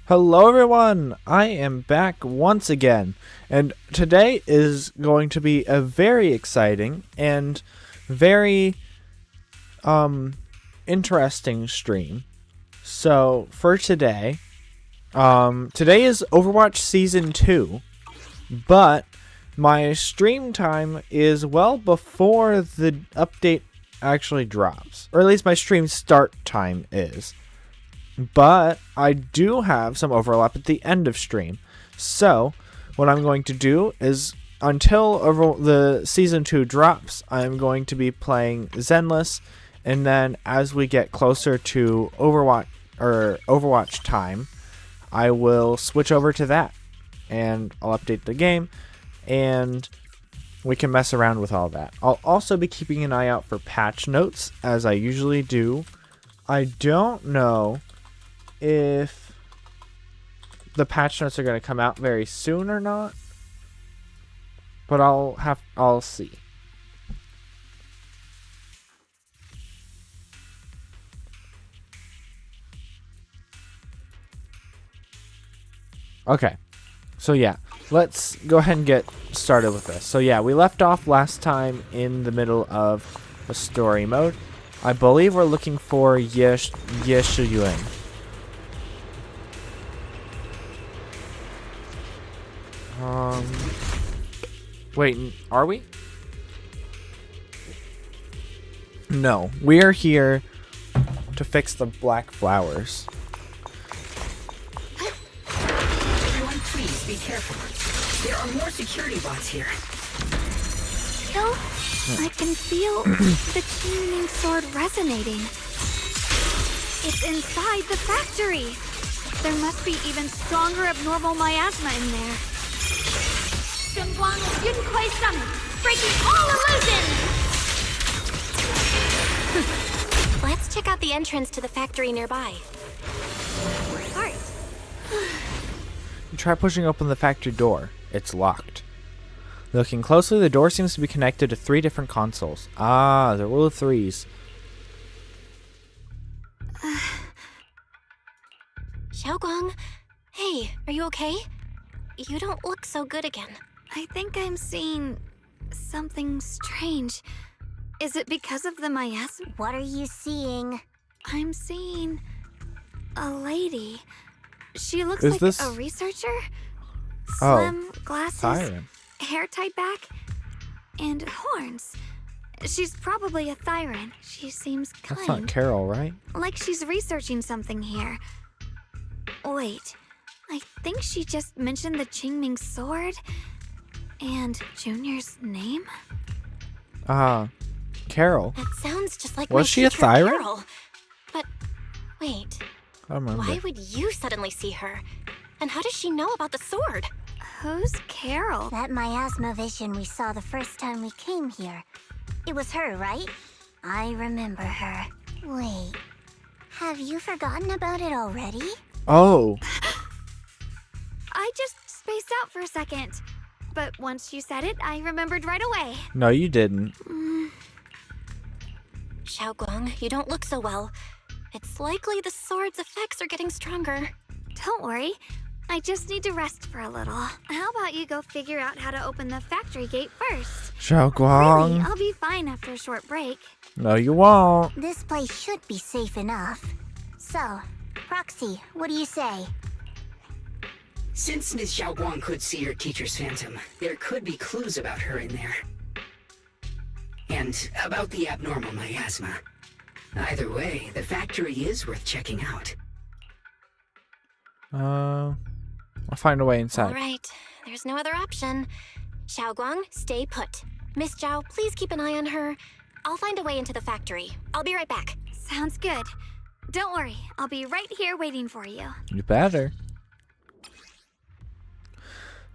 Hello everyone, I am back once again, and today is going to be a very exciting and very interesting stream. So for today, today is Overwatch Season 2, but my stream time is well before the update actually drops, or at least my stream start time is. But I do have some overlap at the end of stream. So what I'm going to do is until the season 2 drops, I'm going to be playing Zenless, and then as we get closer to Overwatch time, I will switch over to that and I'll update the game and we can mess around with all that. I'll also be keeping an eye out for patch notes as I usually do. I don't know if the patch notes are going to come out very soon or not, but I'll see. Okay, so yeah, let's go ahead and get started with this. So yeah, we left off last time in the middle of a story mode. I believe we're looking for Ye Shiyuan. Wait, are we? No, we're here to fix the black flowers. Everyone, please be careful. There are more security bots here. Kill? I can feel the tuning sword resonating. It's inside the factory. There must be even stronger abnormal miasma in there. Breaking all illusions! Let's check out the entrance to the factory nearby. Alright. Try pushing open the factory door. It's locked. Looking closely, the door seems to be connected to 3 different consoles. Ah, the rule of 3s. Xiaoguang, hey, are you okay? You don't look so good again. I think I'm seeing something strange. Is it because of the miasma? What are you seeing? I'm seeing a lady. She looks Is like this- a researcher. Oh, Slim, glasses, Siren. hair tied back, and horns. She's probably a Thyran. She seems That's kind. not Carol, right? Like she's researching something here. Wait, I think she just mentioned the Qingming sword and Junior's name? Carol. That sounds just like Was my she a teacher, Thyran? Carol. But wait, I remember. why would you suddenly see her? And how does she know about the sword? Who's Carol? That miasma vision we saw the first time we came here. It was her, right? I remember her. Wait, have you forgotten about it already? Oh, I just spaced out for a second. But once you said it, I remembered right away. no you didn't. Xiaoguang, you don't look so well. It's likely the sword's effects are getting stronger. Don't worry. I just need to rest for a little. How about you go figure out how to open the factory gate first? Really, Xiaoguang. I'll be fine after a short break. No, you won't. This place should be safe enough. So, Proxy, what do you say? Since Ms. Xiaoguang could see her teacher's phantom, there could be clues about her in there. And about the abnormal miasma. Either way, the factory is worth checking out. I'll find a way inside. All right, there's no other option. Xiaoguang, stay put. Miss Zhao, please keep an eye on her. I'll find a way into the factory. I'll be right back. Sounds good. Don't worry. I'll be right here waiting for you. You better.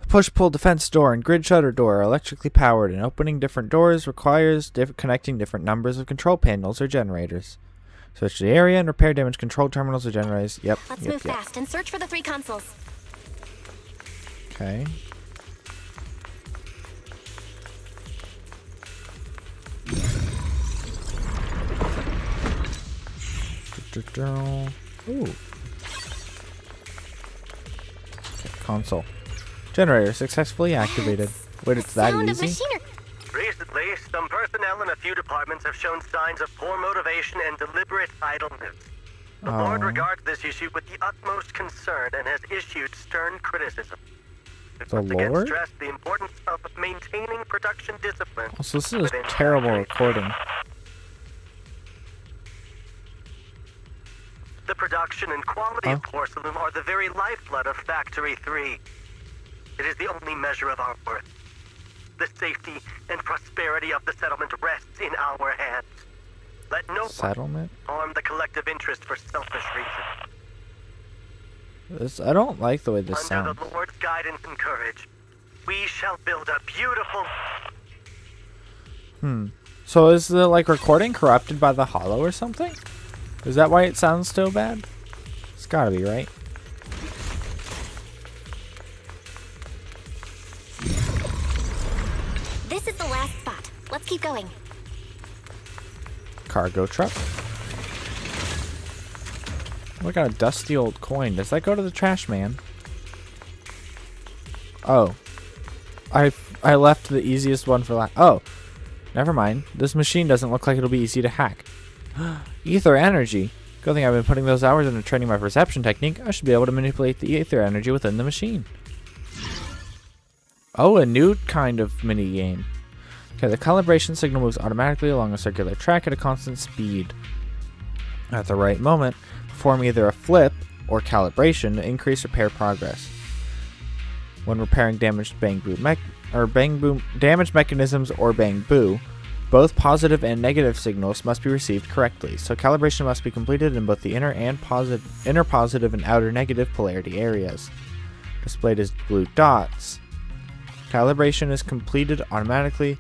The push-pull defense door and grid shutter door are electrically powered, and opening different doors requires connecting different numbers of control panels or generators. Search the area and repair damaged control terminals or generators. Yep. Let's yep, move yep. fast and search for the 3 consoles. Okay. Ooh. console. Generator successfully activated. Wait, it's that Sound of easy? machinery. Recently, some personnel in a few departments have shown signs of poor motivation and deliberate idleness. The board Oh. regards this issue with the utmost concern and has issued stern criticism. It The once again Lord? stressed the importance of maintaining production discipline. Also, this is a within terrible factory. recording. The production and quality of porcelain are the very lifeblood of Factory 3. It is the only measure of our worth. The safety and prosperity of the settlement rests in our hands. Let no Settlement? one harm the collective interest for selfish reasons. I don't like the way this Under sounds. the Lord's guidance and courage, we shall build a beautiful... So is the like recording corrupted by the hollow or something? Is that why it sounds so bad? It's gotta be, right? This is the last spot. Let's keep going. Cargo truck. Look at a dusty old coin. Does that go to the trash man? Oh. I left the easiest one for last. Oh. Never mind. This machine doesn't look like it'll be easy to hack. Ether energy. Good thing I've been putting those hours into training my perception technique. I should be able to manipulate the ether energy within the machine. Oh, a new kind of mini game. Okay, the calibration signal moves automatically along a circular track at a constant speed. At the right moment, perform either a flip or calibration to increase repair progress. When repairing damaged damaged mechanisms or bang boo, both positive and negative signals must be received correctly, so calibration must be completed in both the inner positive and outer negative polarity areas. Displayed as blue dots. Calibration is completed automatically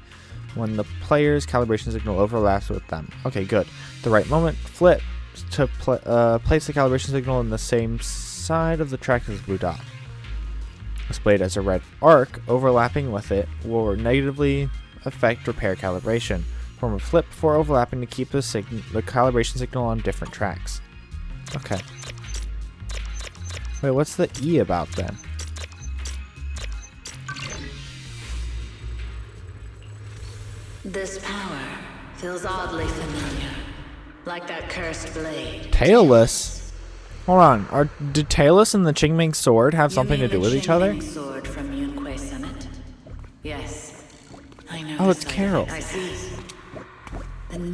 when the player's calibration signal overlaps with them. Okay, good. At the right moment, flip to place the calibration signal in the same side of the track as the blue dot. Displayed as a red arc, overlapping with it will negatively affect repair calibration. Form a flip before overlapping to keep the calibration signal on different tracks. Okay. Wait, what's the E about then? This power feels oddly familiar, like that cursed blade. Tailless? Hold on. Did Tailless and the Qingming sword have something to do with each other? You mean the Qingming sword from Yunque Summit? Yes. I know. Oh, it's Carol. I see. Then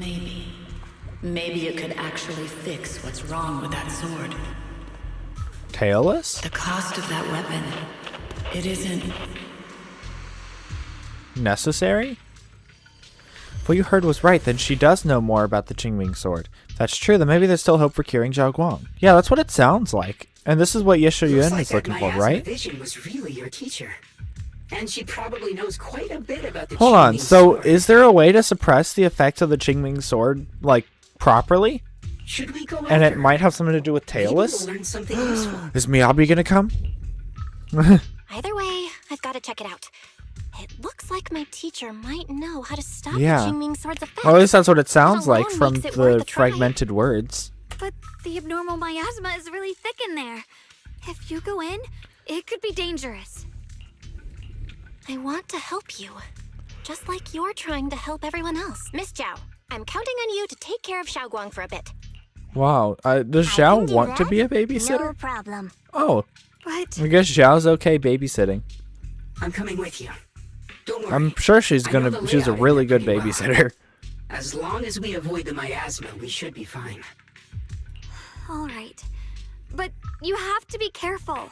maybe it could actually fix what's wrong with that sword. Tailless? The cost of that weapon, it isn't... Necessary? If what you heard was right, then she does know more about the Qingming sword. If that's true, then maybe there's still hope for curing Zhao Guang. Yeah, that's what it sounds like. And this is what Yeshu Yun is looking for, right? Vision was really your teacher. And she probably knows quite a bit about the Hold on, Qingming so sword. is there a way to suppress the effects of the Qingming sword, like, properly? Should we go And it after might have something to do with her? Maybe Tailless? we'll learn something useful. Is Miyabi gonna come? Either way, I've got to check it out. It looks like my teacher might know how to stop Yeah. the Qingming sword's effect. Well, at least that's what it sounds like alone from makes it worth the a try. fragmented words. But the abnormal miasma is really thick in there. If you go in, it could be dangerous. I want to help you, just like you're trying to help everyone else. Miss Zhao, I'm counting on you to take care of Xiaoguang for a bit. Wow, does I Zhao can do want to that. be a No babysitter? problem. Oh, But I guess Zhao's okay babysitting. I'm coming with you. Don't worry. I'm sure she's I know gonna. the She's a layout really here good pretty well. babysitter. As long as we avoid the miasma, we should be fine. all right. But you have to be careful.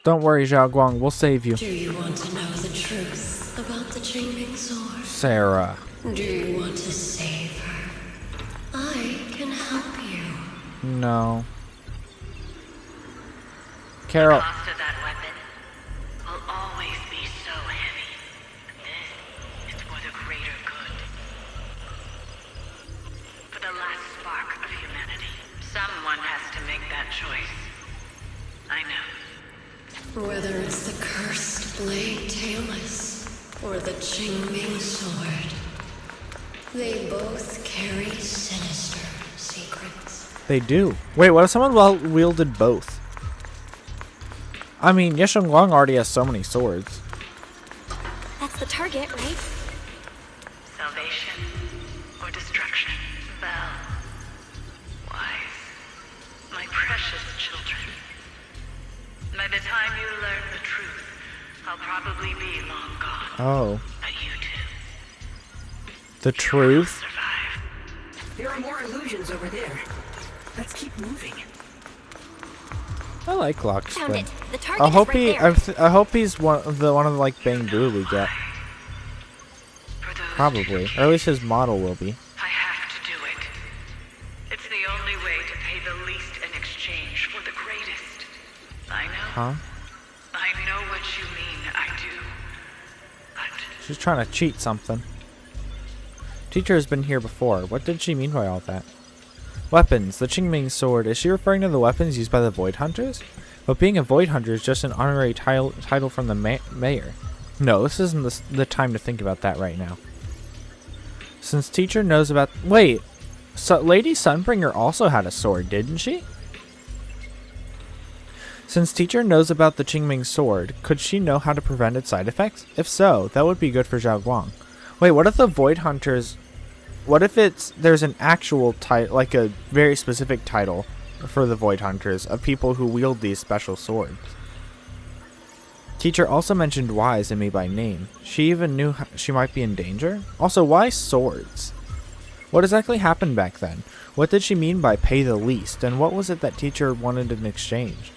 Don't worry, Zhao Guang. We'll save you. Do you want to know the truth about the Qingming sword? Sarah. Do you want to save her? I can help you. No. Carol. The cost of that weapon will always be so heavy. This is for the greater good. For the last spark of humanity. Someone has to make that choice. I know. Whether it's the cursed blade Tailless or the Qingming sword, they both carry sinister secrets. They do. Wait, what if someone wielded both? I mean, Ye Xiongguang already has so many swords. That's the target, right? Salvation or destruction? Well, wise. My precious children. By the time you learn the truth, I'll probably be long gone. Oh. But you two. The truth? Survive. There are more illusions over there. Let's keep moving. I like Found Lockspin. it. The target I is hope right there. I hope he's one of the like Bang Boo we get. For those Probably, or at least his model will be. I have to do it. It's the only way to pay the least in exchange for the greatest. I know. Huh? I know what you mean. I do. But She's trying to cheat something. Teacher has been here before. What did she mean by all that? Weapons. The Qingming sword. Is she referring to the weapons used by the Void Hunters? But being a Void Hunter is just an honorary title from the mayor. No, this isn't the time to think about that right now. Since teacher knows about... Wait. So Lady Sunbringer also had a sword, didn't she? Since teacher knows about the Qingming sword, could she know how to prevent its side effects? If so, that would be good for Zhao Guang. Wait, what if the Void Hunters... What if there's an actual title, like a very specific title for the Void Hunters of people who wield these special swords? Teacher also mentioned Wise and me by name. She even knew she might be in danger? Also, why swords? What exactly happened back then? What did she mean by pay the least? And what was it that teacher wanted in exchange?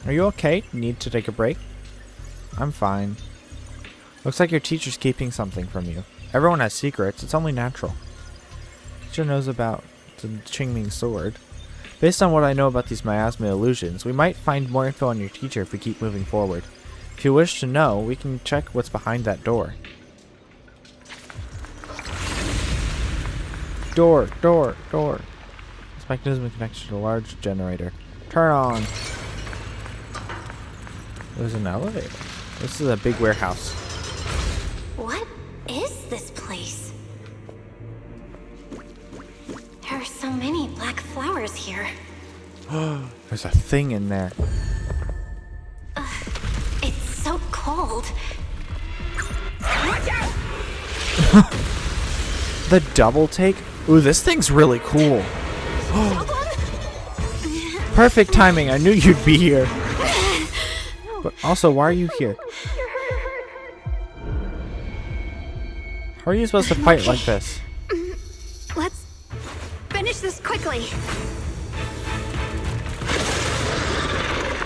Are you okay? Need to take a break? I'm fine. Looks like your teacher's keeping something from you. Everyone has secrets. It's only natural. Teacher knows about the Qingming sword. Based on what I know about these miasma illusions, we might find more info on your teacher if we keep moving forward. If you wish to know, we can check what's behind that door. Door. This mechanism is connected to a large generator. Turn on. There's an elevator. This is a big warehouse. What is this place? There are so many black flowers here. There's a thing in there. It's so cold. The double take? Ooh, this thing's really cool. Perfect timing. I knew you'd be here. But also, why are you here? How are you supposed to fight like this? Let's finish this quickly.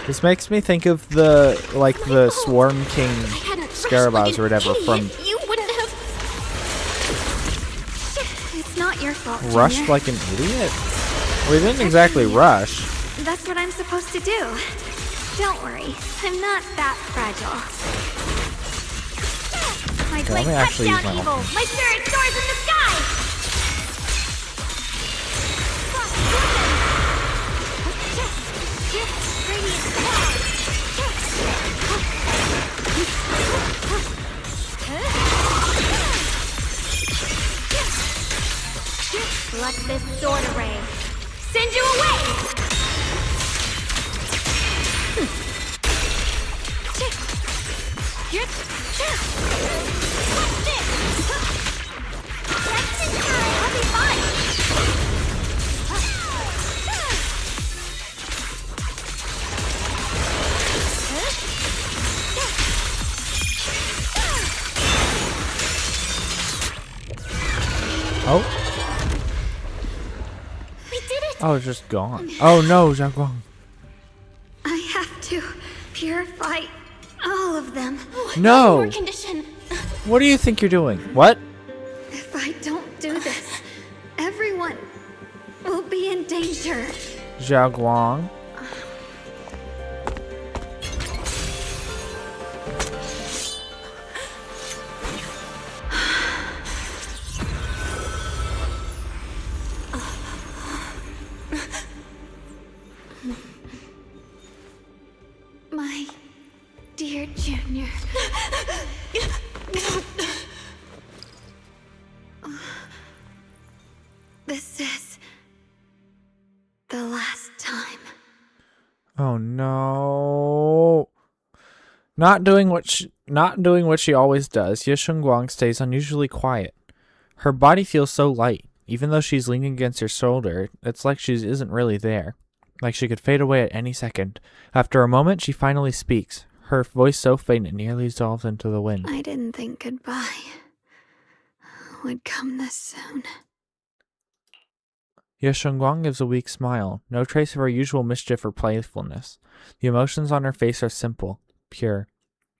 This makes me think of the Swarm King I hadn't Scarabs or whatever idiot. from You wouldn't have. It's not your fault, Rushed Junior. like an idiot? We didn't exactly rush. That's what I'm supposed to do. Don't worry, I'm not that fragile. My Okay, let blade me cuts actually use down my evil. weapon. My spirit soars in the sky. Let this sword array send you away. I'll be fine. Oh, We did it. oh, it's just gone. Oh no, Zhao Guang. I have to purify all of them. No. More condition. What do you think you're doing? What? If I don't do this, everyone will be in danger. Zhao Guang. My dear Junior. This is the last time. Oh no. No. Not doing what she always does, Ye Shengguang stays unusually quiet. Her body feels so light. Even though she's leaning against her shoulder, it's like she isn't really there. Like she could fade away at any second. After a moment, she finally speaks. Her voice so faint it nearly dissolves into the wind. I didn't think goodbye would come this soon. Ye Shengguang gives a weak smile, no trace of her usual mischief or playfulness. The emotions on her face are simple, pure.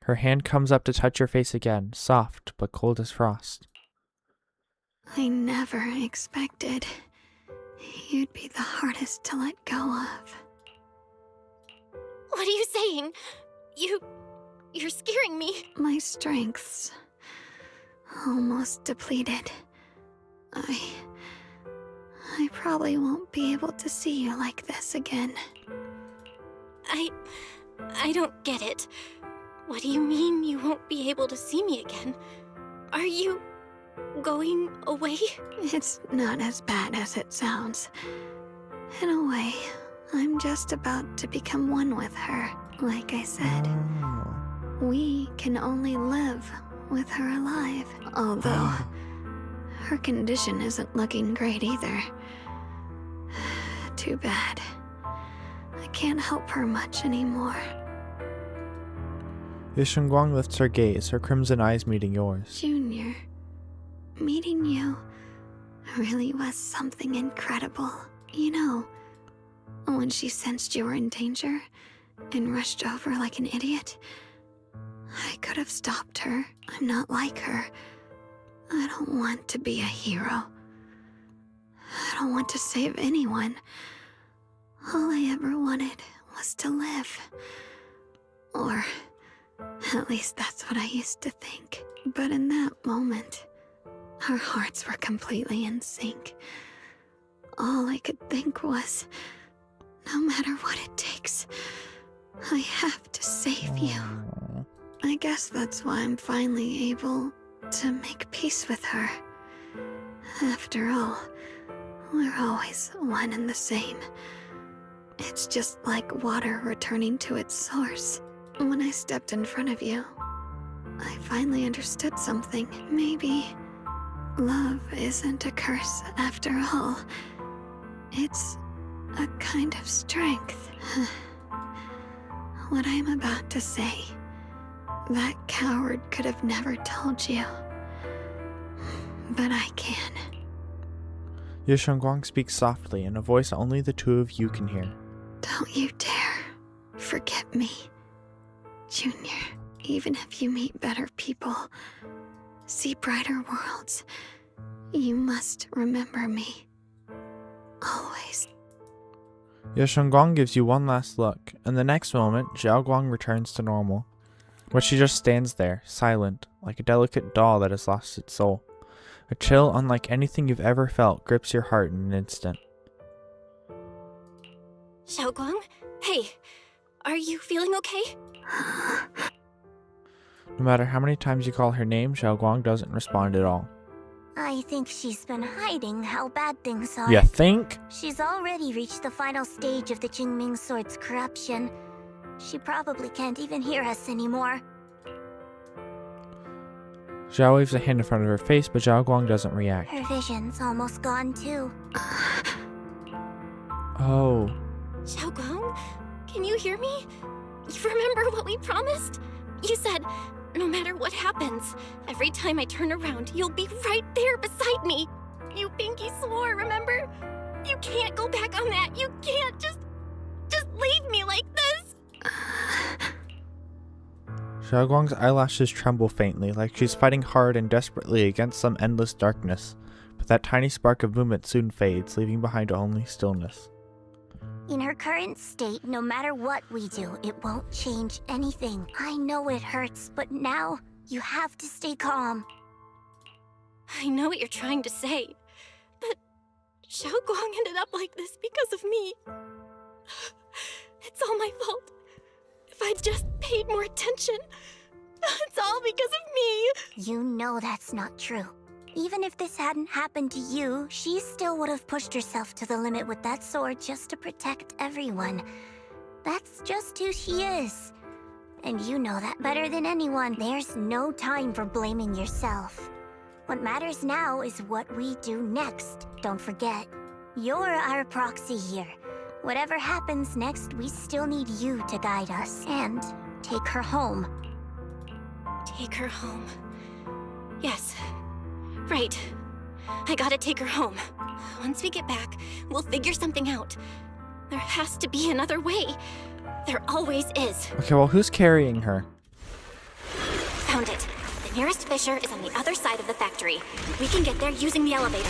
Her hand comes up to touch your face again, soft but cold as frost. I never expected you'd be the hardest to let go of. What are you saying? You're scaring me. My strength's almost depleted. I probably won't be able to see you like this again. I don't get it. What do you mean you won't be able to see me again? Are you going away? It's not as bad as it sounds. In a way, I'm just about to become one with her. Like I said, we can only live with her alive. Although, her condition isn't looking great either. Too bad. I can't help her much anymore. Ye Shengguang lifts her gaze, her crimson eyes meeting yours. Junior, meeting you really was something incredible. You know, when she sensed you were in danger and rushed over like an idiot, I could have stopped her. I'm not like her. I don't want to be a hero. I don't want to save anyone. All I ever wanted was to live. Or at least that's what I used to think. But in that moment, our hearts were completely in sync. All I could think was, no matter what it takes, I have to save you. I guess that's why I'm finally able to make peace with her. After all, we're always one and the same. It's just like water returning to its source. When I stepped in front of you, I finally understood something. Maybe love isn't a curse after all. It's a kind of strength. What I'm about to say, that coward could have never told you. But I can. Ye Shengguang speaks softly in a voice only the two of you can hear. Don't you dare forget me, Junior. Even if you meet better people, see brighter worlds, you must remember me. Always. Ye Shengguang gives you one last look, and the next moment, Xiaoguang returns to normal. But she just stands there, silent, like a delicate doll that has lost its soul. A chill unlike anything you've ever felt grips your heart in an instant. Xiaoguang? Hey, are you feeling okay? No matter how many times you call her name, Xiaoguang doesn't respond at all. I think she's been hiding how bad things are. You think? She's already reached the final stage of the Jingming Sword's corruption. She probably can't even hear us anymore. Xiao waves a hand in front of her face, but Xiaoguang doesn't react. Her vision's almost gone too. Oh. Xiaoguang, can you hear me? You remember what we promised? You said, no matter what happens, every time I turn around, you'll be right there beside me. You pinky swore, remember? You can't go back on that. You can't just leave me like this. Xiaoguang's eyelashes tremble faintly, like she's fighting hard and desperately against some endless darkness. But that tiny spark of movement soon fades, leaving behind only stillness. In her current state, no matter what we do, it won't change anything. I know it hurts, but now you have to stay calm. I know what you're trying to say, but Xiaoguang ended up like this because of me. It's all my fault. If I'd just paid more attention, it's all because of me. You know that's not true. Even if this hadn't happened to you, she still would have pushed herself to the limit with that sword just to protect everyone. That's just who she is. And you know that better than anyone. There's no time for blaming yourself. What matters now is what we do next. Don't forget, you're our proxy here. Whatever happens next, we still need you to guide us. And take her home. Take her home. Yes. Right. I gotta take her home. Once we get back, we'll figure something out. There has to be another way. There always is. Okay, well, who's carrying her? Found it. The nearest fissure is on the other side of the factory. We can get there using the elevator.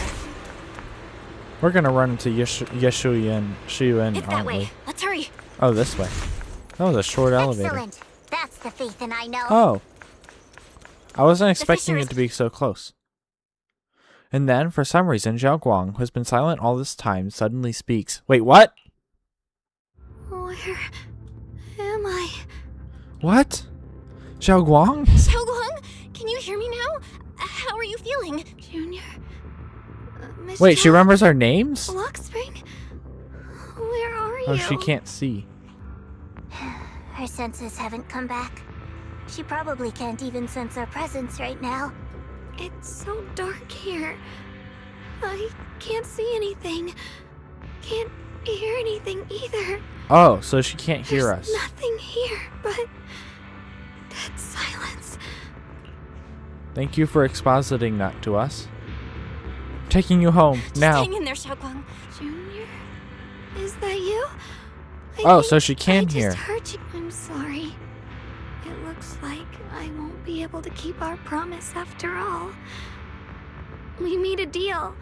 We're gonna run into Yeshuyan, It's that aren't way. we? Let's hurry. Oh, this way. That was a short elevator. Excellent. That's the faith in I know. Oh. I wasn't expecting fissure it to be so close. And then, for some reason, Zhao Guang, who has been silent all this time, suddenly speaks. Wait, what? Where am I? What? Zhao Guang? Xiaoguang, can you hear me now? How are you feeling? Junior? Miss Wait, she Zhao? remembers our names? Lock Spring? Where are you? Oh, she can't see. Her senses haven't come back. She probably can't even sense our presence right now. It's so dark here. I can't see anything. Can't hear anything either. Oh, so she can't hear There's us. nothing here but dead silence. Thank you for expositing that to us. I'm taking you home, Just now. hang in there, Xiaoguang. Junior? Is that you? Oh, think so she can I hear. just heard you. I'm sorry. It looks like I won't be able to keep our promise after all. We made a deal.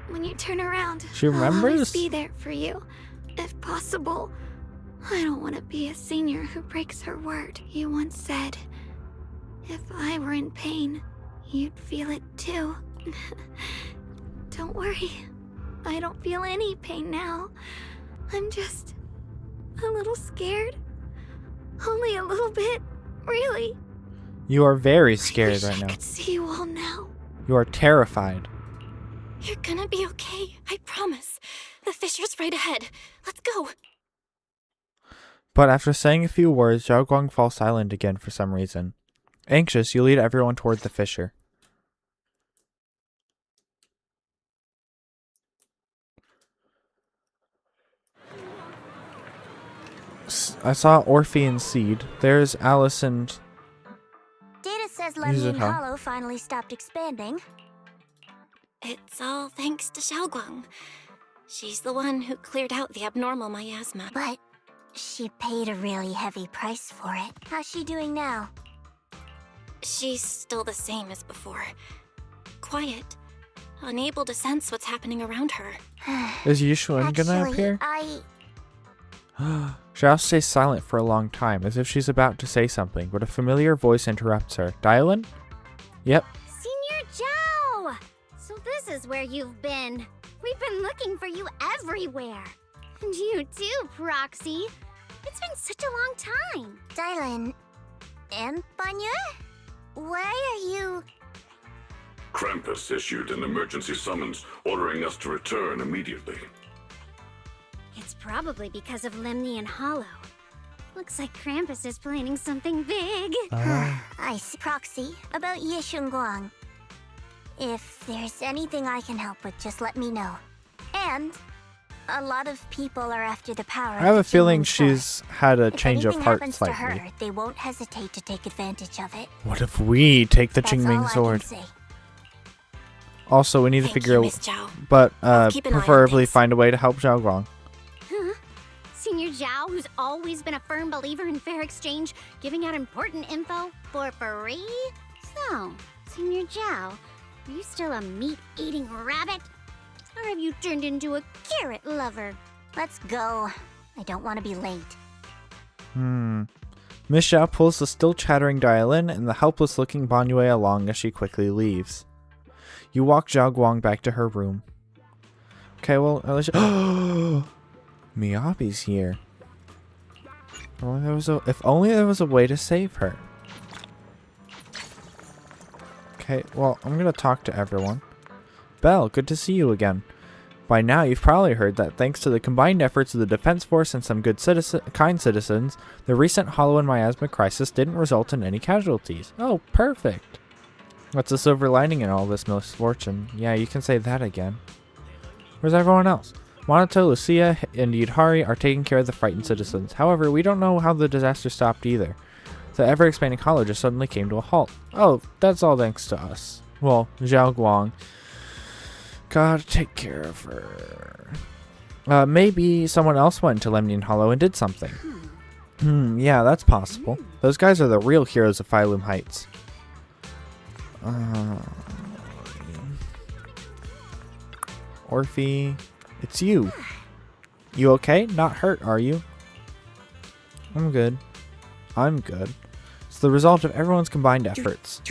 When you turn around, She I'll always remembers? be there for you, if possible. I don't want to be a senior who breaks her word. You once said, if I were in pain, you'd feel it too. Don't worry. I don't feel any pain now. I'm just a little scared. Only a little bit, really. You are very I scared wish right I now. could see you all now. You are terrified. You're gonna be okay, I promise. The fissure's right ahead. Let's go. But after saying a few words, Zhao Guang falls silent again for some reason. Anxious, you lead everyone toward the fissure. I saw Orphean Seed. There's Alice and... Data says Use it, Lemnian huh? Hollow finally stopped expanding. It's all thanks to Xiaoguang. She's the one who cleared out the abnormal miasma. But she paid a really heavy price for it. How's she doing now? She's still the same as before. Quiet. Unable to sense what's happening around her. Is Yishuan gonna Actually, appear? I... Zhao stays silent for a long time, as if she's about to say something, but a familiar voice interrupts her. Dialin? Yep. Senior Zhao! So this is where you've been. We've been looking for you everywhere. And you too, Proxy. It's been such a long time. Dylan... And Banya? Why are you... Krampus issued an emergency summons ordering us to return immediately. It's probably because of Lemnian Hollow. Looks like Krampus is planning something big. I see. Proxy, about Yishunguang. If there's anything I can help with, just let me know. And a lot of people are after the power. I have a of the feeling Qingming Sword. she's had a If change of anything heart happens slightly. to her, they won't hesitate to take advantage of it. What if we take the That's all Qingming I sword? can say. Also, we need to Thank figure you, out, Miss Zhao. but I'll keep an eye on preferably things. find a way to help Zhao Guang. Senior Zhao, who's always been a firm believer in fair exchange, giving out important info for free? So, Senior Zhao, are you still a meat-eating rabbit? Or have you turned into a carrot lover? Let's go. I don't want to be late. Miss Zhao pulls the still chattering Dialin and the helpless-looking Banyue along as she quickly leaves. You walk Zhao Guang back to her room. Okay, well, at least... Miyabi's here. If only there was a way to save her. Okay, well, I'm gonna talk to everyone. Belle, good to see you again. By now, you've probably heard that thanks to the combined efforts of the Defense Force and some kind citizens, the recent Hollow and Miasma crisis didn't result in any casualties. Oh, perfect. What's the silver lining in all this misfortune? Yeah, you can say that again. Where's everyone else? Monato, Lucia, and Yudhari are taking care of the frightened citizens. However, we don't know how the disaster stopped either. The ever-expanding hollow just suddenly came to a halt. Oh, that's all thanks to us. Well, Zhao Guang. Gotta take care of her. Maybe someone else went to Lemnian Hollow and did something. Yeah, that's possible. Those guys are the real heroes of Phylum Heights. Orphe, it's you. You okay? Not hurt, are you? I'm good. I'm good. It's the result of everyone's combined efforts.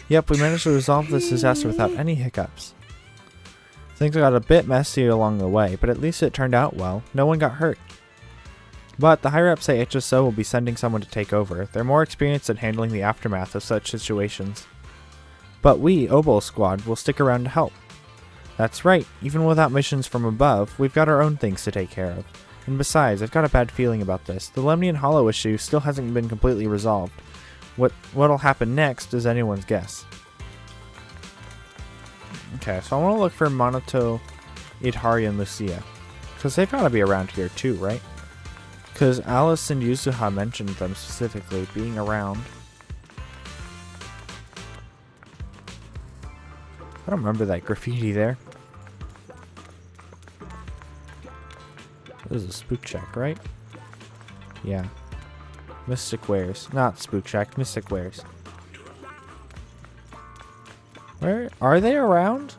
Yep, we managed to resolve this disaster without any hiccups. Things got a bit messy along the way, but at least it turned out well. No one got hurt. But the higher-ups say HSO will be sending someone to take over. They're more experienced at handling the aftermath of such situations. But we, Obol Squad, will stick around to help. That's right, even without missions from above, we've got our own things to take care of. And besides, I've got a bad feeling about this. The Lemnian Hollow issue still hasn't been completely resolved. What'll happen next is anyone's guess. Okay, so I want to look for Monato, Yudhari, and Lucia. Because they've got to be around here too, right? Because Alice and Yuzuha mentioned them specifically being around. I don't remember that graffiti there. This is a spook check, right? Yeah. Mystic Wares. Not spook check, Mystic Wares. Where are they around?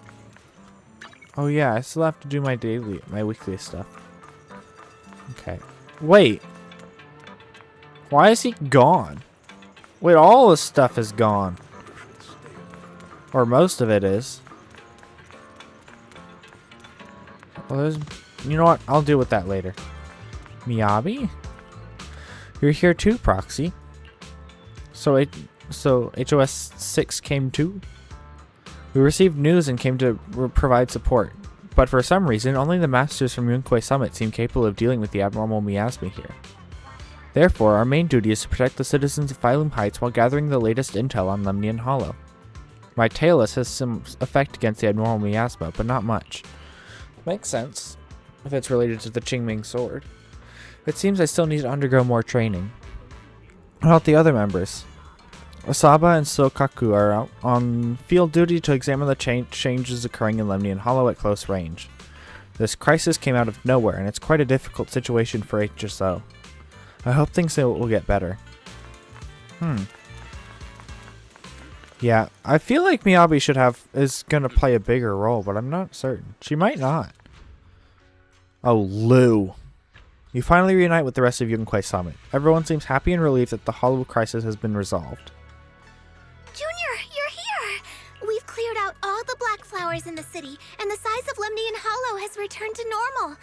Oh yeah, I still have to do my weekly stuff. Okay. Wait. Why is he gone? Wait, all this stuff is gone. Or most of it is. Well, you know what? I'll deal with that later. Miyabi? You're here too, Proxy. So HOS 6 came too? We received news and came to provide support. But for some reason, only the masters from Yunquay Summit seem capable of dealing with the abnormal miasma here. Therefore, our main duty is to protect the citizens of Phylum Heights while gathering the latest intel on Lemnian Hollow. My Tailless has some effect against the abnormal miasma, but not much. Makes sense, if it's related to the Qingming sword. It seems I still need to undergo more training. What about the other members? Osaba and Sokaku are out on field duty to examine the changes occurring in Lemnian Hollow at close range. This crisis came out of nowhere, and it's quite a difficult situation for HSO. I hope things will get better. Yeah, I feel like Miyabi is gonna play a bigger role, but I'm not certain. She might not. Oh, Lou. You finally reunite with the rest of Yunquay Summit. Everyone seems happy and relieved that the Hollow crisis has been resolved. Junior, you're here! We've cleared out all the black flowers in the city, and the size of Lemnian Hollow has returned to normal.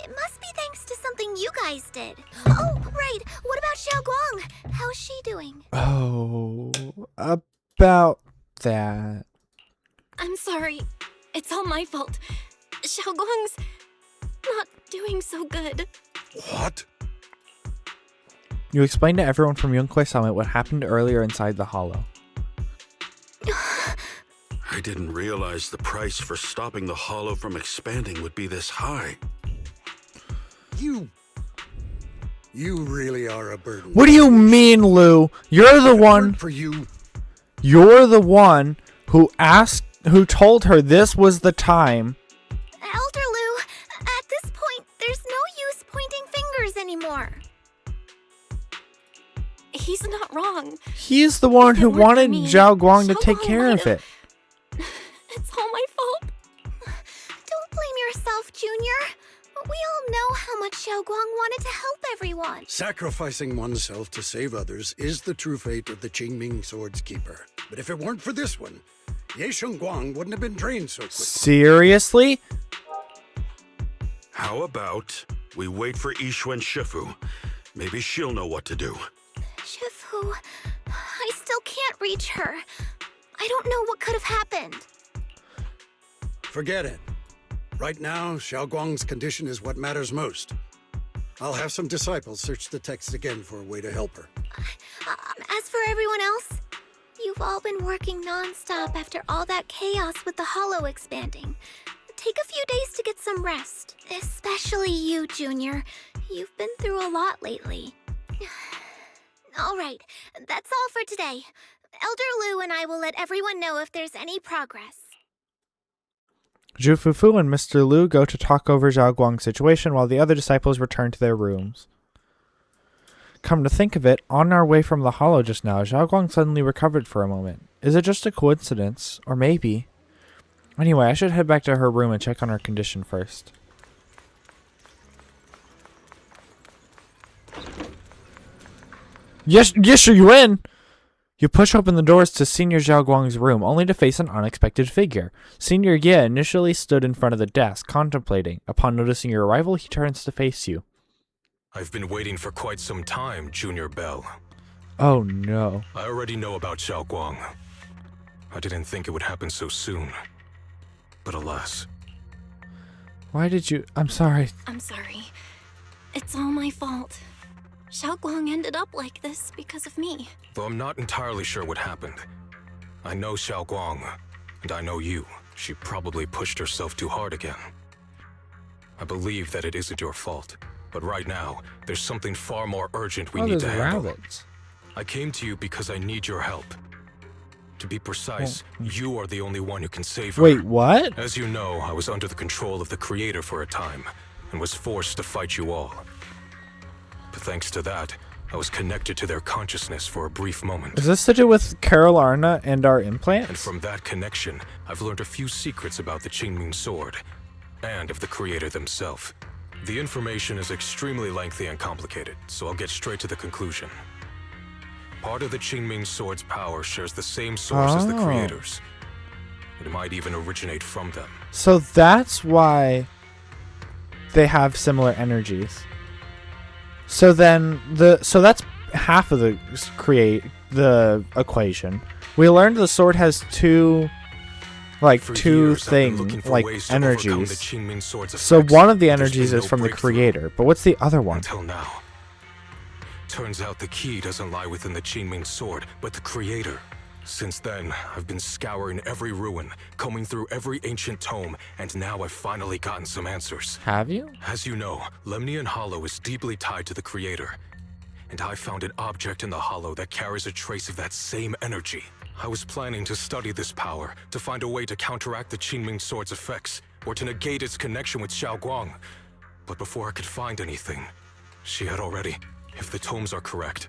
It must be thanks to something you guys did. Oh, right. What about Xiao Guang? How's she doing? Oh, about that. I'm sorry. It's all my fault. Xiao Guang's not doing so good. What? You explained to everyone from Yunquay Summit what happened earlier inside the Hollow. I didn't realize the price for stopping the Hollow from expanding would be this high. You really are a burden. What do you mean, Lou? You're the one. For you. You're the one who told her this was the time. Elder Lou, at this point, there's no use pointing fingers anymore. He's not wrong. He's the one who wanted Zhao Guang to take care of it. It's all my fault. Don't blame yourself, Junior. We all know how much Xiao Guang wanted to help everyone. Sacrificing oneself to save others is the true fate of the Qingming Sword's Keeper. But if it weren't for this one, Ye Guang wouldn't have been drained so quickly. Seriously? How about we wait for Ishu and Shifu? Maybe she'll know what to do. Shifu, I still can't reach her. I don't know what could have happened. Forget it. Right now, Xiaoguang's condition is what matters most. I'll have some disciples search the text again for a way to help her. As for everyone else, you've all been working non-stop after all that chaos with the hollow expanding. Take a few days to get some rest. Especially you, Junior. You've been through a lot lately. All right, that's all for today. Elder Lu and I will let everyone know if there's any progress. Zhu Fufu and Mr. Lu go to talk over Zhao Guang's situation while the other disciples return to their rooms. Come to think of it, on our way from the hollow just now, Zhao Guang suddenly recovered for a moment. Is it just a coincidence? Or maybe... Anyway, I should head back to her room and check on her condition first. Yes, you're in! You push open the doors to Senior Zhao Guang's room, only to face an unexpected figure. Senior Ye initially stood in front of the desk, contemplating. Upon noticing your arrival, he turns to face you. I've been waiting for quite some time, Junior Bell. Oh no. I already know about Zhao Guang. I didn't think it would happen so soon. But alas. Why did you... I'm sorry. I'm sorry. It's all my fault. Xiao Guang ended up like this because of me. Though I'm not entirely sure what happened. I know Xiao Guang, and I know you. She probably pushed herself too hard again. I believe that it isn't your fault. But right now, there's something far more urgent we need to handle. Rabbits. I came to you because I need your help. To be precise, you are the only one who can save her. Wait, what? As you know, I was under the control of the Creator for a time, and was forced to fight you all. But thanks to that, I was connected to their consciousness for a brief moment. Is this to do with Carol Arna and our implants? And from that connection, I've learned a few secrets about the Qingming Sword, and of the Creator themselves. The information is extremely lengthy and complicated, so I'll get straight to the conclusion. Part of the Qingming Sword's power shares the same source as the Creator's. It might even originate from them. So that's why they have similar energies. So then so that's half of the equation. We learned the sword has two things, like energies. So one of the energies is from the Creator, but what's the other one? Until now. Turns out the key doesn't lie within the Qingming Sword, but the Creator. Since then, I've been scouring every ruin, combing through every ancient tome, and now I've finally gotten some answers. Have you? As you know, Lemnian Hollow is deeply tied to the Creator. And I found an object in the Hollow that carries a trace of that same energy. I was planning to study this power, to find a way to counteract the Qingming Sword's effects, or to negate its connection with Xiao Guang. But before I could find anything, she had already... If the tomes are correct,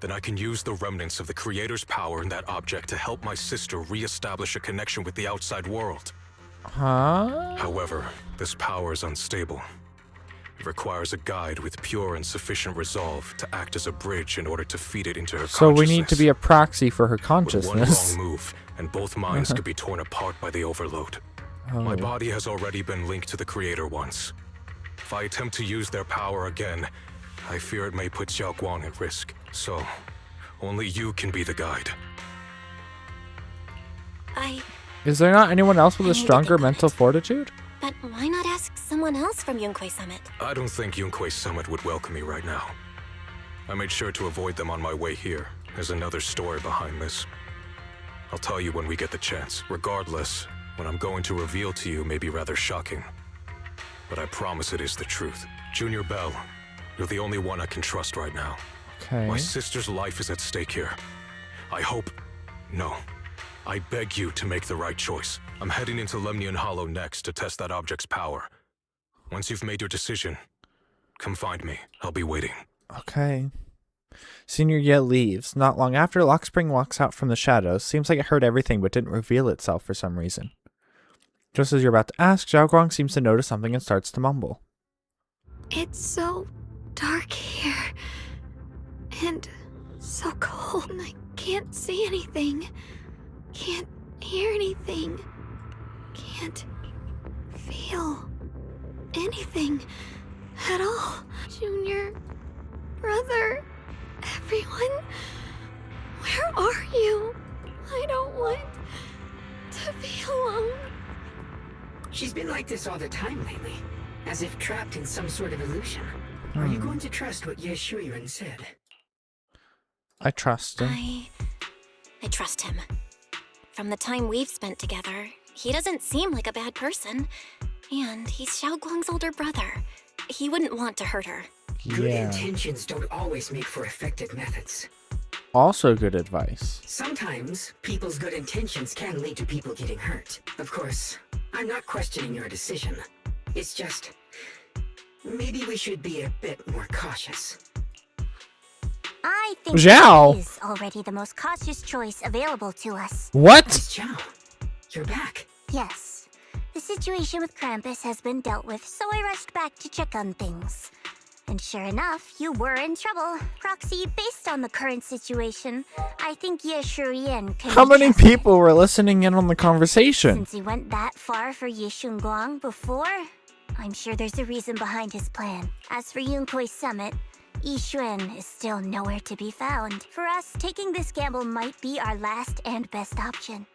then I can use the remnants of the Creator's power in that object to help my sister re-establish a connection with the outside world. Huh? However, this power is unstable. It requires a guide with pure and sufficient resolve to act as a bridge in order to feed it into her consciousness. So we need to be a proxy for her consciousness. With one wrong move, and both minds could be torn apart by the overload. My body has already been linked to the Creator once. If I attempt to use their power again, I fear it may put Xiao Guang at risk. So, only you can be the guide. Is there not anyone else with a stronger mental fortitude? But why not ask someone else from Yunquei Summit? I don't think Yunquei Summit would welcome me right now. I made sure to avoid them on my way here. There's another story behind this. I'll tell you when we get the chance. Regardless, what I'm going to reveal to you may be rather shocking. But I promise it is the truth. Junior Bell, you're the only one I can trust right now. Okay. My sister's life is at stake here. I beg you to make the right choice. I'm heading into Lemnian Hollow next to test that object's power. Once you've made your decision, come find me. I'll be waiting. Okay. Senior Ye leaves. Not long after, Lockspring walks out from the shadows. Seems like it heard everything but didn't reveal itself for some reason. Just as you're about to ask, Zhao Guang seems to notice something and starts to mumble. It's so dark here. And so cold. I can't see anything. Can't hear anything. Can't feel anything at all. Junior, brother, everyone, where are you? I don't want to be alone. She's been like this all the time lately, as if trapped in some sort of illusion. Are you going to trust what Ye Shuyan said? I trust him. I trust him. From the time we've spent together, he doesn't seem like a bad person. And he's Xiao Guang's older brother. He wouldn't want to hurt her. Good intentions don't always make for effective methods. Also good advice. Sometimes, people's good intentions can lead to people getting hurt. Of course, I'm not questioning your decision. It's just, maybe we should be a bit more cautious. I think Zhao he is already the most cautious choice available to us. What? Miss Zhao, you're back. Yes. The situation with Krampus has been dealt with, so I rushed back to check on things. And sure enough, you were in trouble. Proxy, based on the current situation, I think Ye Shuyan can How be many trusted. people were listening in on the conversation? Since he went that far for Ye Guang before, I'm sure there's a reason behind his plan. As for Yunkui's summit, Yi Xuan is still nowhere to be found. For us, taking this gamble might be our last and best option.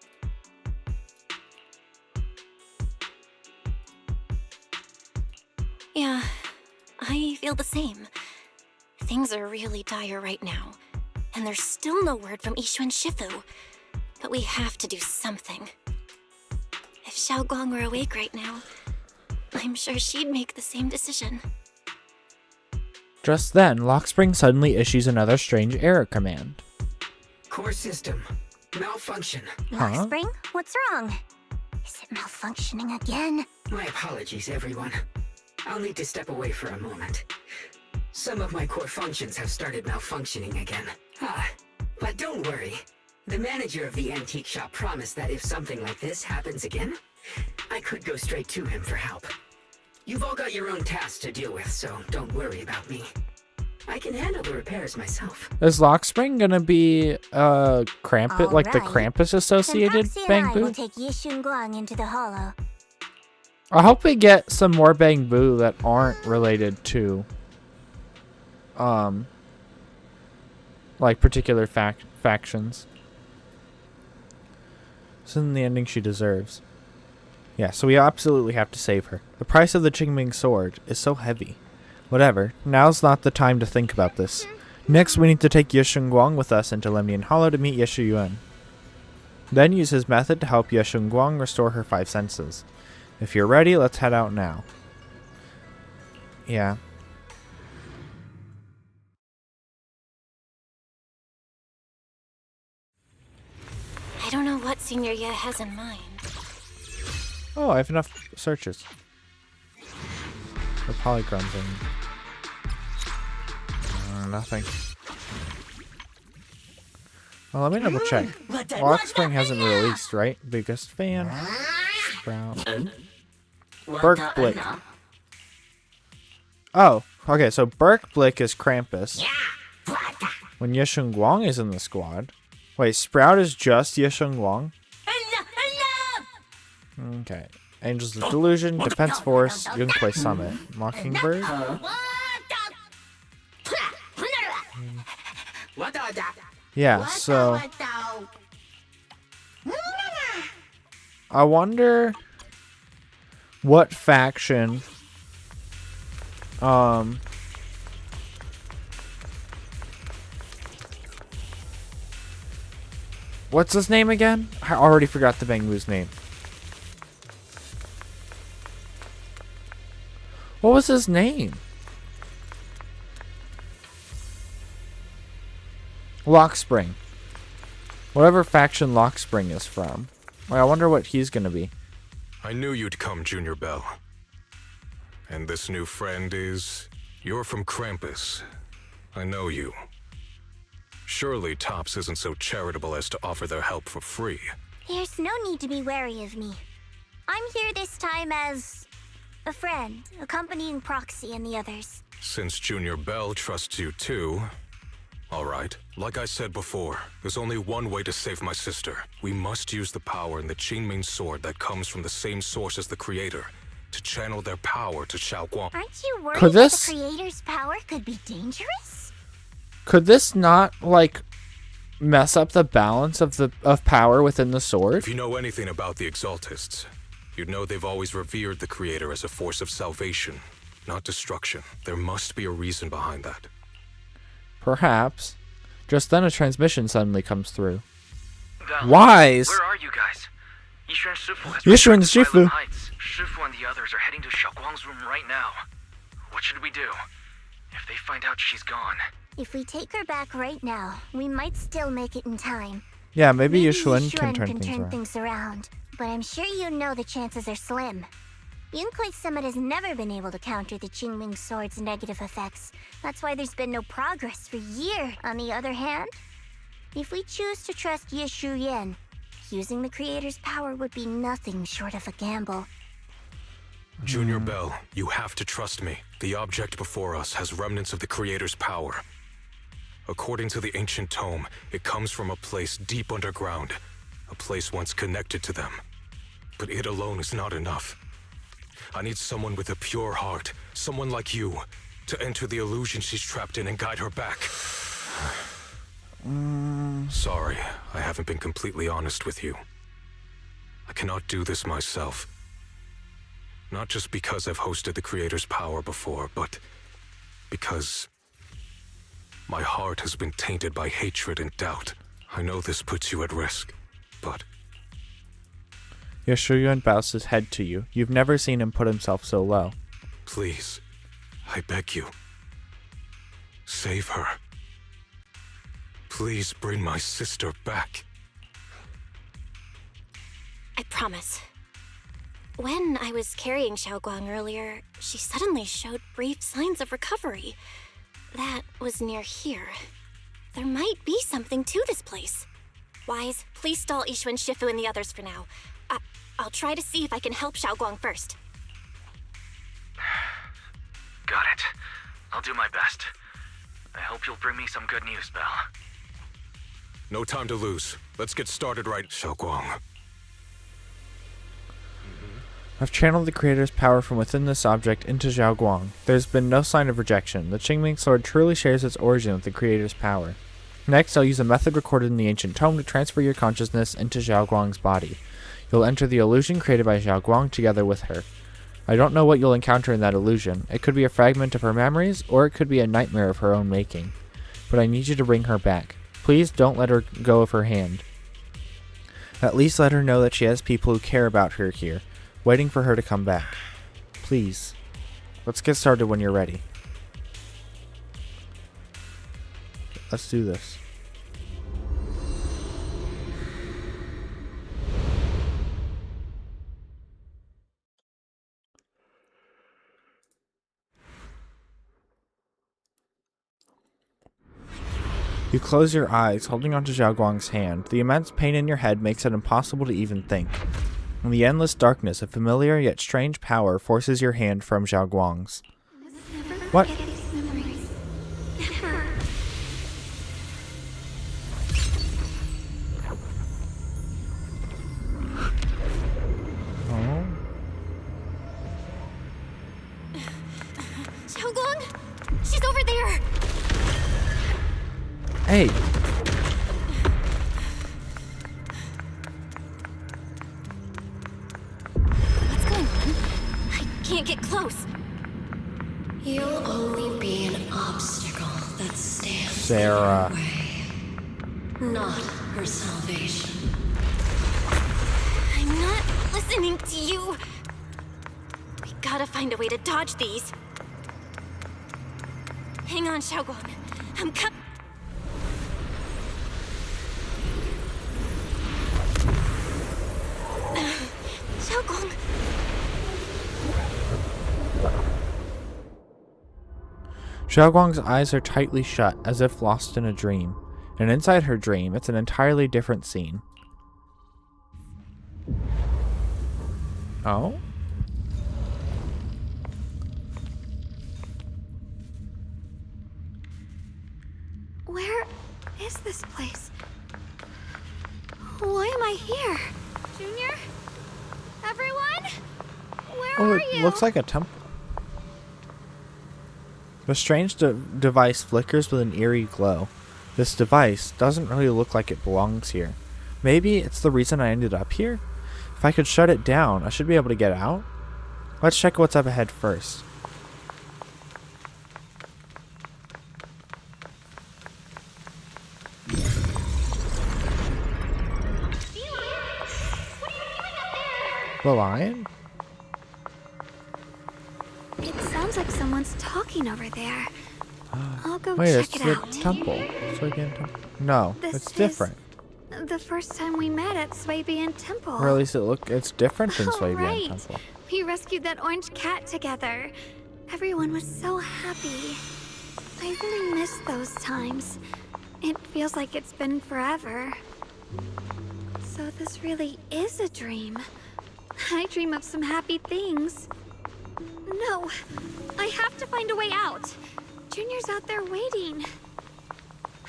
Yeah, I feel the same. Things are really dire right now, and there's still no word from Ishu and Shifu. But we have to do something. If Xiao Guang were awake right now, I'm sure she'd make the same decision. Just then, Lockspring suddenly issues another strange error command. Core system, malfunction. Lockspring, what's wrong? Is it malfunctioning again? My apologies, everyone. I'll need to step away for a moment. Some of my core functions have started malfunctioning again. But don't worry. The manager of the antique shop promised that if something like this happens again, I could go straight to him for help. You've all got your own tasks to deal with, so don't worry about me. I can handle the repairs myself. Is Lockspring gonna be Krampus, like the Krampus associated Then Proxy and I Bang will Boo? take Ye Guang into the hollow. I hope we get some more Bang Boo that aren't related to like particular factions. This isn't the ending she deserves. Yeah, so we absolutely have to save her. The price of the Qingming sword is so heavy. Whatever, now's not the time to think about this. Next, we need to take Ye Guang with us into Lemnian Hollow to meet Ye Yuan. Then use his method to help Ye Guang restore her 5 senses. If you're ready, let's head out now. Yeah. I don't know what Senior Ye has in mind. Oh, I have enough searches. For polygrams and nothing. Well, let me double check. Lockspring hasn't released, right? Biggest fan. Sprout. Berkblick. Oh, okay, so Berkblick is Krampus. When Ye Guang is in the squad. Wait, Sprout is just Ye Guang? Okay. Angels of Delusion, Defense Force, Yunkuei Summit, Mockingbird. Yeah, so I wonder what faction what's his name again? I already forgot the Bangwoo's name. What was his name? Lockspring. Whatever faction Lockspring is from. I wonder what he's gonna be. I knew you'd come, Junior Bell. And this new friend is... You're from Krampus. I know you. Surely Tops isn't so charitable as to offer their help for free. There's no need to be wary of me. I'm here this time as a friend, accompanying Proxy and the others. Since Junior Bell trusts you too... Alright, like I said before, there's only one way to save my sister. We must use the power in the Qingming sword that comes from the same source as the Creator, to channel their power to Xiao Guang. Aren't you worried Could that this- the Creator's power could be dangerous? Could this not, like, mess up the balance of power within the sword? If you know anything about the Exaltists, You'd know they've always revered the Creator as a force of salvation, not destruction. There must be a reason behind that. Perhaps. Just then a transmission suddenly comes through. Val, Wise! where are you guys? Yishuan Shifu has Yishuan returned to Shifu. Silent Heights. Shifu and the others are heading to Xiaoguang's room right now. What should we do? If they find out she's gone. If we take her back right now, we might still make it in time. Yeah, maybe Yishuan can turn things around. But I'm sure you know the chances are slim. Yunkui's Summit has never been able to counter the Qingming Sword's negative effects. That's why there's been no progress for years. On the other hand, if we choose to trust Yishu Yan, using the Creator's power would be nothing short of a gamble. Junior Bell, you have to trust me. The object before us has remnants of the Creator's power. According to the ancient tome, it comes from a place deep underground, a place once connected to them. But it alone is not enough. I need someone with a pure heart, someone like you, to enter the illusion she's trapped in and guide her back. Sorry, I haven't been completely honest with you. I cannot do this myself. Not just because I've hosted the Creator's power before, but because my heart has been tainted by hatred and doubt. I know this puts you at risk, but... Yishuan bows his head to you. You've never seen him put himself so low. Please, I beg you. Save her. Please bring my sister back. I promise. When I was carrying Xiaoguang earlier, she suddenly showed brief signs of recovery. That was near here. There might be something to this place. Wise, please stall Yishuan Shifu and the others for now. I'll try to see if I can help Xiaoguang first. Got it. I'll do my best. I hope you'll bring me some good news, Belle. No time to lose. Let's get started right, Xiaoguang. I've channeled the Creator's power from within this object into Xiaoguang. There's been no sign of rejection. The Qingming Sword truly shares its origin with the Creator's power. Next, I'll use a method recorded in the ancient tome to transfer your consciousness into Xiaoguang's body. You'll enter the illusion created by Xiaoguang together with her. I don't know what you'll encounter in that illusion. It could be a fragment of her memories, or it could be a nightmare of her own making. But I need you to bring her back. Please don't let her go of her hand. At least let her know that she has people who care about her here, waiting for her to come back. Please. Let's get started when you're ready. Let's do this. You close your eyes, holding onto Xiaoguang's hand. The immense pain in your head makes it impossible to even think. In the endless darkness, a familiar yet strange power forces your hand from Xiaoguang's. What? Oh? Xiaoguang! She's over there! Hey! What's going on? I can't get close. You'll only be an obstacle that stands Sarah. in your way, not her salvation. I'm not listening to you. We gotta find a way to dodge these. Hang on, Xiaoguang. I'm Xiaoguang. Xiaoguang's eyes are tightly shut, as if lost in a dream. And inside her dream, it's an entirely different scene. Oh? Where is this place? Why am I here? Junior? Everyone? Where Oh, are it you? looks like a temple. The strange device flickers with an eerie glow. This device doesn't really look like it belongs here. Maybe it's the reason I ended up here? If I could shut it down, I should be able to get out. Let's check what's up ahead first. The lion? It sounds like someone's talking over there. I'll go Wait, check it's it the out. temple. Swabian temple. No, This it's is different. The first time we met at Swabian Temple. Or at least it's different than Oh, Swabian right. temple. We rescued that orange cat together. Everyone was so happy. I really miss those times. It feels like it's been forever. So this really is a dream. I dream of some happy things. No, I have to find a way out. Junior's out there waiting.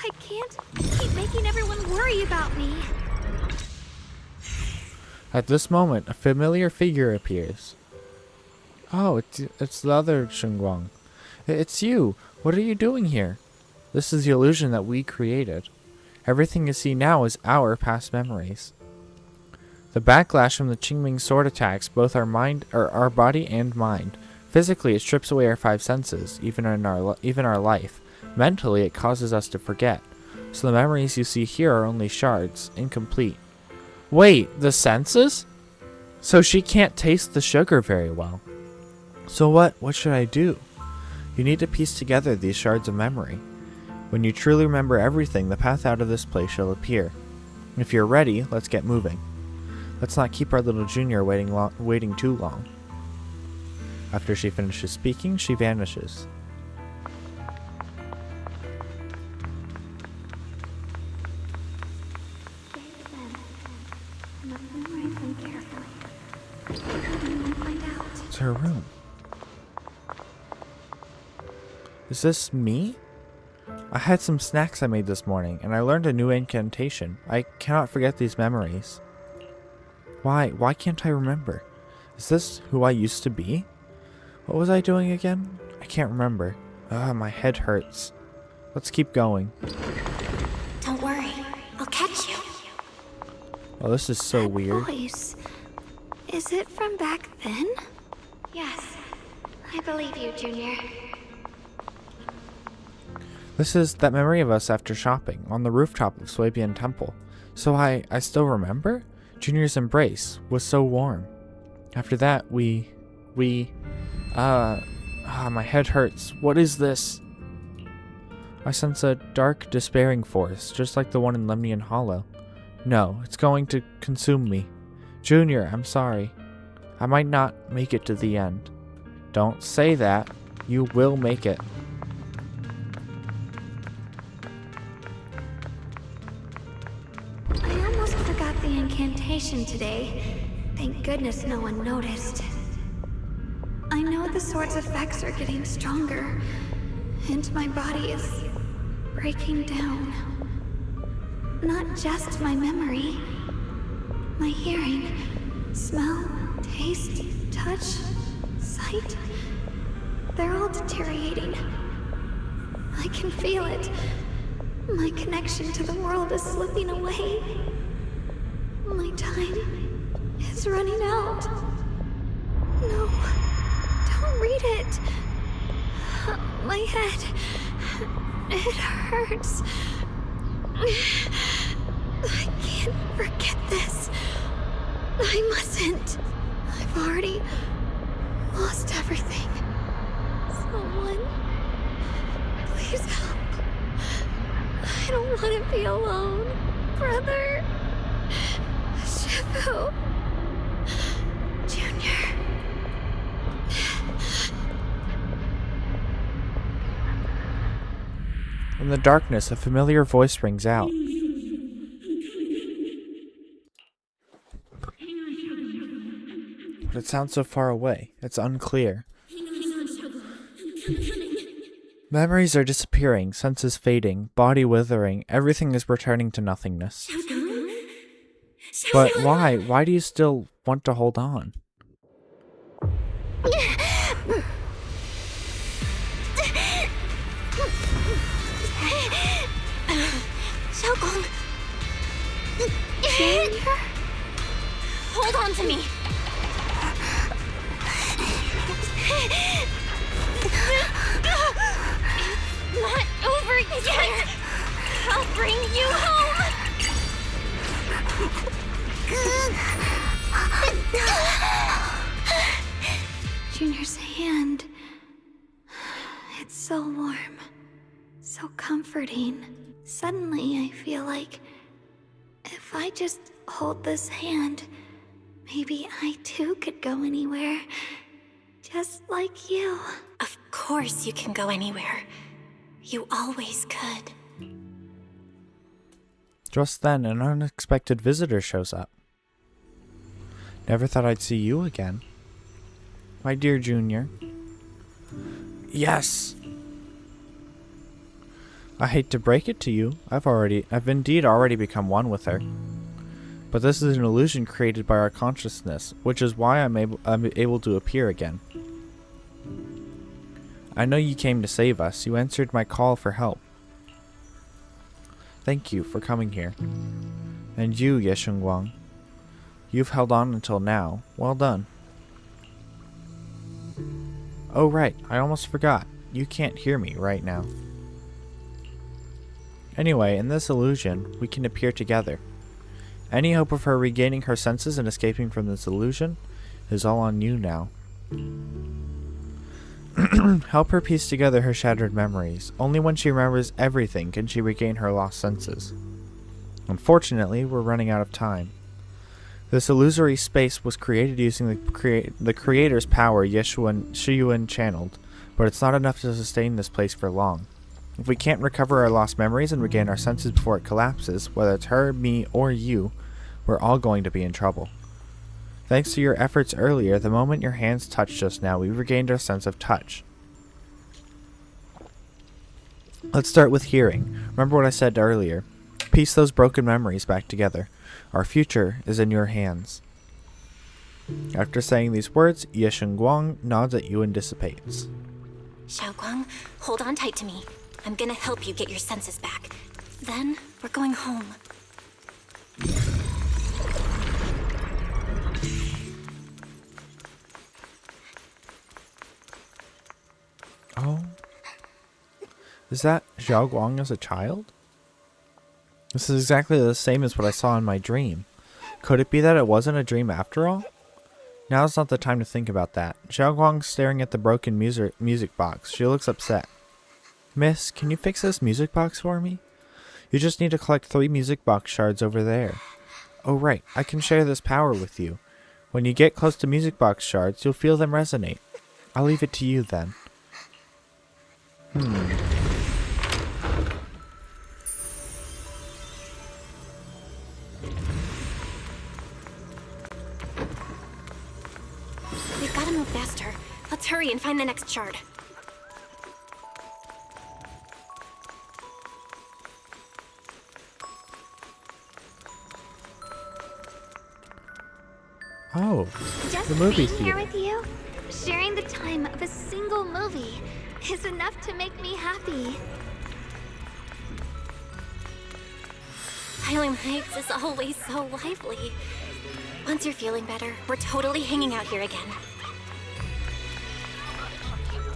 I can't keep making everyone worry about me. At this moment, a familiar figure appears. Oh, it's the other Shengguang. It's you. What are you doing here? This is the illusion that we created. Everything you see now is our past memories. The backlash from the Qingming sword attacks both our body and mind. Physically, it strips away our five senses, even our life. Mentally, it causes us to forget. So the memories you see here are only shards, incomplete. Wait, the senses? So she can't taste the sugar very well. So what should I do? You need to piece together these shards of memory. When you truly remember everything, the path out of this place shall appear. If you're ready, let's get moving. Let's not keep our little junior waiting too long. After she finishes speaking, she vanishes. It's her room. Is this me? I had some snacks I made this morning, and I learned a new incantation. I cannot forget these memories. Why can't I remember? Is this who I used to be? What was I doing again? I can't remember. My head hurts. Let's keep going. Don't worry, I'll catch you. Oh, this is so weird. Voice. Is it from back then? Yes. I believe you, Junior. This is that memory of us after shopping on the rooftop of Swabian Temple. So I still remember? Junior's embrace was so warm. After that, my head hurts. What is this? I sense a dark, despairing force, just like the one in Lemnian Hollow. No, it's going to consume me. Junior, I'm sorry. I might not make it to the end. Don't say that. You will make it. I almost forgot the incantation today. Thank goodness no one noticed. I know the sword's effects are getting stronger, and my body is breaking down. Not just my memory. My hearing, smell, taste, touch, sight. They're all deteriorating. I can feel it. My connection to the world is slipping away. My time is running out. No, don't read it. My head, it hurts. I can't forget this. I mustn't. I've already lost everything. Someone, please help. I don't want to be alone. Brother. Shifu. Junior. In the darkness, a familiar voice rings out. But it sounds so far away. It's unclear. Memories are disappearing, senses fading, body withering, everything is returning to nothingness. But why? Why do you still want to hold on? Xiaogong. Hold on to me. It's not over yet. I'll bring you home. Junior's hand. It's so warm. So comforting. Suddenly I feel like if I just hold this hand, maybe I too could go anywhere. Just like you. Of course you can go anywhere. You always could. Just then, an unexpected visitor shows up. Never thought I'd see you again. My dear Junior. Yes! I hate to break it to you, I've indeed already become one with her. But this is an illusion created by our consciousness, which is why I'm able to appear again. I know you came to save us. You answered my call for help. Thank you for coming here. And you, Ye Shengguang. You've held on until now. Well done. Oh right, I almost forgot. You can't hear me right now. Anyway, in this illusion, we can appear together. Any hope of her regaining her senses and escaping from this illusion is all on you now. Help her piece together her shattered memories. Only when she remembers everything can she regain her lost senses. Unfortunately, we're running out of time. This illusory space was created using the creator's power Shiyuan channeled, but it's not enough to sustain this place for long. If we can't recover our lost memories and regain our senses before it collapses, whether it's her, me, or you, we're all going to be in trouble. Thanks to your efforts earlier, the moment your hands touched just now, we regained our sense of touch. Let's start with hearing. Remember what I said earlier. Piece those broken memories back together. Our future is in your hands. After saying these words, Ye Shengguang nods at you and dissipates. Xiaoguang, hold on tight to me. I'm gonna help you get your senses back. Then, we're going home. Oh. Is that Xiaoguang as a child? This is exactly the same as what I saw in my dream. Could it be that it wasn't a dream after all? Now's not the time to think about that. Xiaoguang's staring at the broken music box. She looks upset. Miss, can you fix this music box for me? You just need to collect 3 music box shards over there. Oh right, I can share this power with you. When you get close to music box shards, you'll feel them resonate. I'll leave it to you then. We've gotta move faster. Let's hurry and find the next shard. Oh, Just the movie being here theater. with you, sharing the time of a single movie, is enough to make me happy. Highland Heights is always so lively. Once you're feeling better, we're totally hanging out here again.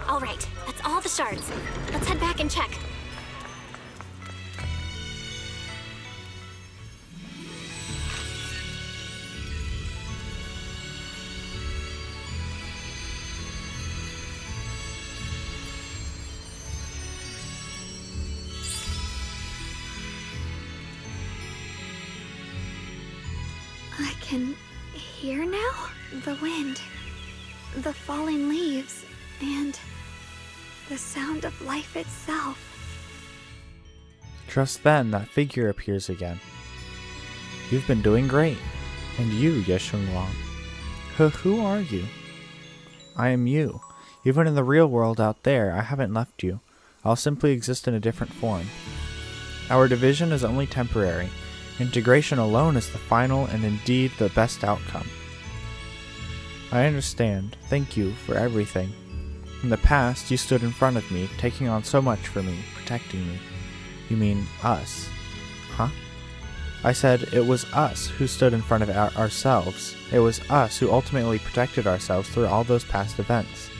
All right, that's all the shards. Let's head back and check. I can hear now? The wind, the falling leaves, and the sound of life itself. Just then, that figure appears again. You've been doing great. And you, Ye Shengguang. Who are you? I am you. Even in the real world out there, I haven't left you. I'll simply exist in a different form. Our division is only temporary. Integration alone is the final and indeed the best outcome. I understand. Thank you for everything. In the past, you stood in front of me, taking on so much for me, protecting me. You mean us, huh? I said it was us who stood in front of ourselves. It was us who ultimately protected ourselves through all those past events.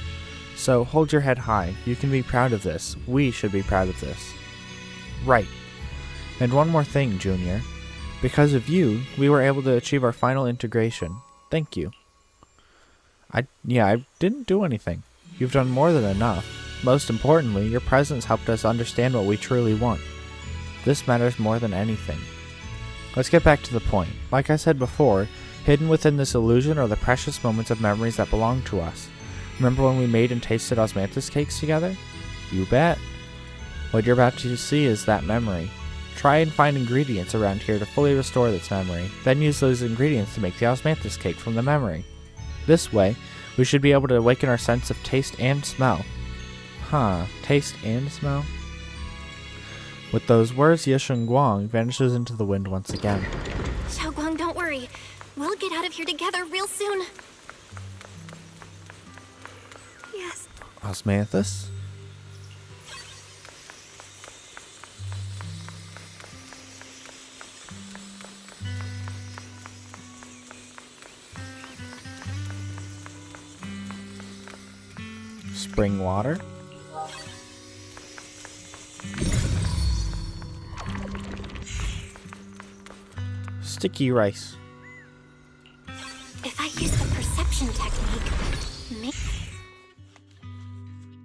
So hold your head high. You can be proud of this. We should be proud of this. Right. And one more thing, Junior. Because of you, we were able to achieve our final integration. Thank you. I didn't do anything. You've done more than enough. Most importantly, your presence helped us understand what we truly want. This matters more than anything. Let's get back to the point. Like I said before, hidden within this illusion are the precious moments of memories that belong to us. Remember when we made and tasted osmanthus cakes together? You bet. What you're about to see is that memory. Try and find ingredients around here to fully restore this memory, then use those ingredients to make the osmanthus cake from the memory. This way, we should be able to awaken our sense of taste and smell. Taste and smell? With those words, Yesheng Guang vanishes into the wind once again. Xiaoguang, don't worry. We'll get out of here together real soon. Yes. Osmanthus? Spring water? Sticky rice. If I use the perception technique,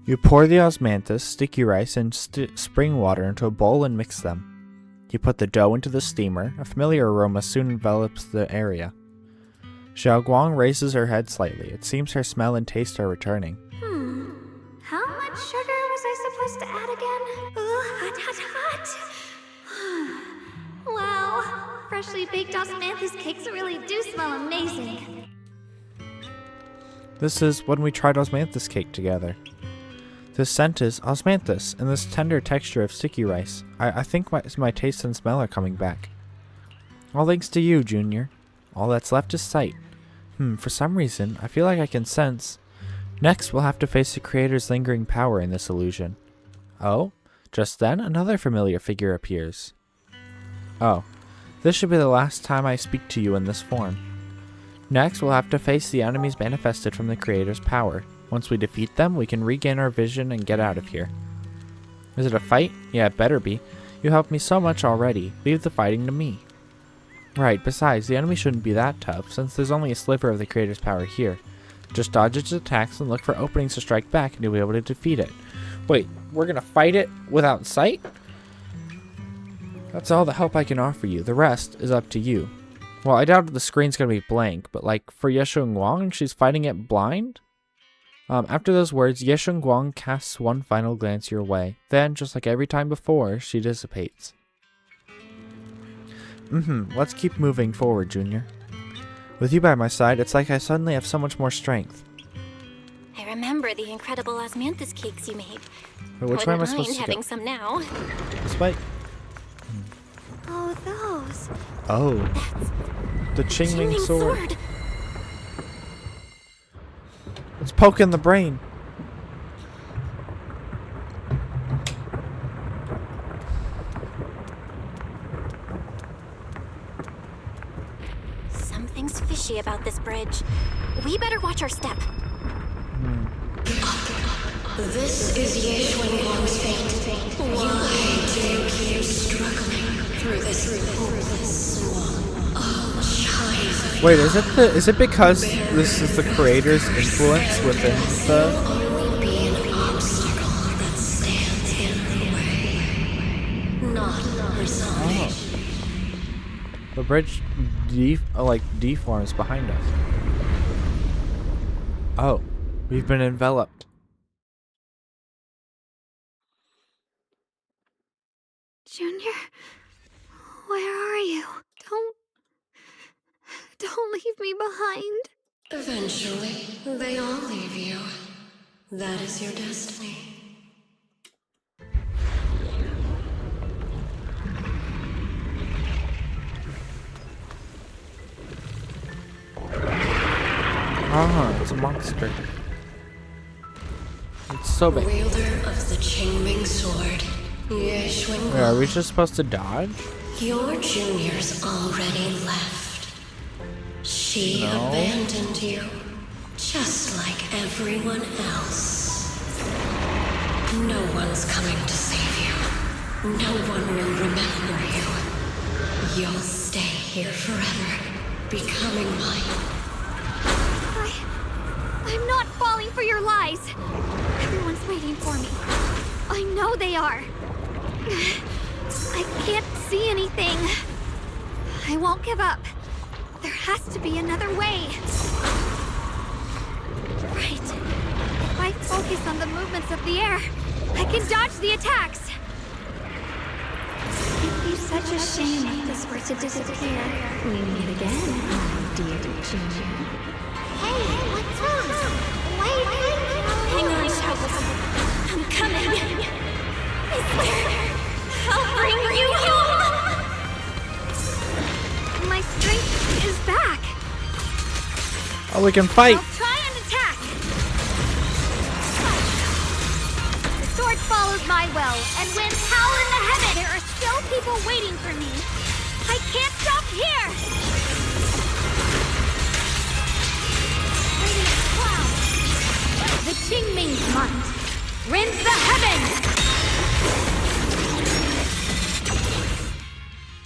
You pour the osmanthus, sticky rice, and spring water into a bowl and mix them. You put the dough into the steamer. A familiar aroma soon envelops the area. Xiaoguang raises her head slightly. It seems her smell and taste are returning. How much sugar was I supposed to add again? Hot. Wow, freshly baked osmanthus cakes really do smell amazing. This is when we tried osmanthus cake together. This scent is osmanthus, and this tender texture of sticky rice. I think my taste and smell are coming back. All thanks to you, Junior. All that's left is sight. For some reason, I feel like I can sense... Next, we'll have to face the creator's lingering power in this illusion. Oh? Just then, another familiar figure appears. Oh. This should be the last time I speak to you in this form. Next, we'll have to face the enemies manifested from the creator's power. Once we defeat them, we can regain our vision and get out of here. Is it a fight? Yeah, it better be. You helped me so much already. Leave the fighting to me. Right, besides, the enemy shouldn't be that tough, since there's only a sliver of the creator's power here. Just dodge its attacks and look for openings to strike back, and you'll be able to defeat it. Wait, we're gonna fight it without sight? That's all the help I can offer you. The rest is up to you. Well, I doubt the screen's gonna be blank, but like for Yesheng Guang, she's fighting it blind? After those words, Yesheng Guang casts one final glance your way. Then, just like every time before, she dissipates. Let's keep moving forward, Junior. With you by my side, it's like I suddenly have so much more strength. I remember the incredible osmanthus cakes you made. But which way am I supposed to having go? some now. This way? Oh, those. Oh. The Qingming sword. It's poking the brain. Something's fishy about this bridge. We better watch our step. This is Yesheng Guang's fate. Why do you keep struggling through this hopeless swamp? Oh, child. Wait, is it because this is the creator's influence within the... Only be an obstacle that stands in the way, not resolve. The bridge deforms behind us. Oh, we've been enveloped. Junior, where are you? Don't leave me behind. Eventually, they all leave you. That is your destiny. It's a monster. It's so big. Wielder of the Qingming sword, Yesheng Wait, are we just supposed to dodge? Your junior's already left. She abandoned you, just like everyone else. No one's coming to save you. No one will remember you. You'll stay here forever, becoming mine. I'm not falling for your lies. Everyone's waiting for me. I know they are. I can't see anything. I won't give up. There has to be another way. Right. If I focus on the movements of the air, I can dodge the attacks. It'd be such a shame if this were to disappear. We meet again, my dear Junior. Hey, what's wrong? Wait. Hang on, Xiaoguang. I'm coming. I swear, I'll bring you home. My strength is back. Oh, we can fight. I'll try and attack. The sword follows my will and wins power in the heaven. There are still people waiting for me. I can't stop here. Radiant cloud. The Qingming month rends the heavens.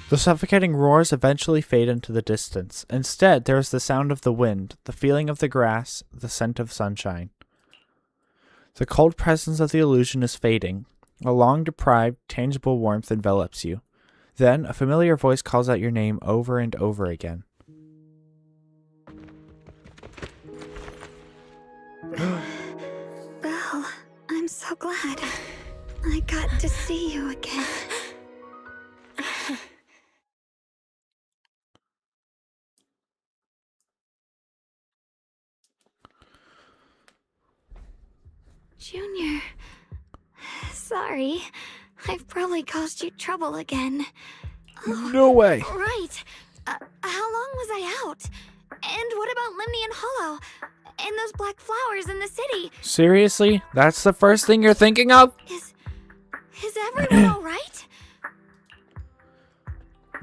The suffocating roars eventually fade into the distance. Instead, there is the sound of the wind, the feeling of the grass, the scent of sunshine. The cold presence of the illusion is fading. A long-deprived, tangible warmth envelops you. Then, a familiar voice calls out your name over and over again. Belle, I'm so glad. I got to see you again. Junior, sorry. I've probably caused you trouble again. No way. Right. How long was I out? And what about Limnian Hollow? And those black flowers in the city? Seriously? That's the first thing you're thinking of? Is everyone all right?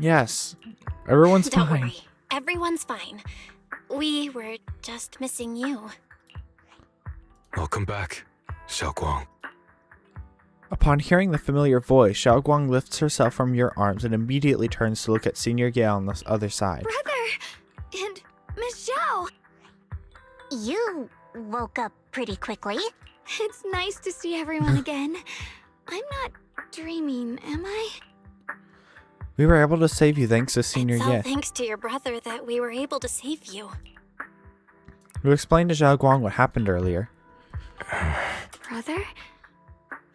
Yes. Everyone's Don't fine. worry. Everyone's fine. We were just missing you. Welcome back, Xiaoguang. Upon hearing the familiar voice, Xiaoguang lifts herself from your arms and immediately turns to look at Senior Yale on the other side. Brother! And Miss Zhao! You woke up pretty quickly. It's nice to see everyone again. I'm not dreaming, am I? We were able to save you thanks to Senior It's all Ye. thanks to your brother that we were able to save you. You explained to Xiaoguang what happened earlier. Brother?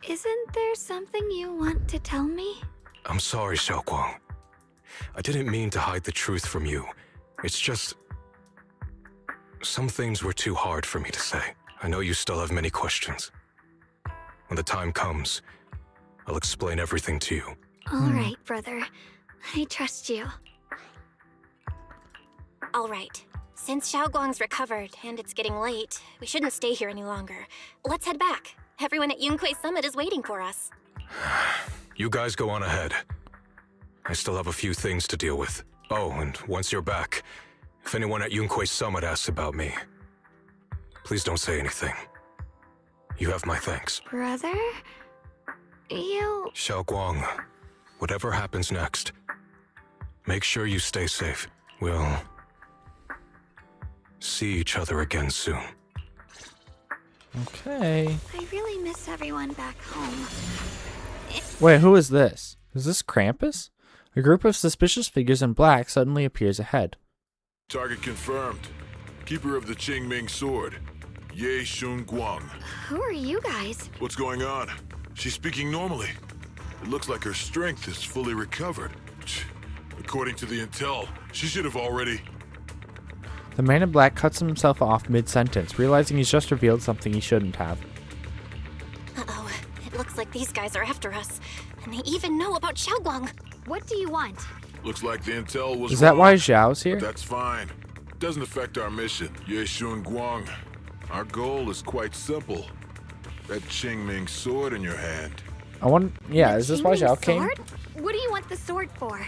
Isn't there something you want to tell me? I'm sorry, Xiaoguang. I didn't mean to hide the truth from you. It's just... some things were too hard for me to say. I know you still have many questions. When the time comes, I'll explain everything to you. All right, brother. I trust you. All right. Since Xiaoguang's recovered and it's getting late, we shouldn't stay here any longer. Let's head back. Everyone at Yunquei Summit is waiting for us. You guys go on ahead. I still have a few things to deal with. Oh, and once you're back, if anyone at Yunquei Summit asks about me, please don't say anything. You have my thanks. Brother? You... Xiaoguang, whatever happens next, make sure you stay safe. We'll see each other again soon. Okay. I really miss everyone back home. Wait, who is this? Is this Krampus? A group of suspicious figures in black suddenly appears ahead. Target confirmed. Keeper of the Qingming sword, Ye Shun Guang. Who are you guys? What's going on? She's speaking normally. It looks like her strength is fully recovered. According to the intel, she should have already... The man in black cuts himself off mid-sentence, realizing he's just revealed something he shouldn't have. Uh-oh. It looks like these guys are after us. And they even know about Xiaoguang. What do you want? Looks like the intel was Is that wrong, why Zhao's here? but that's fine. Doesn't affect our mission. Ye Shun Guang. Our goal is quite simple. That Qingming sword in your hand. I want. Yeah, The is this why Qingming Zhao came? sword? What do you want the sword for?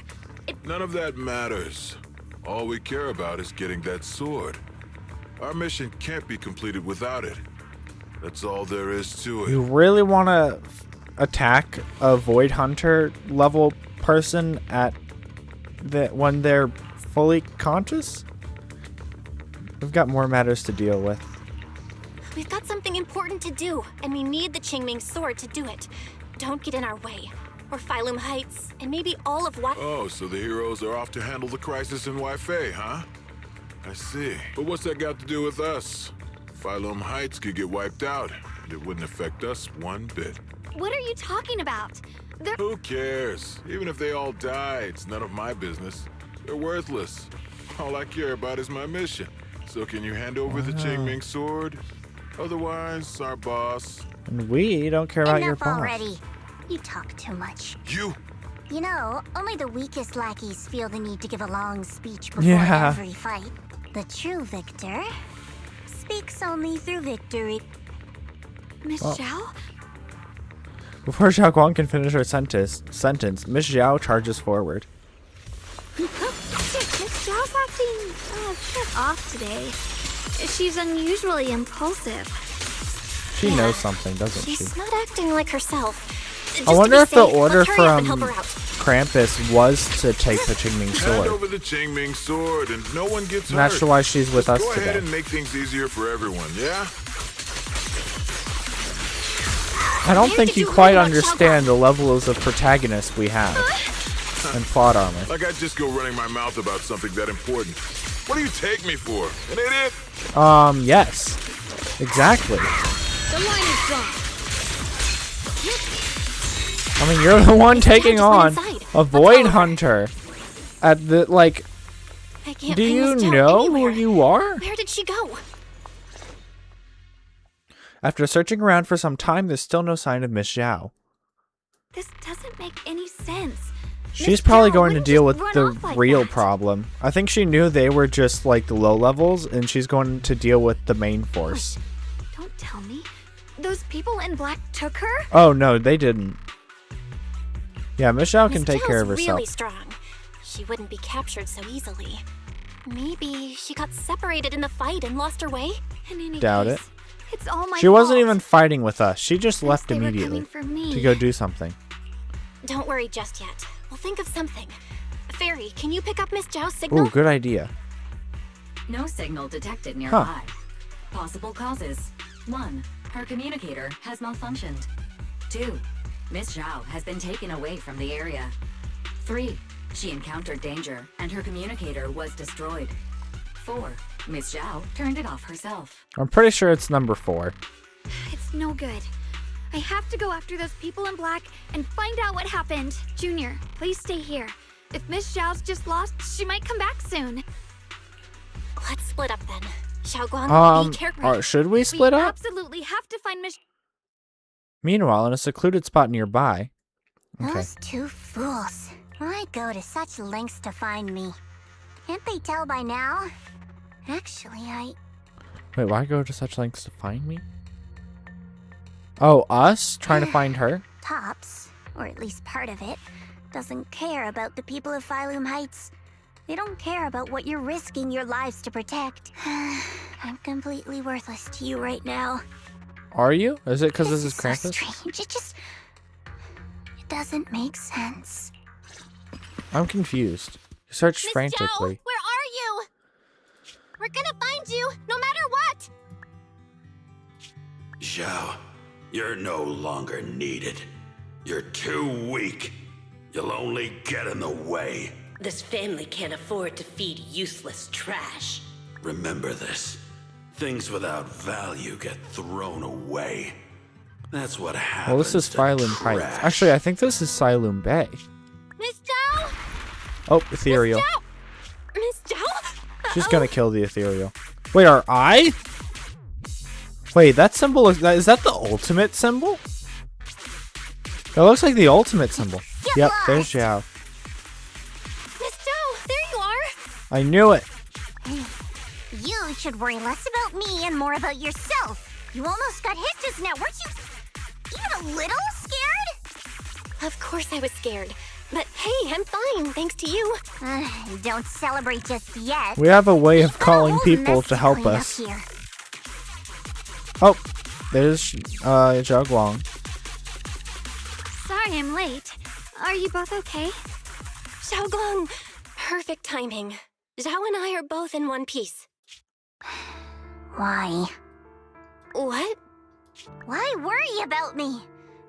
None of that matters. All we care about is getting that sword. Our mission can't be completed without it. That's all there is to it. You really want to attack a Void Hunter level person when they're fully conscious? We've got more matters to deal with. We've got something important to do, and we need the Qingming sword to do it. Don't get in our way. Or Phylum Heights, and maybe all of what. Oh, so the heroes are off to handle the crisis in Waifei, huh? I see. But what's that got to do with us? Phylum Heights could get wiped out, and it wouldn't affect us one bit. What are you talking about? Who cares? Even if they all die, it's none of my business. They're worthless. All I care about is my mission. So can you hand over the Qingming sword? Otherwise, our boss... And we don't care about your Enough boss. already. You talk too much. You? You know, only the weakest lackeys feel the need to give a long speech before Yeah. every fight. The true victor speaks only through victory. Miss Zhao? Before Xiao Guang can finish her sentence, Miss Zhao charges forward. Oh, shit, Miss Zhao's acting off today. She's unusually impulsive. She knows something, doesn't she? She's not acting like herself. I wonder if the order let's hurry up and from help her out. Krampus was to take the Qingming Hand sword. over the Qingming sword, and no one gets And that's hurt. why she's with us Go ahead today. and make things easier for everyone, yeah? I don't Where think did you you quite learn about understand the levels of protagonists we have. And plot armor. Like I'd just go running my mouth about something that important. What do you take me for? An idiot? Yes. Exactly. The line is drawn. I mean, you're the one taking just went on inside. a Void Hunter. At the, like, I can't do find you Miss Zhao know anywhere. who you are? Where did she go? After searching around for some time, there's still no sign of Miss Zhao. This doesn't make any sense. She's Miss probably Zhao going to wouldn't deal just with run the off like real that. problem. I think she knew they were just like the low levels, and she's going to deal with the main force. Don't tell me. Those people in black took her? Oh no, they didn't. Yeah, Miss Zhao can Miss take care of Zhao's herself. really strong. She wouldn't be captured so easily. Maybe she got separated in the fight and lost her way? In any Doubt case, it's all my She wasn't fault. even fighting with us. She just Since left they were immediately coming for me. to go do something. Don't worry just yet. We'll think of something. Fairy, can you pick up Miss Zhao's signal? Ooh, good idea. No signal detected nearby. Possible causes. 1. Her communicator has malfunctioned. 2. Miss Zhao has been taken away from the area. 3. She encountered danger and her communicator was destroyed. 4. Miss Zhao turned it off herself. I'm pretty sure it's number 4. It's no good. I have to go after those people in black and find out what happened. Junior, please stay here. If Miss Zhao's just lost, she might come back soon. Let's split up then. Xiao Guang, be careful. Should we split we up? absolutely have to find Miss... Meanwhile, in a secluded spot nearby. Okay. Those two fools. Why go to such lengths to find me? Can't they tell by now? Actually, Wait, why go to such lengths to find me? Oh, us? Trying to find her? Tops, or at least part of it, doesn't care about the people of Phylum Heights. They don't care about what you're risking your lives to protect. I'm completely worthless to you right now. Are you? Is it because this is so Krampus? strange. It doesn't make sense. I'm confused. You searched Miss Zhao, frantically. where are you? We're gonna find you, no matter what! Zhao, you're no longer needed. You're too weak. You'll only get in the way. This family can't afford to feed useless trash. Remember this. Things without value get thrown away. That's what happens. Well, this is to Phylum trash. Heights. Actually, I think this is Phylum Bay. Miss Zhao! Oh, Ethereal. Miss Zhao? She's gonna kill the Ethereal. Wait, our eye? Wait, that symbol is that the ultimate symbol? That looks like the ultimate symbol. Yep, there's Zhao. Miss Zhao, there you are! I knew it. You should worry less about me and more about yourself. You almost got hit just now, weren't you even a little scared? Of course I was scared. But hey, I'm fine, thanks to you. Don't celebrate just yet. We have a way of calling people to help us. Oh, there's Zhao Guang. Sorry I'm late. Are you both okay? Xiaoguang, perfect timing. Zhao and I are both in one piece. Why? What? Why worry about me?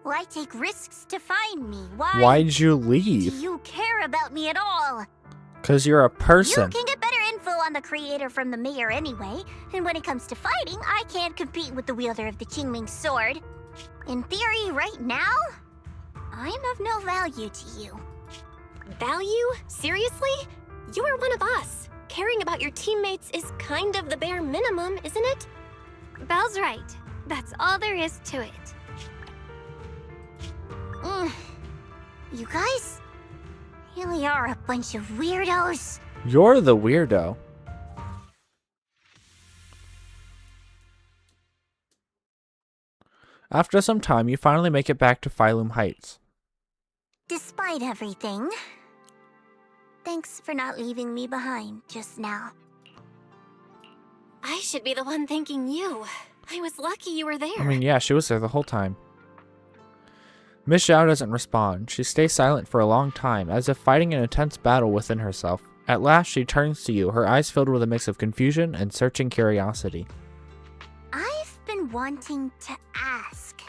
Why take risks to find me? Why'd you leave? Do you care about me at all? 'Cause you're a person. You can get better info on the creator from the mayor anyway, and when it comes to fighting, I can't compete with the wielder of the Qingming sword. In theory, right now, I'm of no value to you. Value? Seriously? You are one of us. Caring about your teammates is kind of the bare minimum, isn't it? Belle's right. That's all there is to it. You guys really are a bunch of weirdos. You're the weirdo. After some time, you finally make it back to Phylum Heights. Despite everything, thanks for not leaving me behind just now. I should be the one thanking you. I was lucky you were there. I mean, yeah, she was there the whole time. Miss Zhao doesn't respond. She stays silent for a long time, as if fighting an intense battle within herself. At last, she turns to you, her eyes filled with a mix of confusion and searching curiosity. I've been wanting to ask.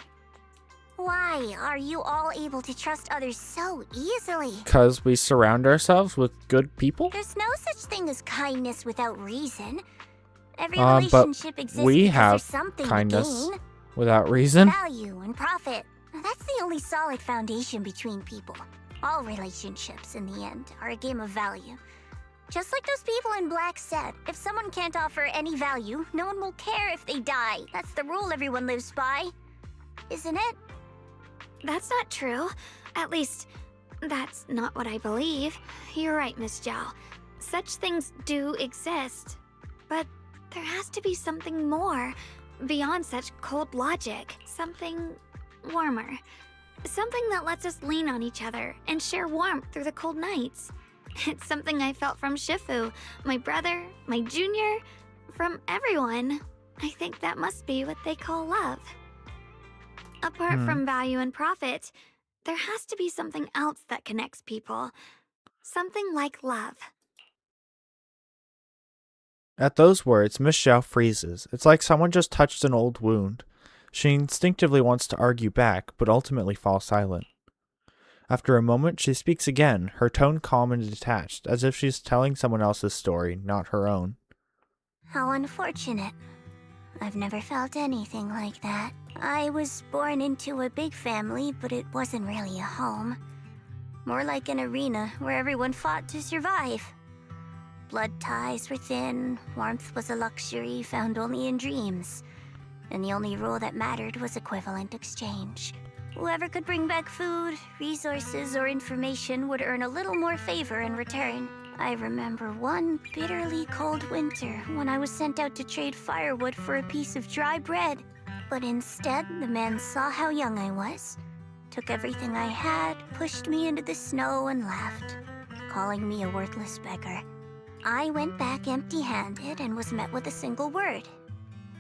Why are you all able to trust others so easily? 'Cause we surround ourselves with good people? There's no such thing as kindness without reason. Every But relationship exists we because have there's something kindness to gain. without reason. Value and profit. That's the only solid foundation between people. All relationships, in the end, are a game of value. Just like those people in Black said, if someone can't offer any value, no one will care if they die. That's the rule everyone lives by. Isn't it? That's not true. At least, that's not what I believe. You're right, Miss Zhao. Such things do exist. But there has to be something more, beyond such cold logic. Something warmer. Something that lets us lean on each other and share warmth through the cold nights. It's something I felt from Shifu, my brother, my junior, from everyone. I think that must be what they call love. Apart from value and profit, there has to be something else that connects people. Something like love. At those words, Miss Zhao freezes. It's like someone just touched an old wound. She instinctively wants to argue back, but ultimately falls silent. After a moment, she speaks again, her tone calm and detached, as if she's telling someone else's story, not her own. How unfortunate. I've never felt anything like that. I was born into a big family, but it wasn't really a home. More like an arena where everyone fought to survive. Blood ties were thin, warmth was a luxury found only in dreams. And the only rule that mattered was equivalent exchange. Whoever could bring back food, resources, or information would earn a little more favor in return. I remember one bitterly cold winter when I was sent out to trade firewood for a piece of dry bread. But instead, the man saw how young I was, took everything I had, pushed me into the snow, and laughed, calling me a worthless beggar. I went back empty-handed and was met with a single word: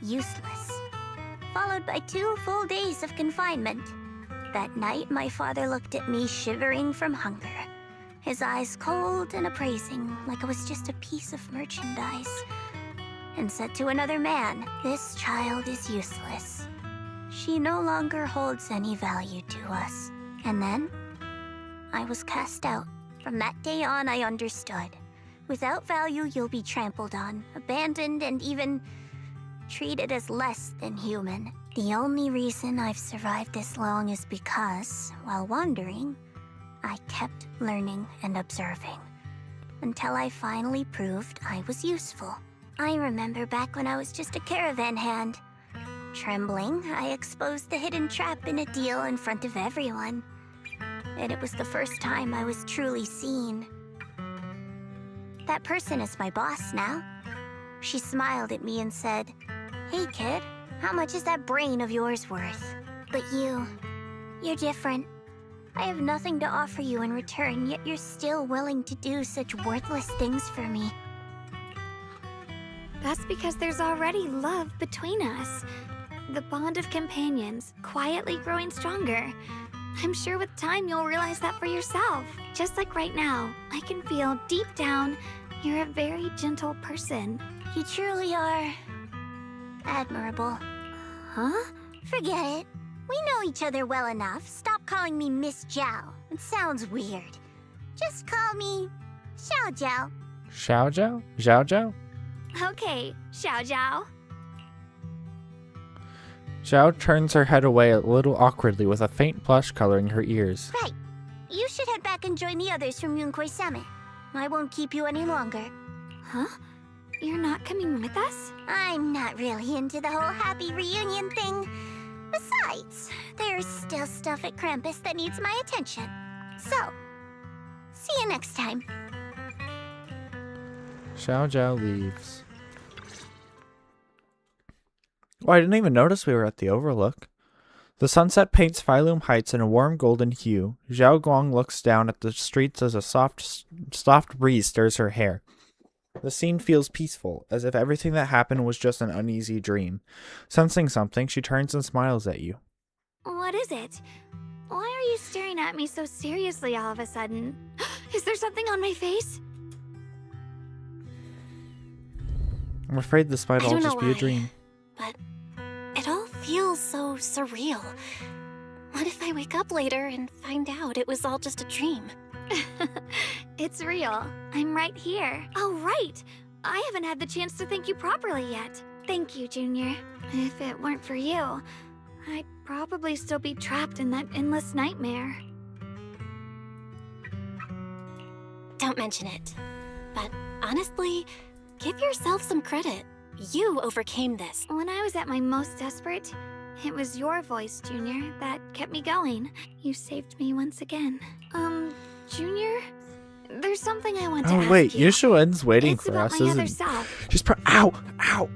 useless. Followed by 2 full days of confinement. That night, my father looked at me shivering from hunger, his eyes cold and appraising, like I was just a piece of merchandise, and said to another man, "This child is useless. She no longer holds any value to us." And then, I was cast out. From that day on, I understood. Without value, you'll be trampled on, abandoned, and even treated as less than human. The only reason I've survived this long is because, while wandering, I kept learning and observing, until I finally proved I was useful. I remember back when I was just a caravan hand. Trembling, I exposed the hidden trap in a deal in front of everyone. And it was the first time I was truly seen. That person is my boss now. She smiled at me and said, "Hey kid, how much is that brain of yours worth?" But you're different. I have nothing to offer you in return, yet you're still willing to do such worthless things for me. That's because there's already love between us. The bond of companions, quietly growing stronger. I'm sure with time you'll realize that for yourself. Just like right now, I can feel deep down you're a very gentle person. You truly are admirable. Huh? Forget it. We know each other well enough. Stop calling me Miss Zhao. It sounds weird. Just call me Xiao Zhao. Xiao Zhao? Zhao Zhao? Okay, Xiao Zhao. Zhao turns her head away a little awkwardly with a faint blush coloring her ears. Right. You should head back and join the others from Yunkoi Summit. I won't keep you any longer. Huh? You're not coming with us? I'm not really into the whole happy reunion thing. Besides, there's still stuff at Krampus that needs my attention. So, see you next time. Xiao Zhao leaves. Oh, I didn't even notice we were at the Overlook. The sunset paints Phylum Heights in a warm golden hue. Zhao Guang looks down at the streets as a soft breeze stirs her hair. The scene feels peaceful, as if everything that happened was just an uneasy dream. Sensing something, she turns and smiles at you. What is it? Why are you staring at me so seriously all of a sudden? Is there something on my face? I'm afraid this might all just be a dream. But it all feels so surreal. What if I wake up later and find out it was all just a dream? It's real. I'm right here. Oh, right. I haven't had the chance to thank you properly yet. Thank you, Junior. If it weren't for you, I'd probably still be trapped in that endless nightmare. Don't mention it. But honestly, give yourself some credit. You overcame this. When I was at my most desperate, it was your voice, Junior, that kept me going. You saved me once again. Junior? There's something I want to ask Oh wait, you. Yushuen's waiting It's for about us, my isn't other self. She's ow! Ow!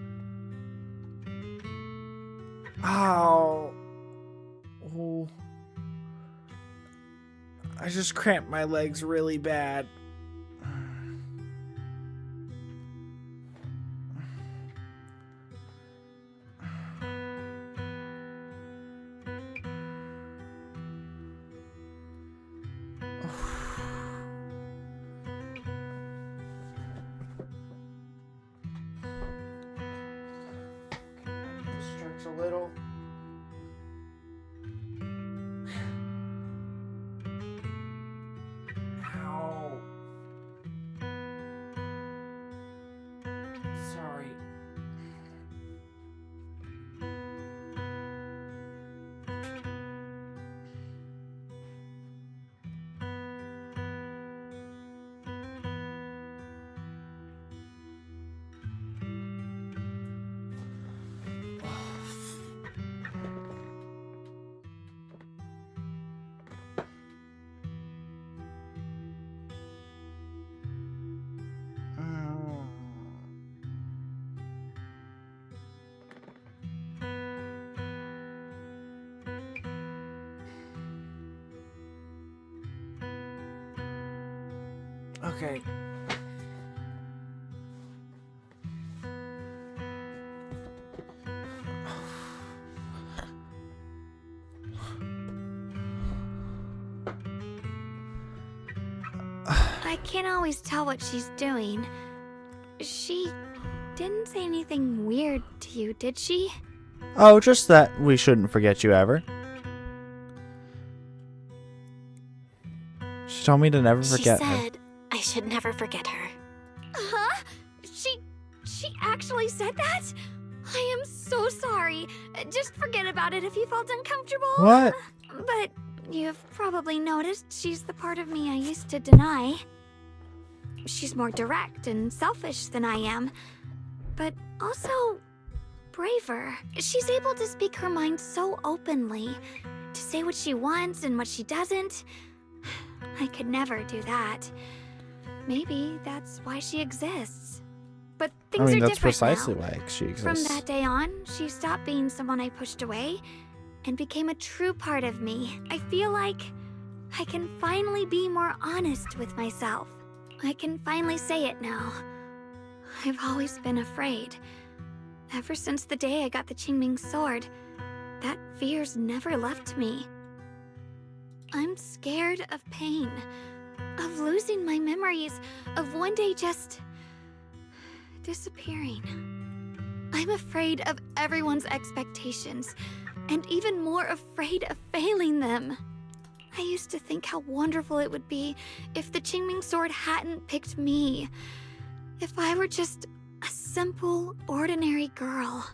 Ow! Oh. I just cramped my legs really bad. Stretch a little. Ow. Sorry. Okay. I can't always tell what she's doing. She didn't say anything weird to you, did she? Oh, just that we shouldn't forget you ever. She told me to never forget her. She said I should never forget her. Huh? She actually said that? I am so sorry. Just forget about it if you felt uncomfortable. What? But you've probably noticed she's the part of me I used to deny. She's more direct and selfish than I am, but also braver. She's able to speak her mind so openly, to say what she wants and what she doesn't. I could never do that. Maybe that's why she exists. But things are that's different precisely now. why she exists. From that day on, she stopped being someone I pushed away and became a true part of me. I feel like I can finally be more honest with myself. I can finally say it now. I've always been afraid. Ever since the day I got the Qingming sword, that fear's never left me. I'm scared of pain, of losing my memories, of one day just disappearing. I'm afraid of everyone's expectations, and even more afraid of failing them. I used to think how wonderful it would be if the Qingming sword hadn't picked me. If I were just a simple, ordinary girl.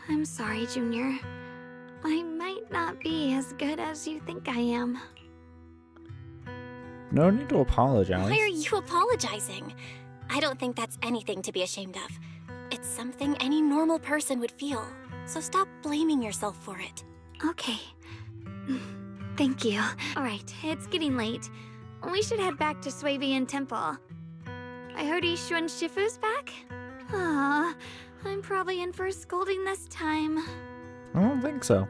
I'm sorry, Junior. I might not be as good as you think I am. No need to apologize. Why are you apologizing? I don't think that's anything to be ashamed of. It's something any normal person would feel, so stop blaming yourself for it. Okay. Thank you. Alright, it's getting late. We should head back to Swabian Temple. I heard Ishu and Shifu's back? Aw, I'm probably in for a scolding this time. I don't think so.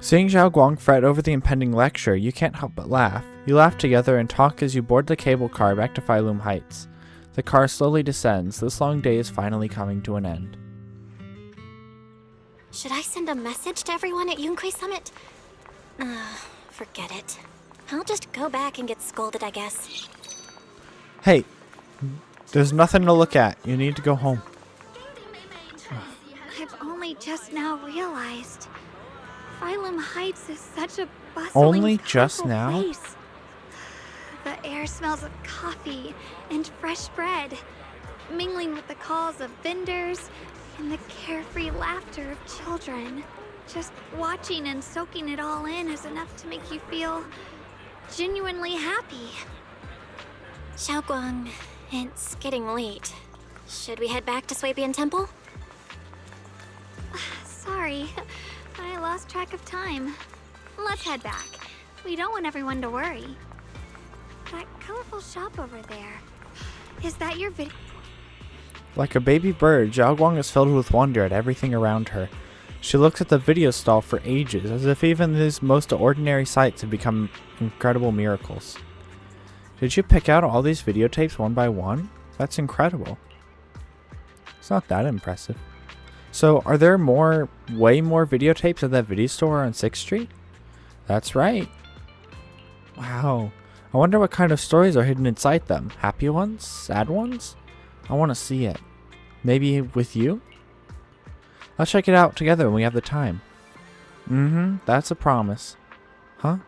Seeing Zhao Guang fret over the impending lecture, you can't help but laugh. You laugh together and talk as you board the cable car back to Phylum Heights. The car slowly descends. This long day is finally coming to an end. Should I send a message to everyone at Yunkai Summit? Forget it. I'll just go back and get scolded, I guess. Hey, there's nothing to look at. You need to go home. I've only just now realized. Phylum Heights is such a bustling, Only just colorful now? place. The air smells of coffee and fresh bread, mingling with the calls of vendors and the carefree laughter of children. Just watching and soaking it all in is enough to make you feel genuinely happy. Xiaoguang, it's getting late. Should we head back to Swabian Temple? Sorry, I lost track of time. Let's head back. We don't want everyone to worry. That colorful shop over there. Is that your video? Like a baby bird, Zhao Guang is filled with wonder at everything around her. She looks at the video stall for ages, as if even these most ordinary sights have become incredible miracles. Did you pick out all these videotapes one by one? That's incredible. It's not that impressive. So, are there way more videotapes at that video store on 6th Street? That's right. Wow. I wonder what kind of stories are hidden inside them. Happy ones? Sad ones? I want to see it. Maybe with you? Let's check it out together when we have the time. That's a promise. Huh?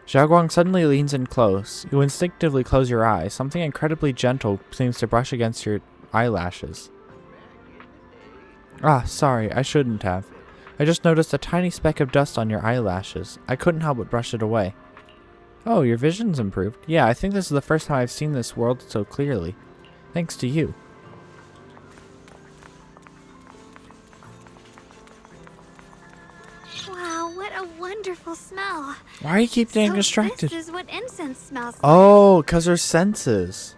Zhao Guang suddenly leans in close. You instinctively close your eyes. Something incredibly gentle seems to brush against your eyelashes. Ah, sorry, I shouldn't have. I just noticed a tiny speck of dust on your eyelashes. I couldn't help but brush it away. Oh, your vision's improved. Yeah, I think this is the first time I've seen this world so clearly. Thanks to you. Wow, what a wonderful smell. Why do you keep getting So distracted? This is what incense smells like. Oh, because her senses.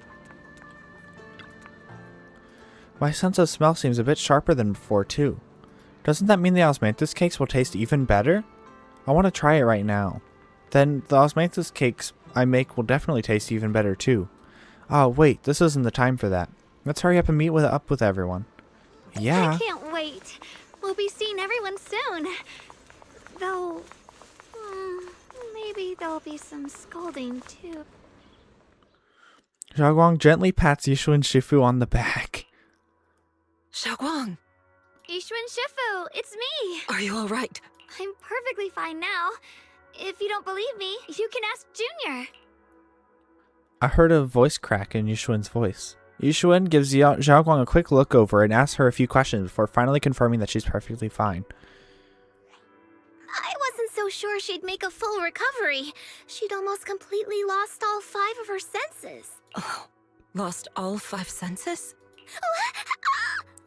My sense of smell seems a bit sharper than before, too. Doesn't that mean the osmanthus cakes will taste even better? I want to try it right now. Then the osmanthus cakes I make will definitely taste even better, too. Oh, wait, this isn't the time for that. Let's hurry up and meet up with everyone. Yeah. I can't wait. We'll be seeing everyone soon. Though, maybe there'll be some scolding, too. Zhao Guang gently pats Yishu and Shifu on the back. Xiaoguang, Ishu and Shifu, it's me. are you all right? I'm perfectly fine now. If you don't believe me, you can ask Junior. I heard a voice crack in Yishuan's voice. Yishuan gives Zhao Guang a quick look over and asks her a few questions before finally confirming that she's perfectly fine. I wasn't so sure she'd make a full recovery. She'd almost completely lost all 5 of her senses. Oh, lost all 5 senses?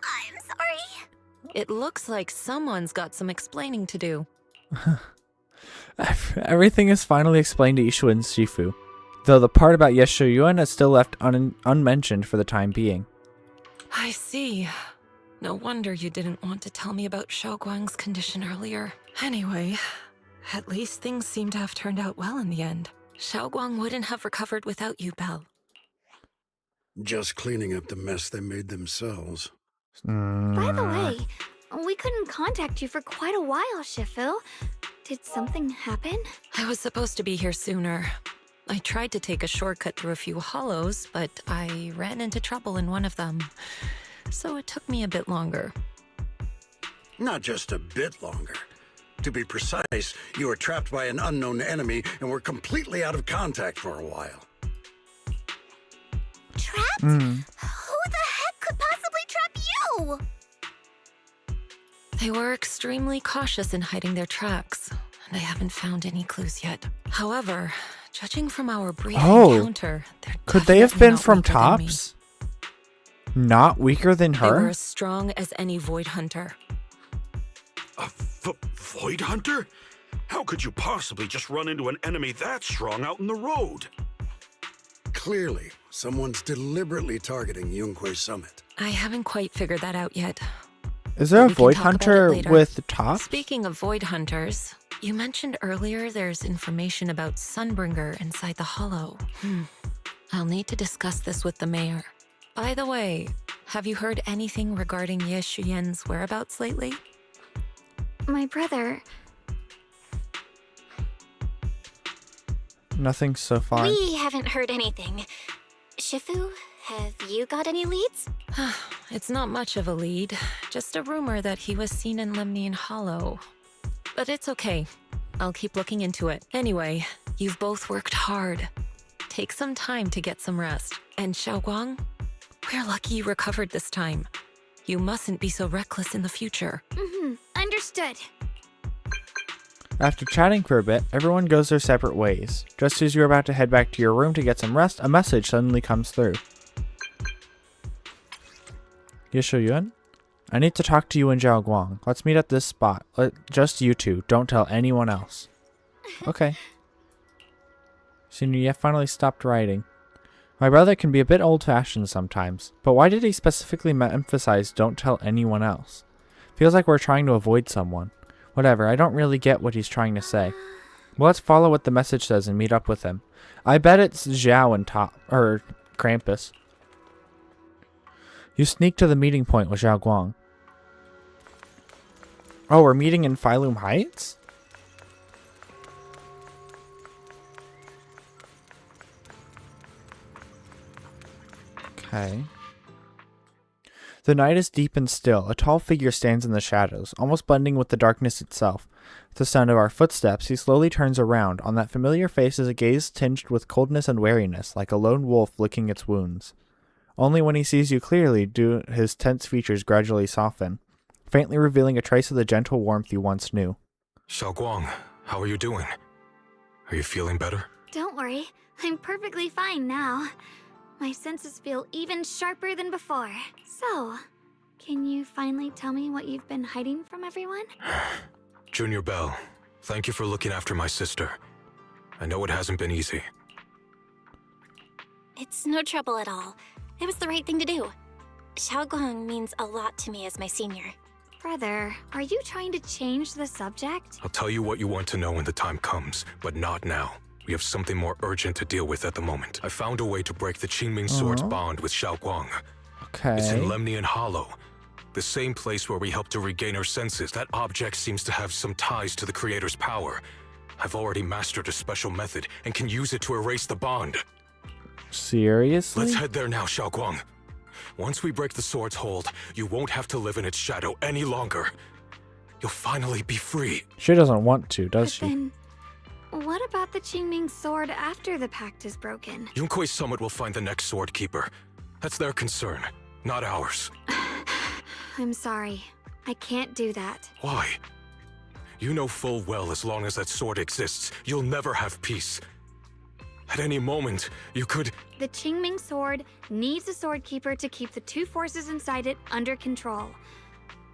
I'm sorry. It looks like someone's got some explaining to do. Everything is finally explained to Ishu and Shifu, though the part about Yeshu Yuan is still left unmentioned for the time being. I see. No wonder you didn't want to tell me about Xiaoguang's condition earlier. Anyway, At least things seem to have turned out well in the end. Xiaoguang wouldn't have recovered without you, Belle. Just cleaning up the mess they made themselves. By the way, we couldn't contact you for quite a while, Shifu. Did something happen? I was supposed to be here sooner. I tried to take a shortcut through a few hollows, but I ran into trouble in one of them. So it took me a bit longer. Not just a bit longer. To be precise, you were trapped by an unknown enemy and were completely out of contact for a while. Trapped? Who the heck could possibly trap you? They were extremely cautious in hiding their tracks, and I haven't found any clues yet. However, judging from our brief encounter, could they have been from weaker than me. Tops? Not weaker than They were her? as strong as any Void Hunter. A Void Hunter? How could you possibly just run into an enemy that strong out in the road? Clearly, someone's deliberately targeting Yunque's summit. I haven't quite figured that out yet. Is there a We can Void talk about it Hunter later. with Tops? Speaking of Void Hunters, you mentioned earlier there's information about Sunbringer inside the Hollow. I'll need to discuss this with the mayor. By the way, have you heard anything regarding Ye Shuyen's whereabouts lately? My brother. Nothing so far. We haven't heard anything. Shifu, have you got any leads? It's not much of a lead, just a rumor that he was seen in Lemnian Hollow. But it's okay. I'll keep looking into it. Anyway, you've both worked hard. Take some time to get some rest. And Xiaoguang, we're lucky you recovered this time. You mustn't be so reckless in the future. Understood. After chatting for a bit, everyone goes their separate ways. Just as you're about to head back to your room to get some rest, a message suddenly comes through. Yisho Yuan? I need to talk to you and Zhao Guang. Let's meet at this spot. Just you two. Don't tell anyone else. Okay. Senior, you finally stopped writing. My brother can be a bit old-fashioned sometimes, but why did he specifically emphasize don't tell anyone else? Feels like we're trying to avoid someone. Whatever, I don't really get what he's trying to say. Well, let's follow what the message says and meet up with him. I bet it's Zhao and Krampus. You sneak to the meeting point with Zhao Guang. Oh, we're meeting in Phylum Heights? Okay. The night is deep and still. A tall figure stands in the shadows, almost blending with the darkness itself. At the sound of our footsteps, he slowly turns around. On that familiar face is a gaze tinged with coldness and wariness, like a lone wolf licking its wounds. Only when he sees you clearly do his tense features gradually soften, faintly revealing a trace of the gentle warmth you once knew. Xiaoguang, how are you doing? Are you feeling better? Don't worry, I'm perfectly fine now. My senses feel even sharper than before. So, can you finally tell me what you've been hiding from everyone? Junior Bell, thank you for looking after my sister. I know it hasn't been easy. It's no trouble at all. It was the right thing to do. Xiaoguang means a lot to me as my senior. Brother, are you trying to change the subject? I'll tell you what you want to know when the time comes, but not now. We have something more urgent to deal with at the moment. I found a way to break the Qingming Sword's bond with Xiaoguang. Okay. It's in Lemnian Hollow, the same place where we helped to regain her senses. That object seems to have some ties to the Creator's power. I've already mastered a special method and can use it to erase the bond. Seriously? Let's head there now, Xiaoguang. Once we break the sword's hold, you won't have to live in its shadow any longer. You'll finally be free. She doesn't want to, does she? Then, what about the Qingming sword after the pact is broken? Yunque's summit will find the next sword keeper. That's their concern, not ours. I'm sorry. I can't do that. Why? You know full well as long as that sword exists, you'll never have peace. At any moment, you could... The Qingming sword needs a sword keeper to keep the two forces inside it under control.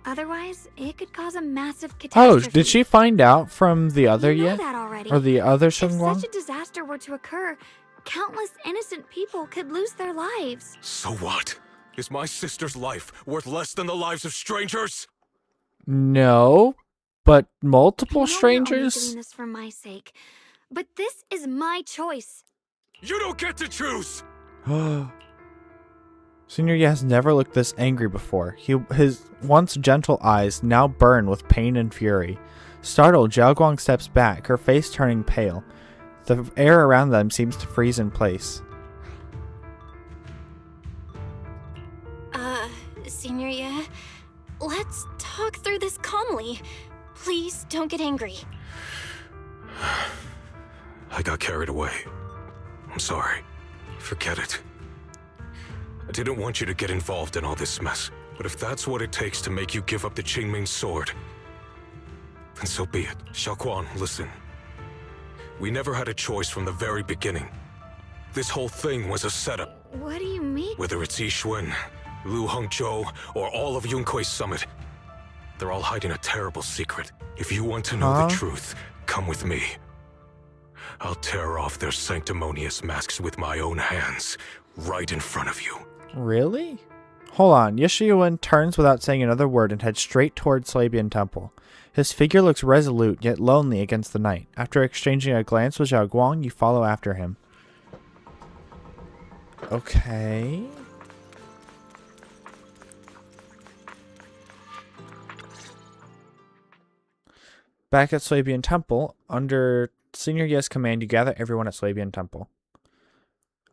Otherwise, it could cause a massive Oh, catastrophe. did she find out from the other You know yet? that already. Or the other If Shengguang? such a disaster were to occur, countless innocent people could lose their lives. So what? Is my sister's life worth less than the lives of strangers? No. But multiple I know you're only doing strangers? this for my sake, but this is my choice. You don't get to choose! Senior Ye has never looked this angry before. His once gentle eyes now burn with pain and fury. Startled, Zhao Guang steps back, her face turning pale. The air around them seems to freeze in place. Senior Ye, let's talk through this calmly. Please don't get angry. I got carried away. I'm sorry. Forget it. I didn't want you to get involved in all this mess, but if that's what it takes to make you give up the Qingming sword, then so be it. Xiaoguang, listen. We never had a choice from the very beginning. This whole thing was a setup. What do you mean? Whether it's Yixuan, Lu Hongzhou, or all of Yunkui's summit, they're all hiding a terrible secret. If you want to know the truth, come with me. I'll tear off their sanctimonious masks with my own hands, right in front of you. Really? Hold on. Yixuan turns without saying another word and heads straight towards Swabian Temple. His figure looks resolute yet lonely against the night. After exchanging a glance with Zhao Guang, you follow after him. Okay. Back at Swabian Temple, under Senior Ye's command, you gather everyone at Swabian Temple.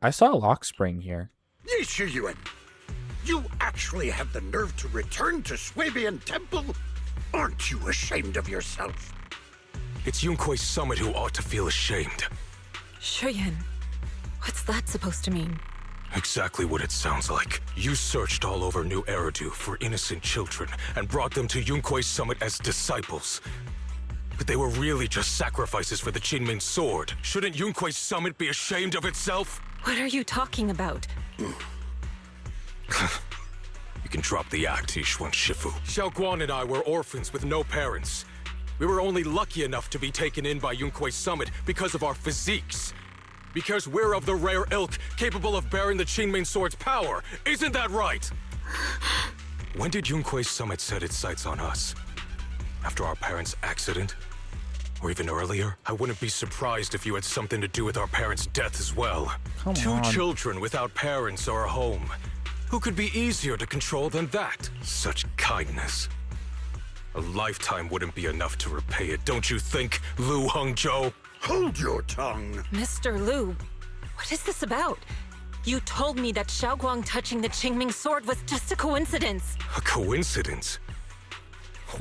I saw a lock spring here. Yixuan, you actually have the nerve to return to Swabian Temple? Aren't you ashamed of yourself? It's Yunkui's summit who ought to feel ashamed. Shuyan, what's that supposed to mean? Exactly what it sounds like. You searched all over New Eridu for innocent children and brought them to Yunkui's summit as disciples. But they were really just sacrifices for the Qingming sword. Shouldn't Yunkui's summit be ashamed of itself? What are you talking about? You can drop the act, Yixuan Shifu. Xiaoguang and I were orphans with no parents. We were only lucky enough to be taken in by Yunkui's summit because of our physiques. Because we're of the rare ilk capable of bearing the Qingming sword's power. Isn't that right? When did Yunkui's summit set its sights on us? After our parents' accident? Or even earlier? I wouldn't be surprised if you had something to do with our parents' death as well. Come Two on. children without parents or a home. Who could be easier to control than that? Such kindness. A lifetime wouldn't be enough to repay it, don't you think, Lu Hongzhou? Hold your tongue. Mr. Lu, what is this about? You told me that Xiaoguang touching the Qingming sword was just a coincidence. A coincidence?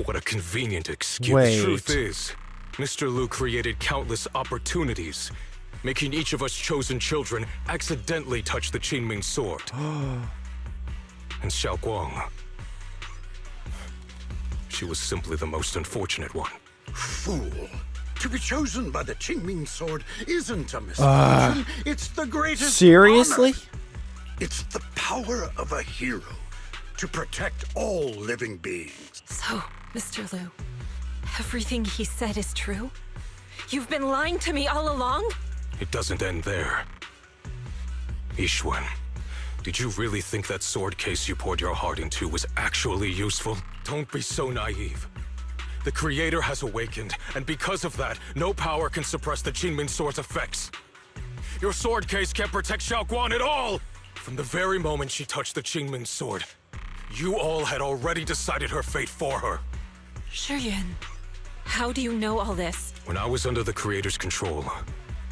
What a convenient excuse. Wait. The truth is, Mr. Lu created countless opportunities, making each of us chosen children accidentally touch the Qingming sword. And Xiaoguang, she was simply the most unfortunate one. Fool. To be chosen by the Qingming sword isn't a misfortune. It's the greatest Seriously? honor. It's the power of a hero to protect all living beings. So, Mr. Lu, everything he said is true? You've been lying to me all along? It doesn't end there. Yixuan, did you really think that sword case you poured your heart into was actually useful? Don't be so naive. The Creator has awakened, and because of that, no power can suppress the Qingming sword's effects. Your sword case can't protect Xiaoguang at all! From the very moment she touched the Qingming sword, you all had already decided her fate for her. Shuyan, how do you know all this? When I was under the Creator's control,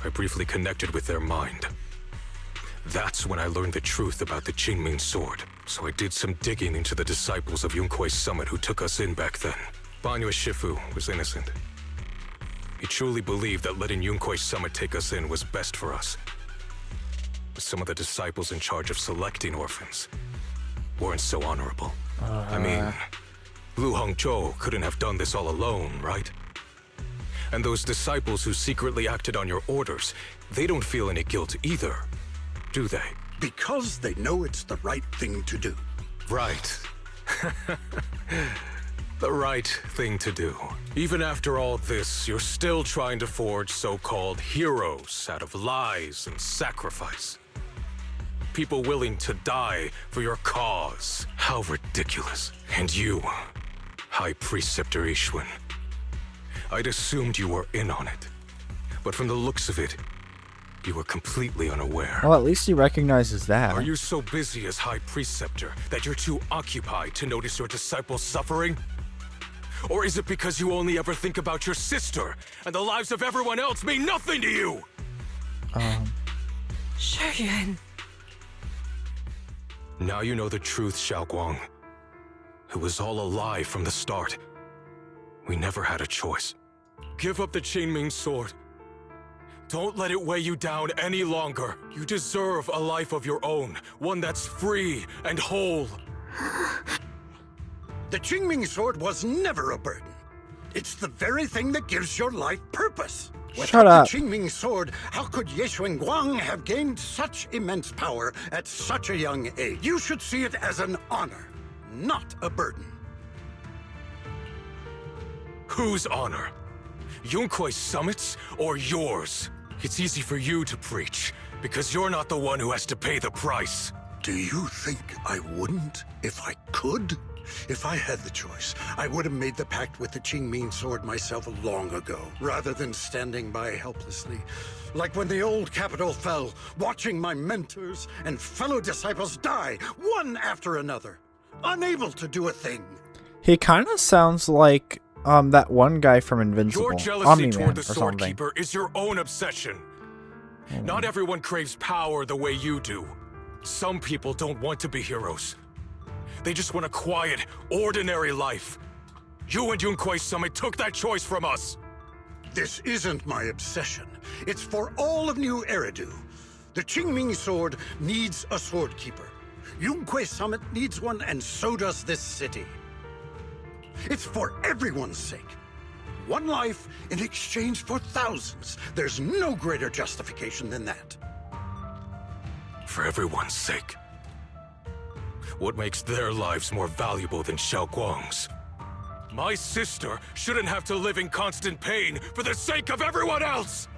I briefly connected with their mind. That's when I learned the truth about the Qingming sword. So I did some digging into the disciples of Yunkui's summit who took us in back then. Banyue Shifu was innocent. He truly believed that letting Yunkui's summit take us in was best for us. But some of the disciples in charge of selecting orphans weren't so honorable. I mean, Lu Hongzhou couldn't have done this all alone, right? And those disciples who secretly acted on your orders, they don't feel any guilt either, do they? Because they know it's the right thing to do. Right. The right thing to do. Even after all this, you're still trying to forge so-called heroes out of lies and sacrifice. People willing to die for your cause. How ridiculous. And you, High Preceptor Yixuan, I'd assumed you were in on it. But from the looks of it, you were completely unaware. Well, at least he recognizes that. Are you so busy as High Preceptor that you're too occupied to notice your disciples suffering? Or is it because you only ever think about your sister, and the lives of everyone else mean nothing to you? Shuyan. Now you know the truth, Xiaoguang. It was all a lie from the start. We never had a choice. Give up the Qingming sword. Don't let it weigh you down any longer. You deserve a life of your own, one that's free and whole. The Qingming sword was never a burden. It's the very thing that gives your life purpose. Shut up. Without the Qingming sword, how could Ye Guang have gained such immense power at such a young age? You should see it as an honor, not a burden. Whose honor? Yunkui's summit's or yours? It's easy for you to preach, because you're not the one who has to pay the price. Do you think I wouldn't if I could? If I had the choice, I would have made the pact with the Qingming sword myself long ago, rather than standing by helplessly. Like when the old capital fell, watching my mentors and fellow disciples die, one after another, unable to do a thing. He kind of sounds like that one guy from Invincible, Your jealousy Omni-Man toward the or Sword something. Keeper is your own obsession. Not everyone craves power the way you do. Some people don't want to be heroes. They just want a quiet, ordinary life. You and Yunkui's summit took that choice from us. This isn't my obsession. It's for all of New Eridu. The Qingming sword needs a sword keeper. Yunkui's summit needs one, and so does this city. It's for everyone's sake. One life in exchange for thousands. There's no greater justification than that. For everyone's sake. What makes their lives more valuable than Xiaoguang's? My sister shouldn't have to live in constant pain for the sake of everyone else!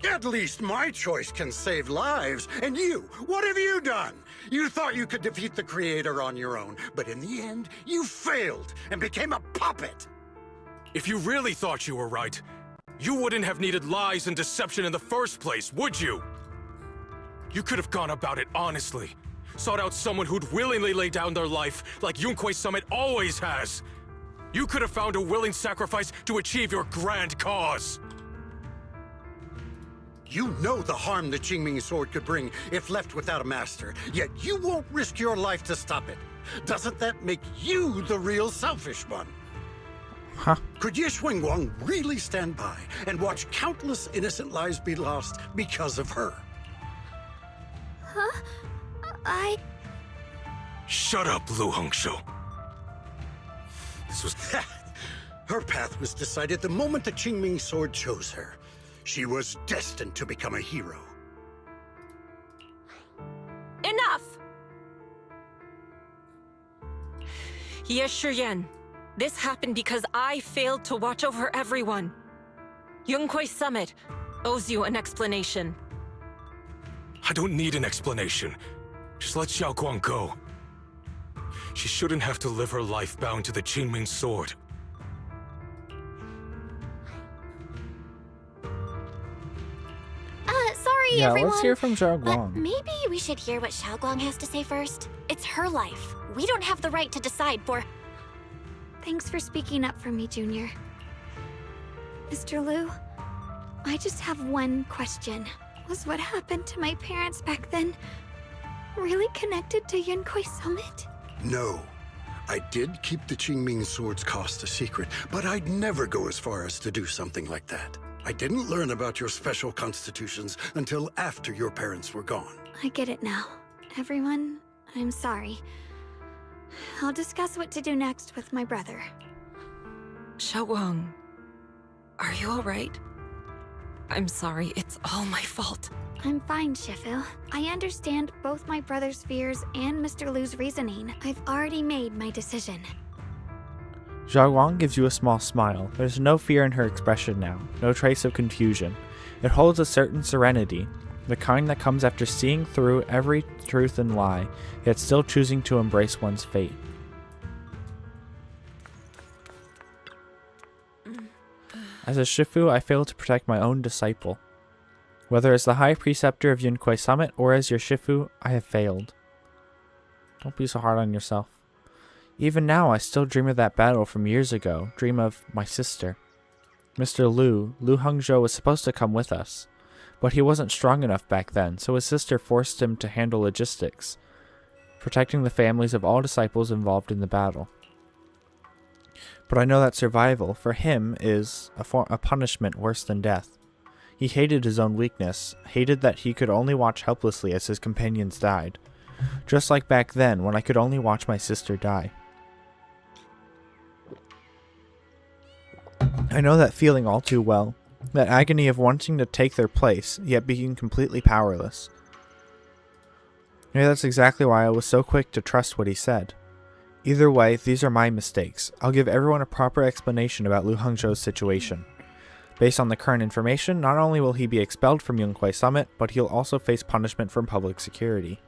At least my choice can save lives. And you, what have you done? You thought you could defeat the Creator on your own, but in the end, you failed and became a puppet. If you really thought you were right, you wouldn't have needed lies and deception in the first place, would you? You could have gone about it honestly. Sought out someone who'd willingly lay down their life like Yunkui's summit always has. You could have found a willing sacrifice to achieve your grand cause. You know the harm the Qingming sword could bring if left without a master, yet you won't risk your life to stop it. Doesn't that make you the real selfish one? Huh? Could Ye Guang really stand by and watch countless innocent lives be lost because of her? Huh? Shut up, Lu Hongshou. This was... Her path was decided the moment the Qingming sword chose her. She was destined to become a hero. Enough! Ye Shiyan, this happened because I failed to watch over everyone. Yunkui's summit owes you an explanation. I don't need an explanation. Just let Xiaoguang go. She shouldn't have to live her life bound to the Qingming sword. Sorry, Yeah, everyone. let's hear from Xiao But Guang. maybe we should hear what Xiaoguang has to say first. It's her life. We don't have the right to decide for... Thanks for speaking up for me, Junior. Mr. Liu, I just have one question. Was what happened to my parents back then really connected to Yunkui's summit? No. I did keep the Qingming sword's cost a secret, but I'd never go as far as to do something like that. I didn't learn about your special constitutions until after your parents were gone. I get it now. Everyone, I'm sorry. I'll discuss what to do next with my brother. Xiaoguang, are you alright? I'm sorry, it's all my fault. I'm fine, Shifu. I understand both my brother's fears and Mr. Liu's reasoning. I've already made my decision. Xiao Guang gives you a small smile. There's no fear in her expression now, no trace of confusion. It holds a certain serenity, the kind that comes after seeing through every truth and lie, yet still choosing to embrace one's fate. As a Shifu, I failed to protect my own disciple. Whether as the High Preceptor of Yunquay Summit or as your Shifu, I have failed. Don't be so hard on yourself. Even now, I still dream of that battle from years ago. Dream of my sister. Mr. Lu Hongzhou was supposed to come with us, but he wasn't strong enough back then, so his sister forced him to handle logistics, protecting the families of all disciples involved in the battle. But I know that survival, for him, is a punishment worse than death. He hated his own weakness, hated that he could only watch helplessly as his companions died. Just like back then, when I could only watch my sister die. I know that feeling all too well. That agony of wanting to take their place, yet being completely powerless. Maybe that's exactly why I was so quick to trust what he said. Either way, these are my mistakes. I'll give everyone a proper explanation about Lu Hongzhou's situation. Based on the current information, not only will he be expelled from Yunquay Summit, but he'll also face punishment from public security.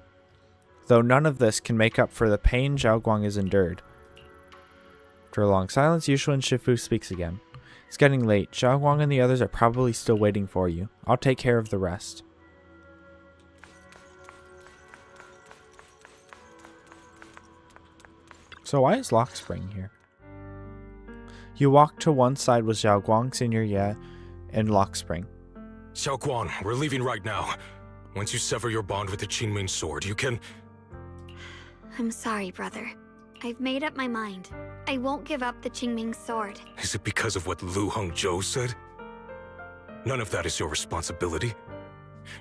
Though none of this can make up for the pain Zhao Guang has endured. After a long silence, Yushuan Shifu speaks again. It's getting late. Zhao Guang and the others are probably still waiting for you. I'll take care of the rest. So why is Lock Spring here? You walk to one side with Zhao Guang, Senior Ye, and Lock Spring. Xiao Guang, we're leaving right now. Once you sever your bond with the Qingming sword, you can... I'm sorry, brother. I've made up my mind. I won't give up the Qingming sword. Is it because of what Lu Hongzhou said? None of that is your responsibility.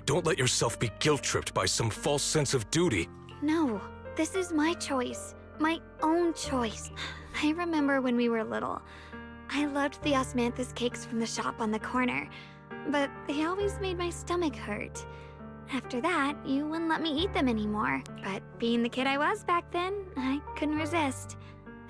Don't let yourself be guilt-tripped by some false sense of duty. No, this is my choice. My own choice. I remember when we were little. I loved the osmanthus cakes from the shop on the corner, but they always made my stomach hurt. After that, you wouldn't let me eat them anymore. But being the kid I was back then, I couldn't resist.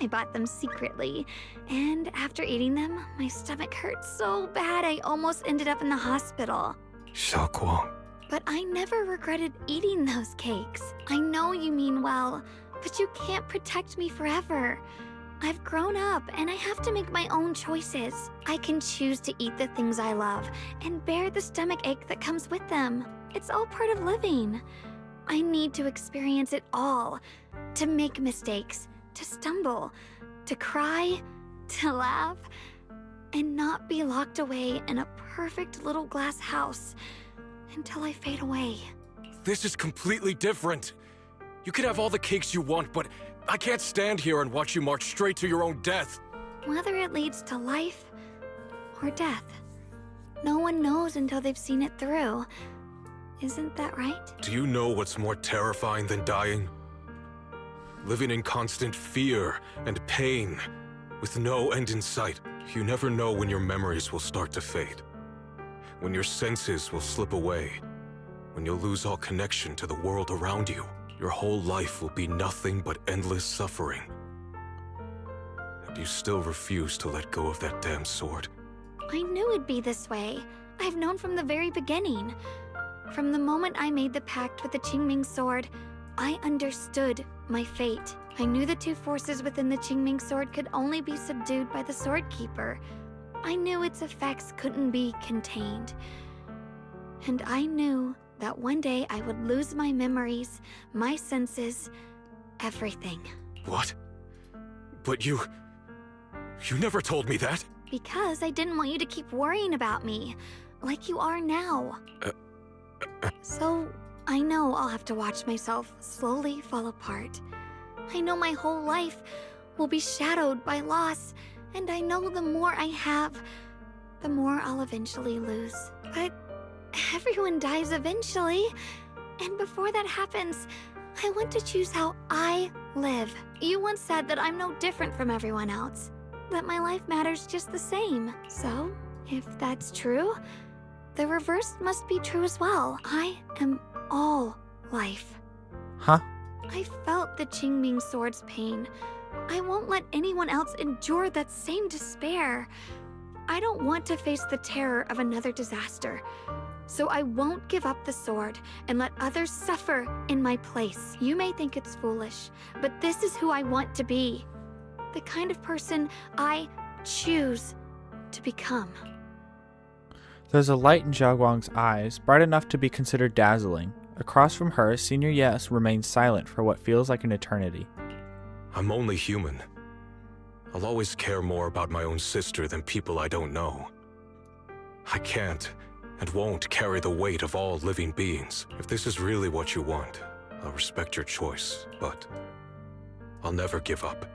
I bought them secretly, and after eating them, my stomach hurt so bad I almost ended up in the hospital. Xiao Guang. But I never regretted eating those cakes. I know you mean well, but you can't protect me forever. I've grown up, and I have to make my own choices. I can choose to eat the things I love, and bear the stomach ache that comes with them. It's all part of living. I need to experience it all. To make mistakes, to stumble, to cry, to laugh, and not be locked away in a perfect little glass house until I fade away. This is completely different. You can have all the cakes you want, but I can't stand here and watch you march straight to your own death. Whether it leads to life or death, no one knows until they've seen it through. Isn't that right? Do you know what's more terrifying than dying? Living in constant fear and pain, with no end in sight. You never know when your memories will start to fade. When your senses will slip away. When you'll lose all connection to the world around you. Your whole life will be nothing but endless suffering. And you still refuse to let go of that damn sword. I knew it'd be this way. I've known from the very beginning. From the moment I made the pact with the Qingming sword, I understood my fate. I knew the two forces within the Qingming sword could only be subdued by the Sword Keeper. I knew its effects couldn't be contained. And I knew that one day I would lose my memories, my senses, everything. What? But you never told me that. Because I didn't want you to keep worrying about me, like you are now. So, I know I'll have to watch myself slowly fall apart. I know my whole life will be shadowed by loss, and I know the more I have, the more I'll eventually lose. But everyone dies eventually, and before that happens, I want to choose how I live. You once said that I'm no different from everyone else, that my life matters just the same. So, if that's true, the reverse must be true as well. I am all life. Huh? I felt the Qingming sword's pain. I won't let anyone else endure that same despair. I don't want to face the terror of another disaster. So I won't give up the sword and let others suffer in my place. You may think it's foolish, but this is who I want to be. The kind of person I choose to become. There's a light in Zhao Guang's eyes, bright enough to be considered dazzling. Across from her, Senior Yes remains silent for what feels like an eternity. I'm only human. I'll always care more about my own sister than people I don't know. I can't and won't carry the weight of all living beings. If this is really what you want, I'll respect your choice, but I'll never give up.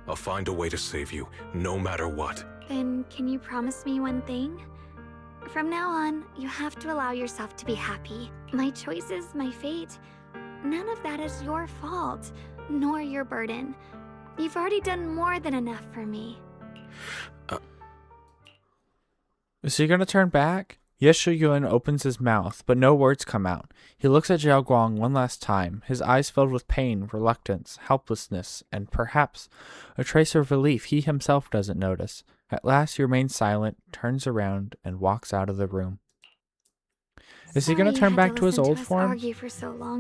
I'll find a way to save you, no matter what. Then can you promise me one thing? From now on, you have to allow yourself to be happy. My choices, my fate, none of that is your fault, nor your burden. You've already done more than enough for me. Is he gonna turn back? Ye Shiyun opens his mouth, but no words come out. He looks at Zhao Guang one last time, his eyes filled with pain, reluctance, helplessness, and perhaps a trace of relief he himself doesn't notice. At last he remains silent, turns around, and walks out of the room. Is he gonna turn back to his old form?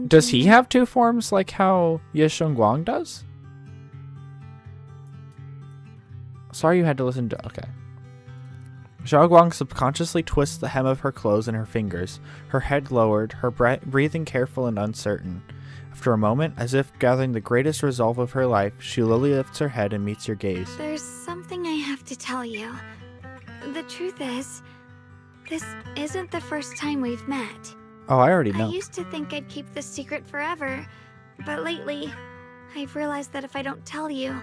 Does he have two forms like how Ye Shengguang does? Sorry you had to listen to... Okay. Zhao Guang subconsciously twists the hem of her clothes in her fingers, her head lowered, her breathing careful and uncertain. After a moment, as if gathering the greatest resolve of her life, she slowly lifts her head and meets your gaze. There's something I have to tell you. The truth is, this isn't the first time we've met. Oh, I already know. I used to think I'd keep this secret forever, but lately, I've realized that if I don't tell you,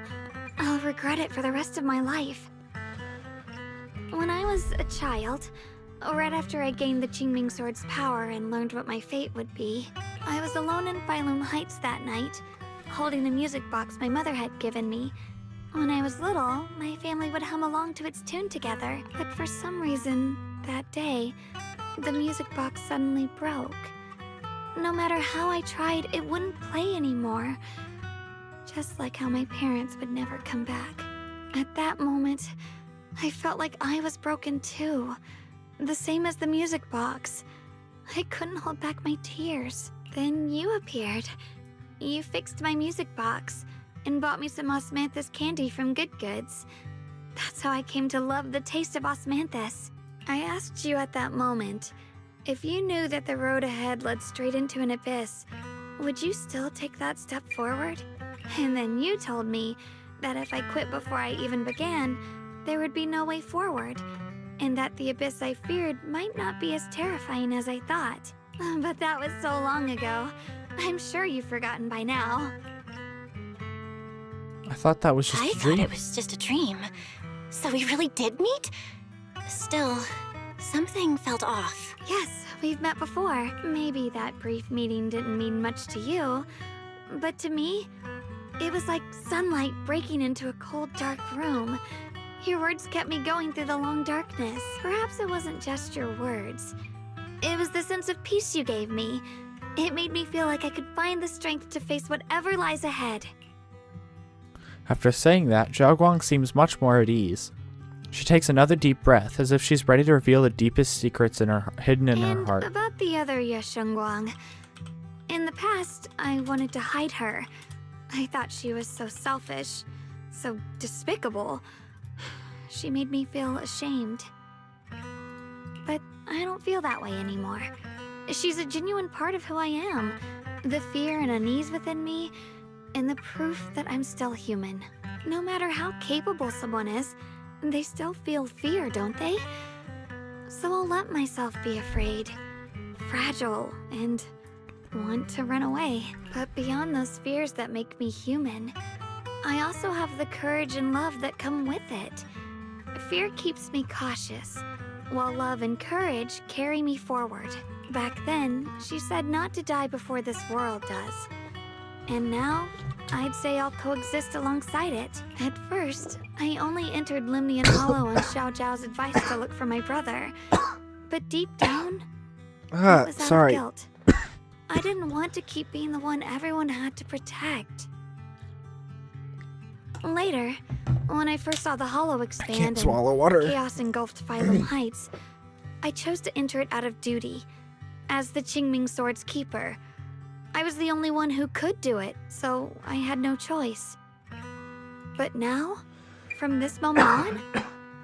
I'll regret it for the rest of my life. When I was a child, right after I gained the Qingming Sword's power and learned what my fate would be, I was alone in Failum Heights that night, holding the music box my mother had given me. When I was little, my family would hum along to its tune together, but for some reason, that day, the music box suddenly broke. No matter how I tried, it wouldn't play anymore. Just like how my parents would never come back. At that moment, I felt like I was broken too. The same as the music box. I couldn't hold back my tears. Then you appeared. You fixed my music box and bought me some osmanthus candy from Good Goods. That's how I came to love the taste of osmanthus. I asked you at that moment, if you knew that the road ahead led straight into an abyss, would you still take that step forward? And then you told me that if I quit before I even began, there would be no way forward, and that the abyss I feared might not be as terrifying as I thought. But that was so long ago. I'm sure you've forgotten by now. I thought that was just a dream. I thought it was just a dream. So we really did meet? Still, something felt off. Yes, we've met before. Maybe that brief meeting didn't mean much to you, but to me, it was like sunlight breaking into a cold, dark room. Your words kept me going through the long darkness. Perhaps it wasn't just your words. It was the sense of peace you gave me. It made me feel like I could find the strength to face whatever lies ahead. After saying that, Zhao Guang seems much more at ease. She takes another deep breath, as if she's ready to reveal the deepest secrets hidden in her heart. About the other Ye Shengguang. In the past, I wanted to hide her. I thought she was so selfish, so despicable. She made me feel ashamed. But I don't feel that way anymore. She's a genuine part of who I am. The fear and unease within me, and the proof that I'm still human. No matter how capable someone is, they still feel fear, don't they? So I'll let myself be afraid, fragile, and want to run away. But beyond those fears that make me human, I also have the courage and love that come with it. Fear keeps me cautious, while love and courage carry me forward. Back then, she said not to die before this world does. And now, I'd say I'll coexist alongside it. At first, I only entered Limnian Hollow on Xiao Zhao's advice to look for my brother. But deep down, it was out of guilt. I didn't want to keep being the one everyone had to protect. Later, when I first saw the Hollow expand can't swallow water. Chaos engulfed Failum Heights, I chose to enter it out of duty. As the Qingming Sword's keeper, I was the only one who could do it, so I had no choice. But now, from this moment on,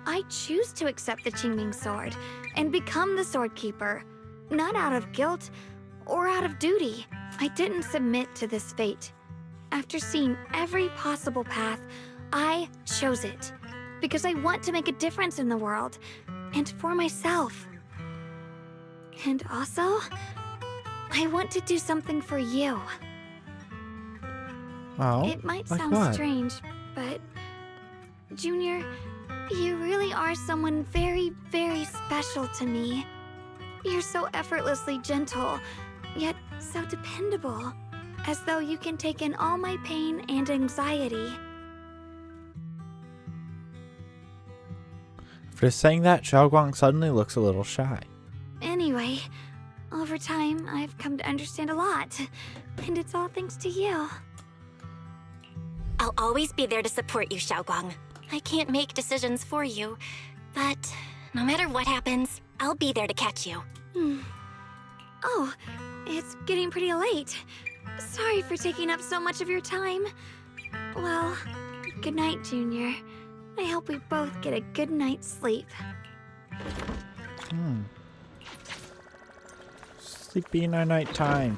I choose to accept the Qingming Sword and become the Sword Keeper, not out of guilt or out of duty. I didn't submit to this fate. After seeing every possible path, I chose it because I want to make a difference in the world and for myself. And also, I want to do something for you. Oh, It might like sound what? strange, but Junior, you really are someone very, very special to me. You're so effortlessly gentle, yet so dependable, as though you can take in all my pain and anxiety. After saying that, Xiaoguang suddenly looks a little shy. Anyway, over time, I've come to understand a lot, and it's all thanks to you. I'll always be there to support you, Xiaoguang. I can't make decisions for you, but no matter what happens, I'll be there to catch you. Oh, it's getting pretty late. Sorry for taking up so much of your time. Well, good night, Junior. I hope we both get a good night's sleep. Sleepy night time.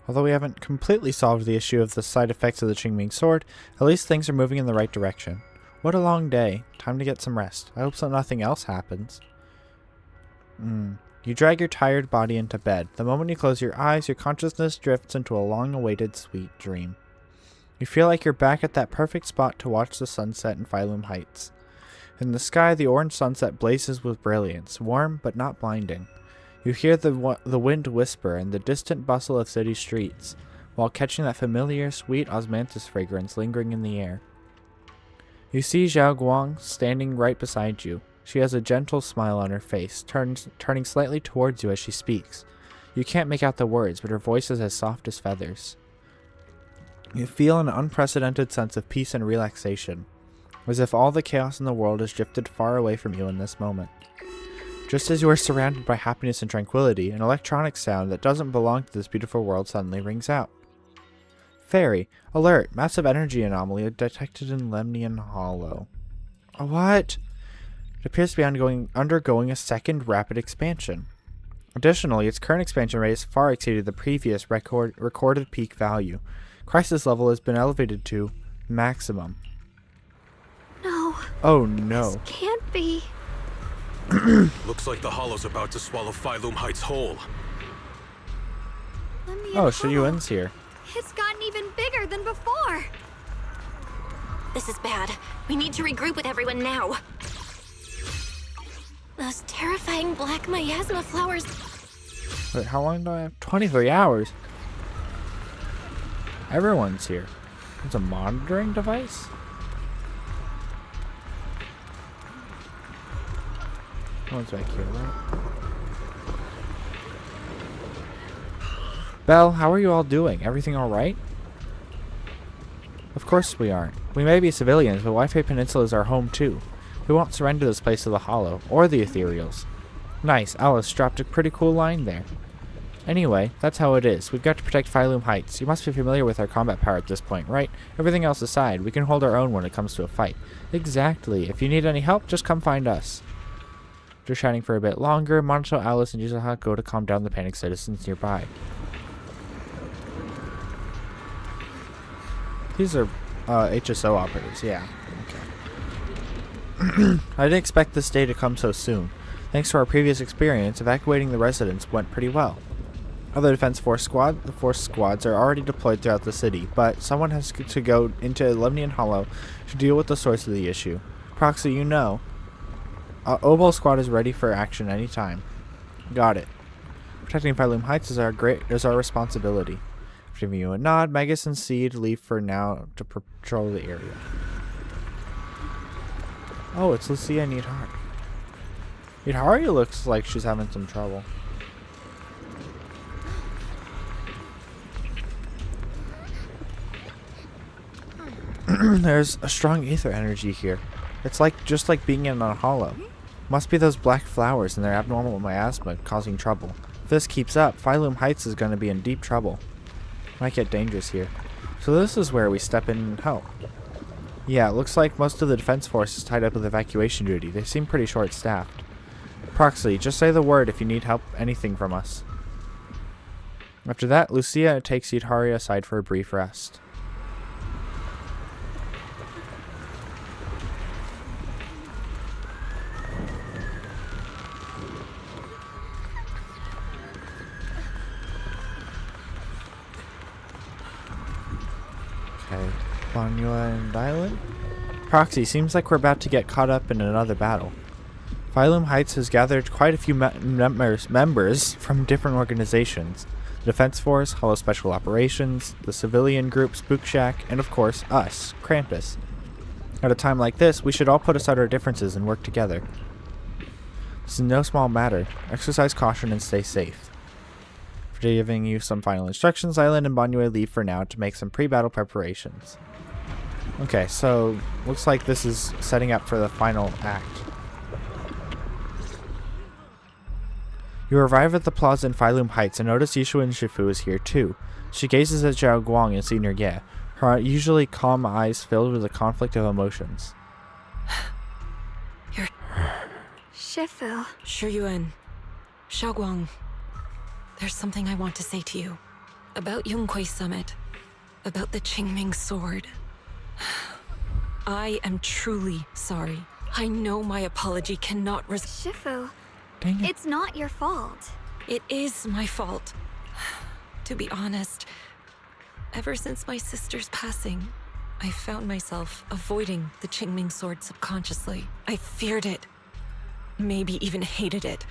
Although we haven't completely solved the issue of the side effects of the Qingming Sword, at least things are moving in the right direction. What a long day. Time to get some rest. I hope so nothing else happens. You drag your tired body into bed. The moment you close your eyes, your consciousness drifts into a long-awaited sweet dream. You feel like you're back at that perfect spot to watch the sunset in Phylum Heights. In the sky, the orange sunset blazes with brilliance, warm but not blinding. You hear the wind whisper and the distant bustle of city streets, while catching that familiar, sweet osmanthus fragrance lingering in the air. You see Zhao Guang standing right beside you. She has a gentle smile on her face, turning slightly towards you as she speaks. You can't make out the words, but her voice is as soft as feathers. You feel an unprecedented sense of peace and relaxation, as if all the chaos in the world has drifted far away from you in this moment. Just as you are surrounded by happiness and tranquility, an electronic sound that doesn't belong to this beautiful world suddenly rings out. Fairy, alert! Massive energy anomaly detected in Lemnian Hollow. What? It appears to be undergoing a second rapid expansion. Additionally, its current expansion rate has far exceeded the previous recorded peak value. Crisis level has been elevated to maximum. No. Oh no. This can't be. Looks like the Hollow's about to swallow Phylum Heights whole. Oh, Shiyuen's here. It's gotten even bigger than before. This is bad. We need to regroup with everyone now. Those terrifying black miasma flowers. Wait, how long do I have? 23 hours. Everyone's here. It's a monitoring device? One's back here, right? Belle, how are you all doing? Everything alright? Of course we aren't. We may be civilians, but Wi-Fi Peninsula is our home too. We won't surrender this place to the Hollow, or the Ethereals. Nice, Alice dropped a pretty cool line there. Anyway, that's how it is. We've got to protect Phylum Heights. You must be familiar with our combat power at this point, right? Everything else aside, we can hold our own when it comes to a fight. Exactly. If you need any help, just come find us. After chatting for a bit longer, Monato, Alice, and Yuzuha go to calm down the panicked citizens nearby. These are HSO operatives, yeah. Okay. I didn't expect this day to come so soon. Thanks to our previous experience, evacuating the residents went pretty well. Other Defense Force squads are already deployed throughout the city, but someone has to go into Lemnian Hollow to deal with the source of the issue. Proxy, you know. Oboe squad is ready for action anytime. Got it. Protecting Phylum Heights is our responsibility. Giving you a nod, Magus and Seed leave for now to patrol the area. Oh, it's Lucia Nidhari. Nidhari looks like she's having some trouble. There's a strong ether energy here. It's just like being in a hollow. Must be those black flowers and their abnormal miasma causing trouble. If this keeps up, Phylum Heights is going to be in deep trouble. Might get dangerous here. So this is where we step in and help. Yeah, it looks like most of the defense force is tied up with evacuation duty. They seem pretty short-staffed. Proxy, just say the word if you need help, anything from us. After that, Lucia takes Yudhari aside for a brief rest. Okay, Banua and Island. Proxy, seems like we're about to get caught up in another battle. Phylum Heights has gathered quite a few members from different organizations. The Defense Force, Hollow Special Operations, the civilian group Spook Shack, and of course, us, Krampus. At a time like this, we should all put aside our differences and work together. This is no small matter. Exercise caution and stay safe. After giving you some final instructions, Island and Banue leave for now to make some pre-battle preparations. Okay, so looks like this is setting up for the final act. You arrive at the plaza in Phylum Heights and notice Yishua and Shifu is here too. She gazes at Zhao Guang and Senior Ye, her usually calm eyes filled with a conflict of emotions. Shifu. Shiyuan. Zhao Guang. There's something I want to say to you. About Yunquei Summit. About the Qingming Sword. I am truly sorry. I know my apology cannot Shifu. Dang it. It's not your fault. It is my fault. To be honest, ever since my sister's passing, I found myself avoiding the Qingming Sword subconsciously. I feared it. Maybe even hated it.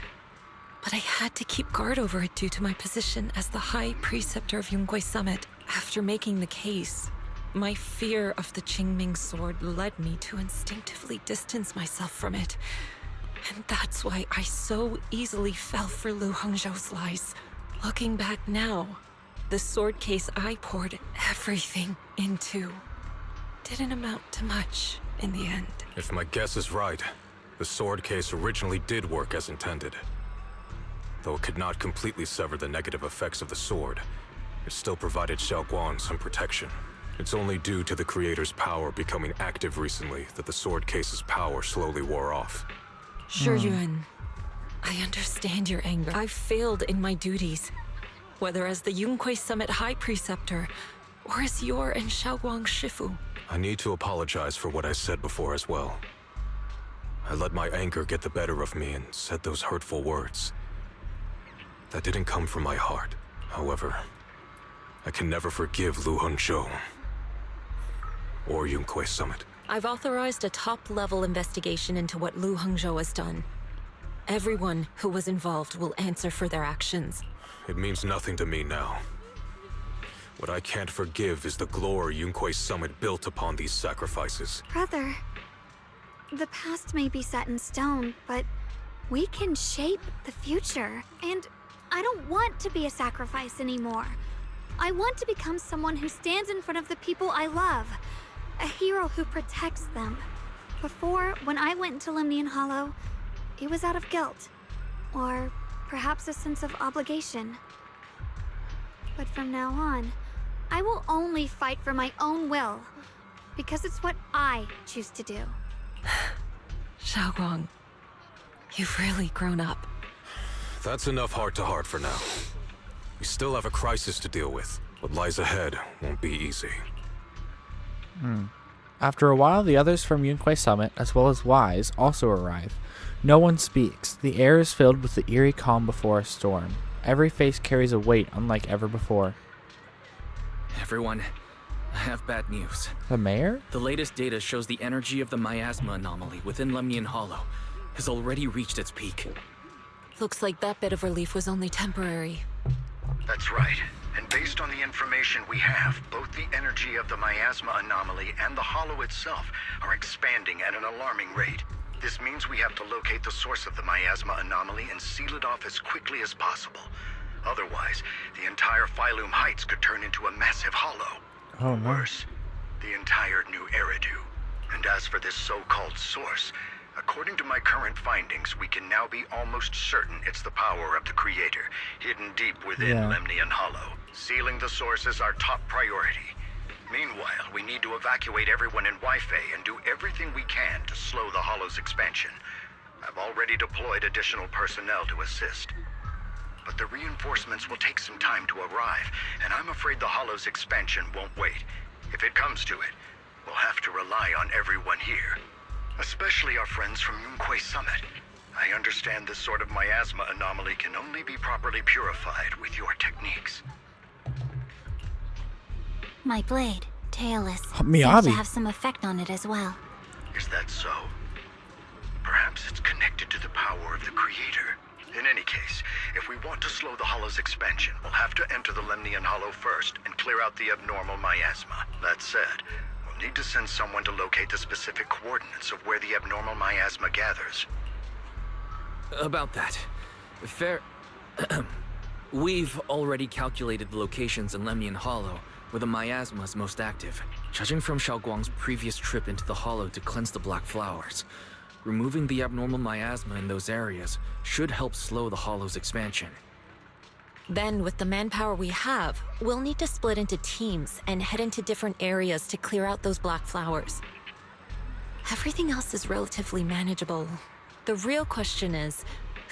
But I had to keep guard over it due to my position as the High Preceptor of Yunquei Summit. After making the case, my fear of the Qingming Sword led me to instinctively distance myself from it. And that's why I so easily fell for Lu Hongzhou's lies. Looking back now, the sword case I poured everything into didn't amount to much in the end. If my guess is right, the sword case originally did work as intended. Though it could not completely sever the negative effects of the sword, it still provided Zhao Guang some protection. It's only due to the creator's power becoming active recently that the sword case's power slowly wore off. Shiyuan, I understand your anger. I've failed in my duties, whether as the Yunquei Summit High Preceptor, or as your and Zhao Guang's Shifu. I need to apologize for what I said before as well. I let my anger get the better of me and said those hurtful words. That didn't come from my heart. However, I can never forgive Lu Hongzhou or Yunquei Summit. I've authorized a top-level investigation into what Lu Hongzhou has done. Everyone who was involved will answer for their actions. It means nothing to me now. What I can't forgive is the glory Yunquei Summit built upon these sacrifices. Brother, the past may be set in stone, but we can shape the future. And I don't want to be a sacrifice anymore. I want to become someone who stands in front of the people I love. A hero who protects them. Before, when I went into Lemnian Hollow, it was out of guilt. Or perhaps a sense of obligation. But from now on, I will only fight for my own will. Because it's what I choose to do. Zhao Guang, you've really grown up. That's enough heart-to-heart for now. We still have a crisis to deal with. What lies ahead won't be easy. After a while, the others from Yunquei Summit, as well as Wise, also arrive. No one speaks. The air is filled with the eerie calm before a storm. Every face carries a weight unlike ever before. Everyone, I have bad news. The mayor? The latest data shows the energy of the miasma anomaly within Lemnian Hollow has already reached its peak. Looks like that bit of relief was only temporary. That's right. And based on the information we have, both the energy of the miasma anomaly and the hollow itself are expanding at an alarming rate. This means we have to locate the source of the miasma anomaly and seal it off as quickly as possible. Otherwise, the entire Phylum Heights could turn into a massive hollow. Oh, no. Worse, the entire new Eridu. And as for this so-called source, According to my current findings, we can now be almost certain it's the power of the Creator, hidden deep within Lemnian Hollow. Sealing the source is our top priority. Meanwhile, we need to evacuate everyone in Wi-Fi and do everything we can to slow the Hollow's expansion. I've already deployed additional personnel to assist. But the reinforcements will take some time to arrive, and I'm afraid the Hollow's expansion won't wait. If it comes to it, we'll have to rely on everyone here. Especially our friends from Yunquay Summit. I understand this sort of miasma anomaly can only be properly purified with your techniques. My blade, Tailless, Miyabi. seems to have some effect on it as well. Is that so? Perhaps it's connected to the power of the Creator. In any case, if we want to slow the Hollow's expansion, we'll have to enter the Lemnian Hollow first and clear out the abnormal miasma. That said, we'll need to send someone to locate the specific coordinates of where the abnormal miasma gathers. About that. We've already calculated the locations in Lemnian Hollow where the miasma is most active. Judging from Xiaoguang's previous trip into the Hollow to cleanse the Black Flowers, removing the abnormal miasma in those areas should help slow the Hollow's expansion. Then, with the manpower we have, we'll need to split into teams and head into different areas to clear out those Black Flowers. Everything else is relatively manageable. The real question is,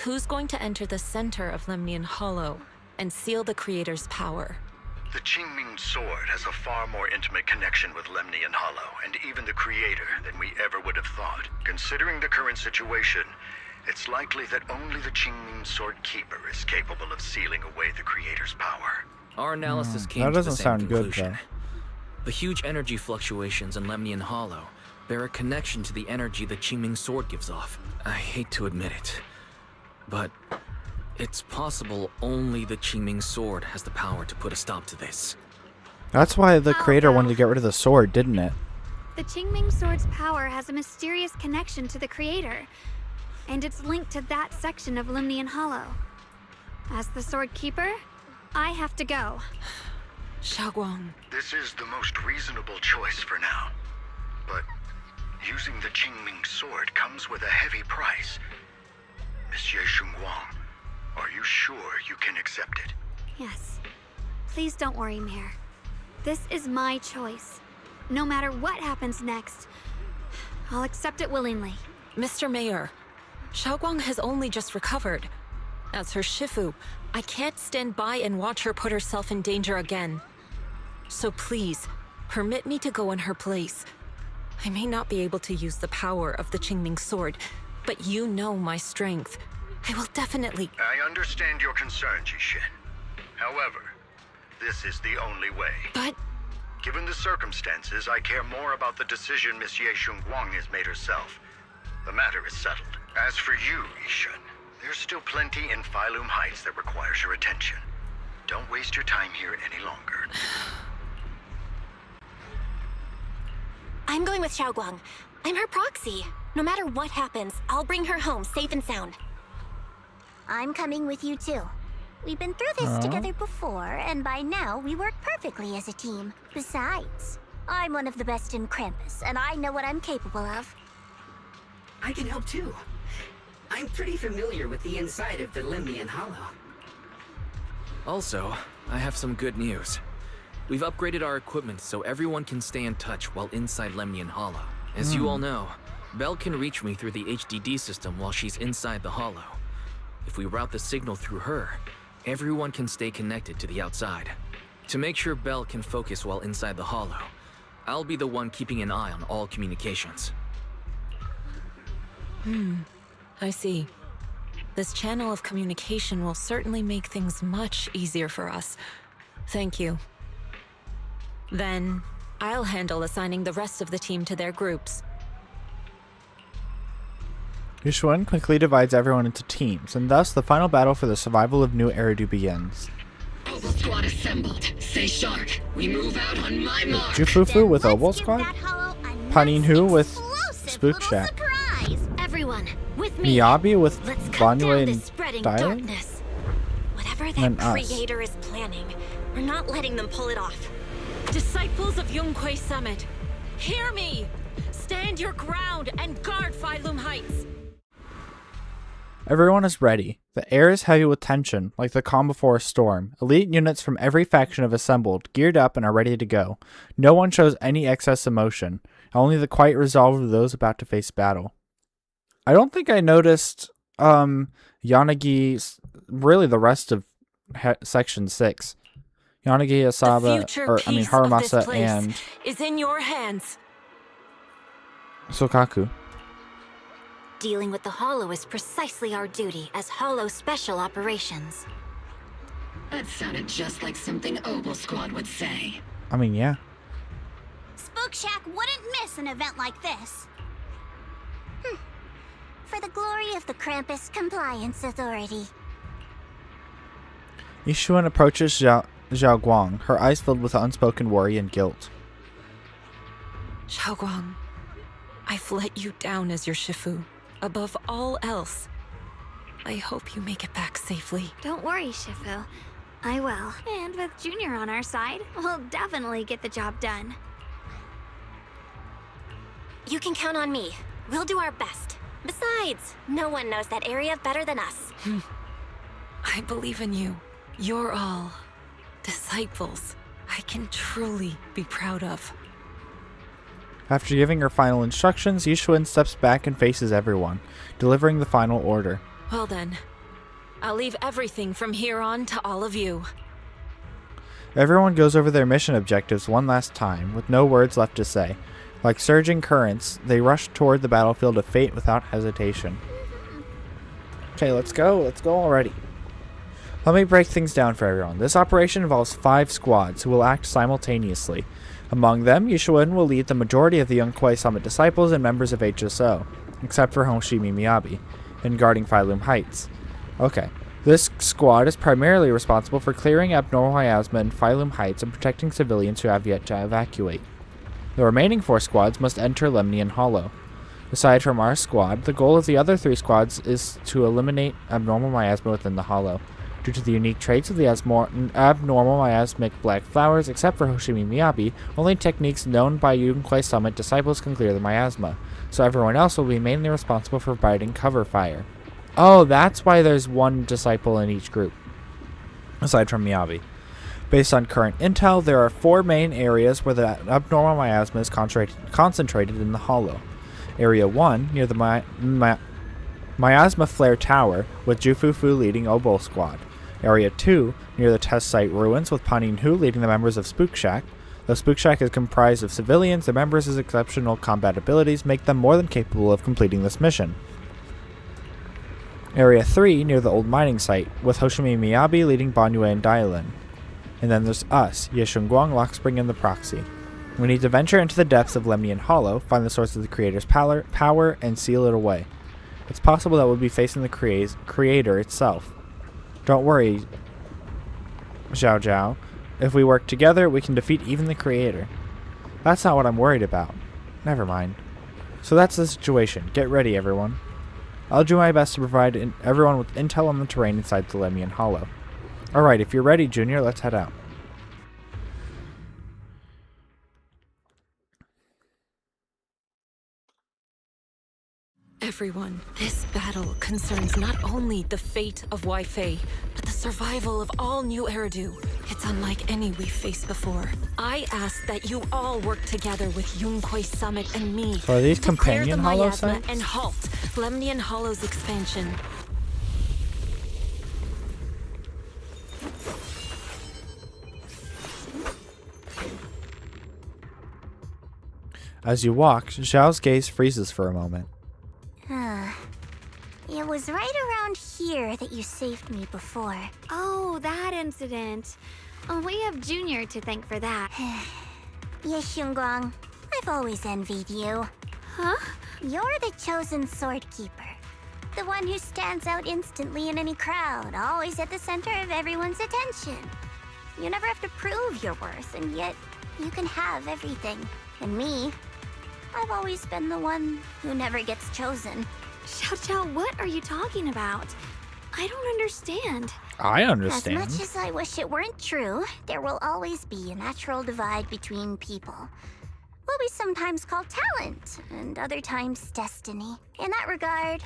who's going to enter the center of Lemnian Hollow and seal the Creator's power? The Qingming Sword has a far more intimate connection with Lemnian Hollow, and even the Creator, than we ever would have thought. Considering the current situation, it's likely that only the Qingming Sword Keeper is capable of sealing away the Creator's power. Our analysis came that to the doesn't same sound good, conclusion. though. The huge energy fluctuations in Lemnian Hollow bear a connection to the energy the Qingming Sword gives off. I hate to admit it, but it's possible only the Qingming Sword has the power to put a stop to this. That's why the Creator wanted to get rid of the sword, didn't it? The Qingming Sword's power has a mysterious connection to the Creator, and it's linked to that section of Lemnian Hollow. As the Sword Keeper, I have to go. Xiaoguang. This is the most reasonable choice for now. But using the Qingming Sword comes with a heavy price. Monsieur Xunguang, are you sure you can accept it? Yes. Please don't worry, Mayor. This is my choice. No matter what happens next, I'll accept it willingly. Mr. Mayor, Xiaoguang has only just recovered. As her Shifu, I can't stand by and watch her put herself in danger again. So please, permit me to go in her place. I may not be able to use the power of the Qingming Sword, but you know my strength. I will definitely... I understand your concern, Jishin. However, this is the only way. But... Given the circumstances, I care more about the decision Miss Ye Xunguang has made herself. The matter is settled. As for you, Yishin, there's still plenty in Phylum Heights that requires your attention. Don't waste your time here any longer. I'm going with Xiaoguang. I'm her proxy. No matter what happens, I'll bring her home safe and sound. I'm coming with you too. We've been through this together before, and by now we work perfectly as a team. Besides, I'm one of the best in Krampus, and I know what I'm capable of. I can help too. I'm pretty familiar with the inside of the Lemnian Hollow. Also, I have some good news. We've upgraded our equipment so everyone can stay in touch while inside Lemnian Hollow. As you all know, Belle can reach me through the HDD system while she's inside the Hollow. If we route the signal through her, everyone can stay connected to the outside. To make sure Belle can focus while inside the Hollow, I'll be the one keeping an eye on all communications. I see. This channel of communication will certainly make things much easier for us. Thank you. Then, I'll handle assigning the rest of the team to their groups. Yushuan quickly divides everyone into teams, and thus the final battle for the survival of New Eridu begins. Oval squad assembled. Stay sharp. We move out on my mark. Jufufu with Oval Squad, Paninhu with Spook Shack, Everyone, with me. Miyabi with Let's cut down Banyu this and spreading Diamond, darkness. Whatever and that us. Creator is planning, we're not letting them pull it off. Disciples of Yunquay Summit, hear me! Stand your ground and guard Phylum Heights! Everyone is ready. The air is heavy with tension, like the calm before a storm. Elite units from every faction have assembled, geared up, and are ready to go. No one shows any excess emotion, only the quiet resolve of those about to face battle. I don't think I noticed Yanagi, really the rest of Section 6. Yanagi, Asaba, Haramasa, and is in your hands. Sokaku. Dealing with the Hollow is precisely our duty as Hollow Special Operations. That sounded just like something Obel Squad would say. I mean, yeah. Spook Shack wouldn't miss an event like this. For the glory of the Krampus Compliance Authority. Yishuan approaches Zhao Guang, her eyes filled with unspoken worry and guilt. Zhao Guang, I've let you down as your Shifu. Above all else, I hope you make it back safely. Don't worry, Shifu. I will. And with Junior on our side, we'll definitely get the job done. You can count on me. We'll do our best. Besides, no one knows that area better than us. I believe in you. You're all disciples I can truly be proud of. After giving her final instructions, Yishuan steps back and faces everyone, delivering the final order. Well then, I'll leave everything from here on to all of you. Everyone goes over their mission objectives one last time, with no words left to say. Like surging currents, they rush toward the battlefield of fate without hesitation. Okay, let's go. Let's go already. Let me break things down for everyone. This operation involves 5 squads who will act simultaneously. Among them, Yishuan will lead the majority of the Yunkwei Summit disciples and members of HSO, except for Hoshimi Miyabi, in guarding Phylum Heights. Okay, this squad is primarily responsible for clearing abnormal miasma in Phylum Heights and protecting civilians who have yet to evacuate. The remaining 4 squads must enter Lemnian Hollow. Aside from our squad, the goal of the other 3 squads is to eliminate abnormal miasma within the Hollow. Due to the unique traits of the abnormal miasmic black flowers, except for Hoshimi Miyabi, only techniques known by Yunkwei Summit disciples can clear the miasma, so everyone else will be mainly responsible for providing cover fire. Oh, that's why there's 1 disciple in each group, aside from Miyabi. Based on current intel, there are 4 main areas where the abnormal miasma is concentrated in the Hollow. Area 1, near the Miasma Flare Tower, with Jufufu leading Obol Squad. Area 2, near the test site ruins, with Panin Hu leading the members of Spook Shack. Though Spook Shack is comprised of civilians, the members' exceptional combat abilities make them more than capable of completing this mission. Area 3, near the old mining site, with Hoshimi Miyabi leading Banyue and Dailin. And then there's us, Yishun Guang, Lockspring, and the Proxy. We need to venture into the depths of Lemnian Hollow, find the source of the Creator's power, and seal it away. It's possible that we'll be facing the Creator itself. Don't worry, Zhao Zhao. If we work together, we can defeat even the Creator. That's not what I'm worried about. Never mind. So that's the situation. Get ready, everyone. I'll do my best to provide everyone with intel on the terrain inside the Lemnian Hollow. Alright, if you're ready, Junior, let's head out. Everyone, this battle concerns not only the fate of Weifei, but the survival of all New Eridu. It's unlike any we've faced before. I ask that you all work together with Yunkwei Summit and me So are these to clear companion the hollow miasma sites? and halt Lemnian Hollow's expansion. As you walk, Zhao's gaze freezes for a moment. It was right around here that you saved me before. Oh, that incident. Oh, we have Junior to thank for that. Yes, Guang. I've always envied you. Huh? You're the chosen sword keeper. The one who stands out instantly in any crowd, always at the center of everyone's attention. You never have to prove your worth, and yet you can have everything. And me, I've always been the one who never gets chosen. Xiao, what are you talking about? I don't understand. I understand. As much as I wish it weren't true, there will always be a natural divide between people. what we sometimes call talent, and other times destiny. In that regard,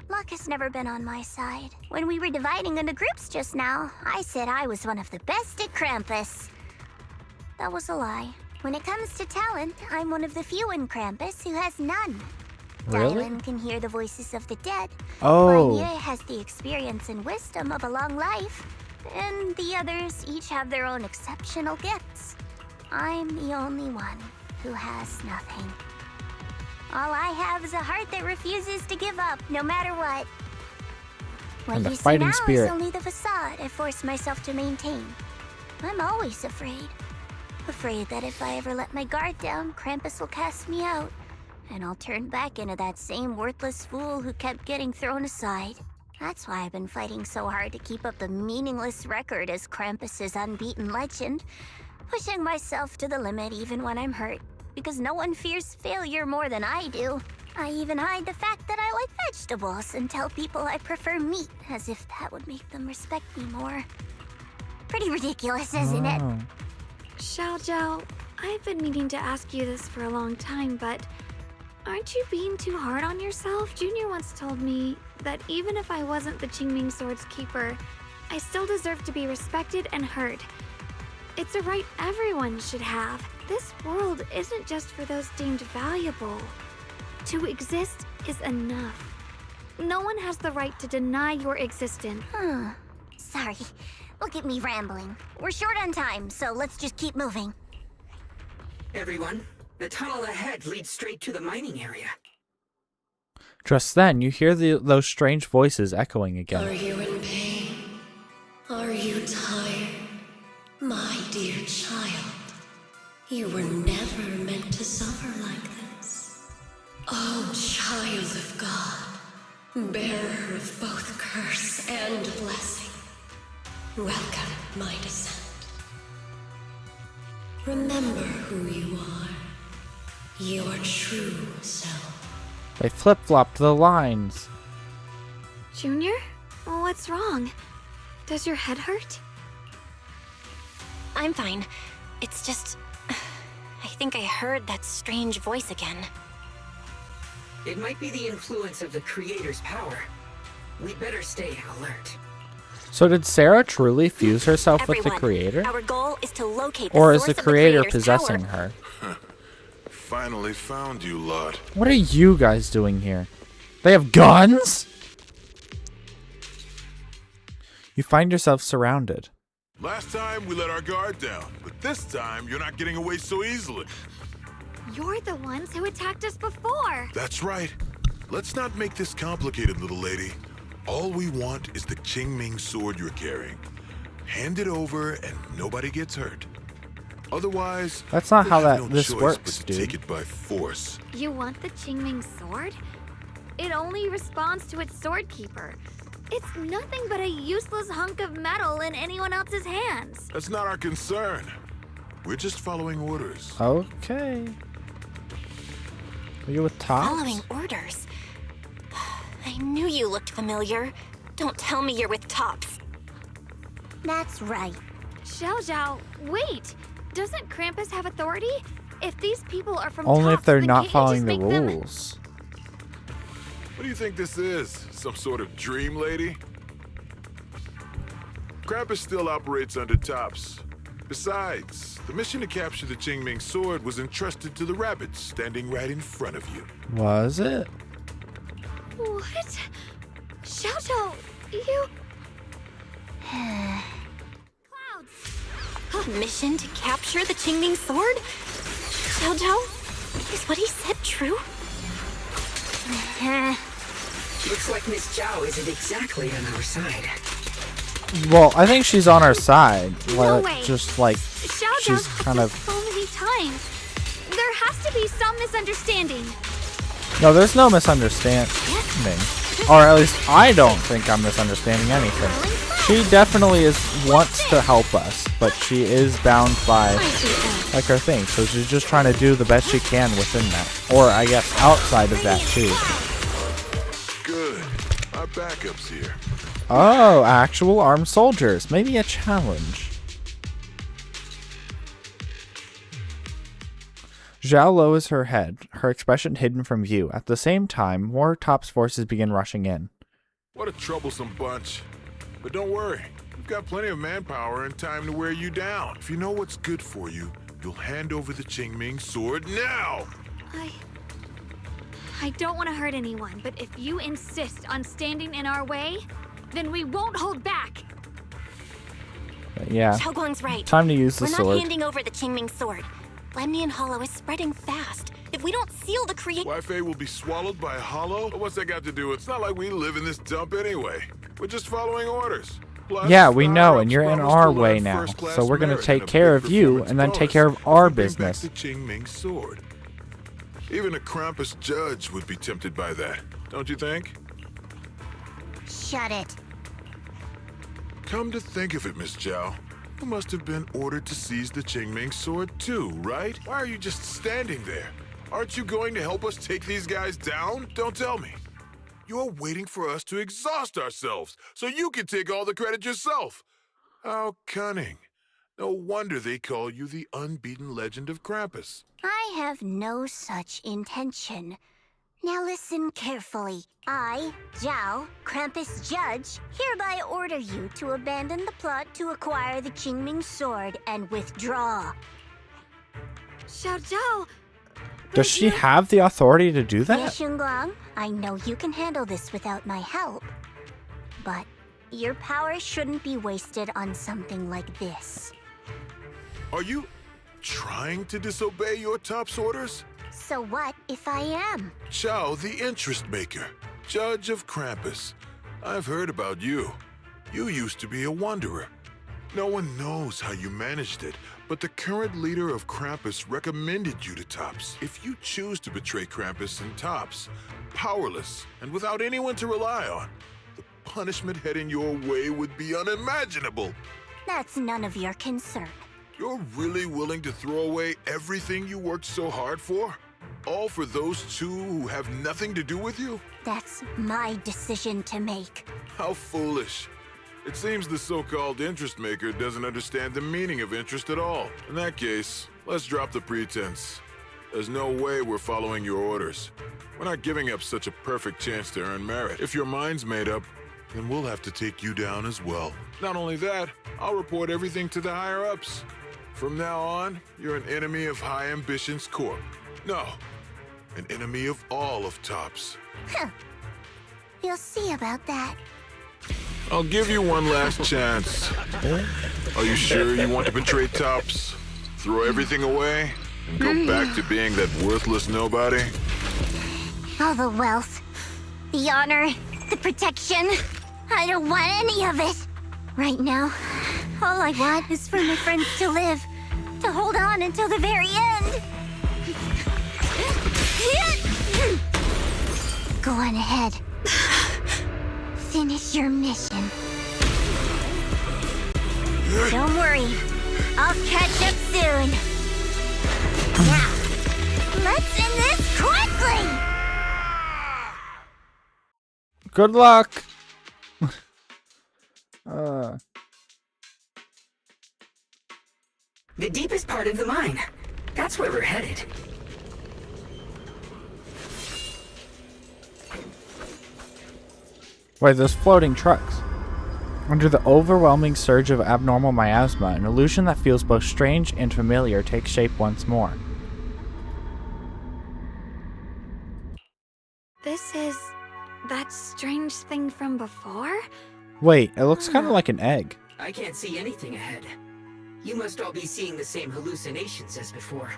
luck has never been on my side. When we were dividing into groups just now, I said I was one of the best at Krampus. That was a lie. When it comes to talent, I'm one of the few in Krampus who has none. Really? Dylan can hear the voices of the dead. Oh. Vanya has the experience and wisdom of a long life. And the others each have their own exceptional gifts. I'm the only one who has nothing. All I have is a heart that refuses to give up, no matter what. What And a you see fighting now spirit. is only the facade I force myself to maintain. I'm always afraid. Afraid that if I ever let my guard down, Krampus will cast me out. And I'll turn back into that same worthless fool who kept getting thrown aside. That's why I've been fighting so hard to keep up the meaningless record as Krampus's unbeaten legend. Pushing myself to the limit even when I'm hurt. Because no one fears failure more than I do. I even hide the fact that I like vegetables and tell people I prefer meat, as if that would make them respect me more. Pretty ridiculous, isn't it? Xiaojiao, I've been meaning to ask you this for a long time, but aren't you being too hard on yourself? Junior once told me that even if I wasn't the Qingming Sword's keeper, I still deserve to be respected and heard. It's a right everyone should have. This world isn't just for those deemed valuable. To exist is enough. No one has the right to deny your existence. Sorry. Look at me rambling. We're short on time, so let's just keep moving. Everyone, the tunnel ahead leads straight to the mining area. Just then, you hear those strange voices echoing Are again. you in pain? Are you tired? My dear child, you were never meant to suffer like this. Oh, child of God, bearer of both curse and blessing, welcome my descent. Remember who you are, your true self. They flip-flopped the lines. Junior? What's wrong? Does your head hurt? I'm fine. It's just... I think I heard that strange voice again. It might be the influence of the creator's power. We'd better stay alert. So did Sarah truly fuse herself with the Everyone, creator? Our goal is to locate the Or is source the of the creator creator's possessing power. her? Finally found you, lot. What are you guys doing here? They have guns? You find yourself surrounded. Last time we let our guard down, but this time you're not getting away so easily. You're the ones who attacked us before. That's right. Let's not make this complicated, little lady. All we want is the Qingming sword you're carrying. Hand it over and nobody gets hurt. Otherwise, That's not how we'll have that no this choice works, but to dude. take it by force. You want the Qingming Sword? It only responds to its sword keeper. It's nothing but a useless hunk of metal in anyone else's hands. That's not our concern. We're just following orders. Okay. Are you with Tops? Following orders. I knew you looked familiar. Don't tell me you're with Tops. That's right. Xiaojiao, wait! Doesn't Krampus have authority? If these people are from Only if Tops, they're then not can't you following just the make them- rules. What do you think this is? Some sort of dream lady? Krampus still operates under Tops. Besides, the mission to capture the Qingming sword was entrusted to the rabbits standing right in front of you. Was it? What? Xiaojiao, you... Mission to capture the Qingming sword? Xiaojiao? Is what he said true? Looks like Miss Zhao isn't exactly on our side. Well, I think she's on our side. No Like, way. just like Xiaojiao she's kind of. so many times. There has to be some misunderstanding. No, there's no misunderstanding. Or at least I don't think I'm misunderstanding anything. She definitely wants to help us, but she is bound by like her thing. So she's just trying to do the best she can within that, or I guess outside of that too. Good. Our backup's here. Oh, actual armed soldiers. Maybe a challenge. Zhao lowers her head, her expression hidden from view. At the same time, more Top's forces begin rushing in. What a troublesome bunch. But don't worry, we've got plenty of manpower and time to wear you down. If you know what's good for you, you'll hand over the Qingming sword now! I don't want to hurt anyone, but if you insist on standing in our way, then we won't hold back. Yeah. Xiaoguang's right. Time to use the We're sword. not handing over the Qingming sword. Lemnian Hollow is spreading fast. If we don't seal the Wi-Fi will be swallowed by a hollow? What's that got to do? It's not like we live in this dump anyway. We're just following orders. Plus, Yeah, we the know, higher-ups and you're in promised our to allow way now. first-class So we're going to merit take and a care big of you performance and then take bonus care of if our we bring back business. the Qingming sword. Even a Krampus judge would be tempted by that, don't you think? Shut it. Come to think of it, Miss Zhao, you must have been ordered to seize the Qingming sword too, right? Why are you just standing there? Aren't you going to help us take these guys down? Don't tell me. You're waiting for us to exhaust ourselves so you can take all the credit yourself. How cunning. No wonder they call you the unbeaten legend of Krampus. I have no such intention. Now listen carefully. I, Zhao, Krampus Judge, hereby order you to abandon the plot to acquire the Qingming sword and withdraw. Xiao Zhao! Does she have the authority to do that? Xinguang, I know you can handle this without my help. But your power shouldn't be wasted on something like this. Are you trying to disobey your top's orders? So what if I am? Zhao, the interest maker, judge of Krampus. I've heard about you. You used to be a wanderer. No one knows how you managed it, but the current leader of Krampus recommended you to Tops. If you choose to betray Krampus and Tops, powerless and without anyone to rely on, the punishment heading your way would be unimaginable. That's none of your concern. You're really willing to throw away everything you worked so hard for? All for those two who have nothing to do with you? That's my decision to make. How foolish. It seems the so-called interest maker doesn't understand the meaning of interest at all. In that case, let's drop the pretense. There's no way we're following your orders. We're not giving up such a perfect chance to earn merit. If your mind's made up, then we'll have to take you down as well. Not only that, I'll report everything to the higher-ups. From now on, you're an enemy of High Ambitions Corp. No, an enemy of all of Tops. Huh. You'll see about that. I'll give you one last chance. Are you sure you want to betray Tops? Throw everything away and go back to being that worthless nobody? All the wealth, the honor, the protection. I don't want any of it. Right now, all I want is for my friends to live, to hold on until the very end. Go on ahead. Finish your mission. Don't worry. I'll catch up soon. Now, let's end this quickly! Good luck! The deepest part of the mine. That's where we're headed. Wait, those floating trucks. Under the overwhelming surge of abnormal miasma, an illusion that feels both strange and familiar takes shape once more. This is that strange thing from before? Wait, it looks kind of like an egg. I can't see anything ahead. You must all be seeing the same hallucinations as before.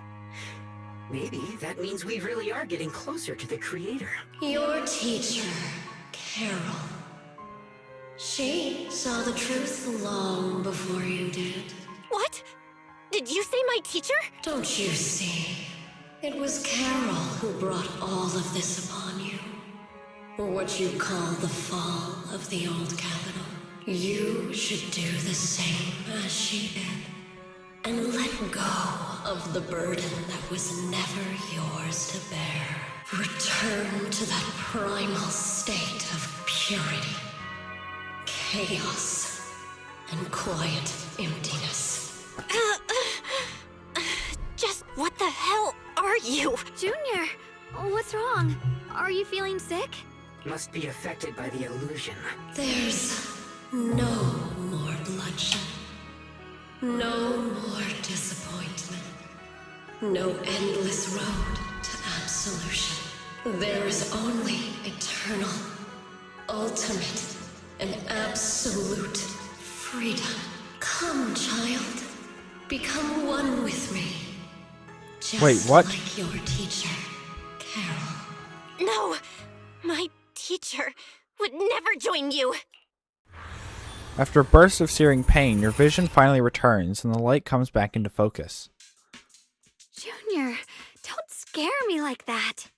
Maybe that means we really are getting closer to the creator. Your teacher, Carol. She saw the truth long before you did. What? Did you say my teacher? Don't you see? It was Carol who brought all of this upon you. What you call the fall of the old capital. You should do the same as she did. And let go of the burden that was never yours to bear. Return to that primal state of purity, chaos, and quiet emptiness. Just what the hell are you! Junior, what's wrong? Are you feeling sick? Must be affected by the illusion. There's no more bloodshed. No more disappointment. No endless road to absolution. There is only eternal, ultimate, and absolute freedom. Come, child. Become one with me. Just Wait, what? like your teacher, Carol. No! My teacher would never join you! After a burst of searing pain, your vision finally returns and the light comes back into focus. Junior, don't scare me like that.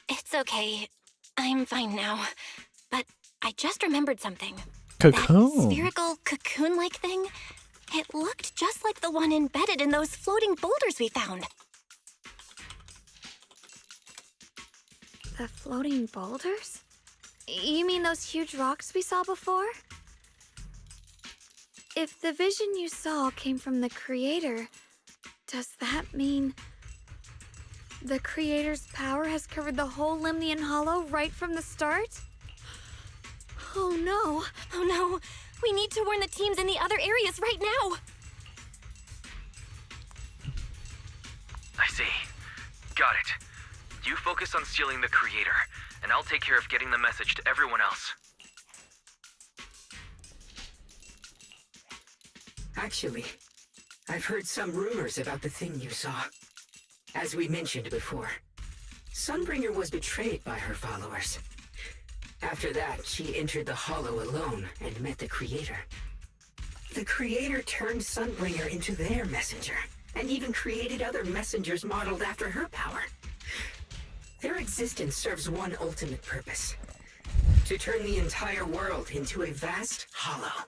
It's okay. I'm fine now. But I just remembered something. Cocoon. That spherical cocoon-like thing? It looked just like the one embedded in those floating boulders we found. The floating boulders? You mean those huge rocks we saw before? If the vision you saw came from the Creator, does that mean the Creator's power has covered the whole Lemnian Hollow right from the start? Oh no! Oh no! We need to warn the teams in the other areas right now! I see. Got it. You focus on stealing the Creator, and I'll take care of getting the message to everyone else. Actually, I've heard some rumors about the thing you saw. As we mentioned before, Sunbringer was betrayed by her followers. After that, she entered the Hollow alone and met the Creator. The Creator turned Sunbringer into their messenger, and even created other messengers modeled after her power. Their existence serves one ultimate purpose: to turn the entire world into a vast hollow.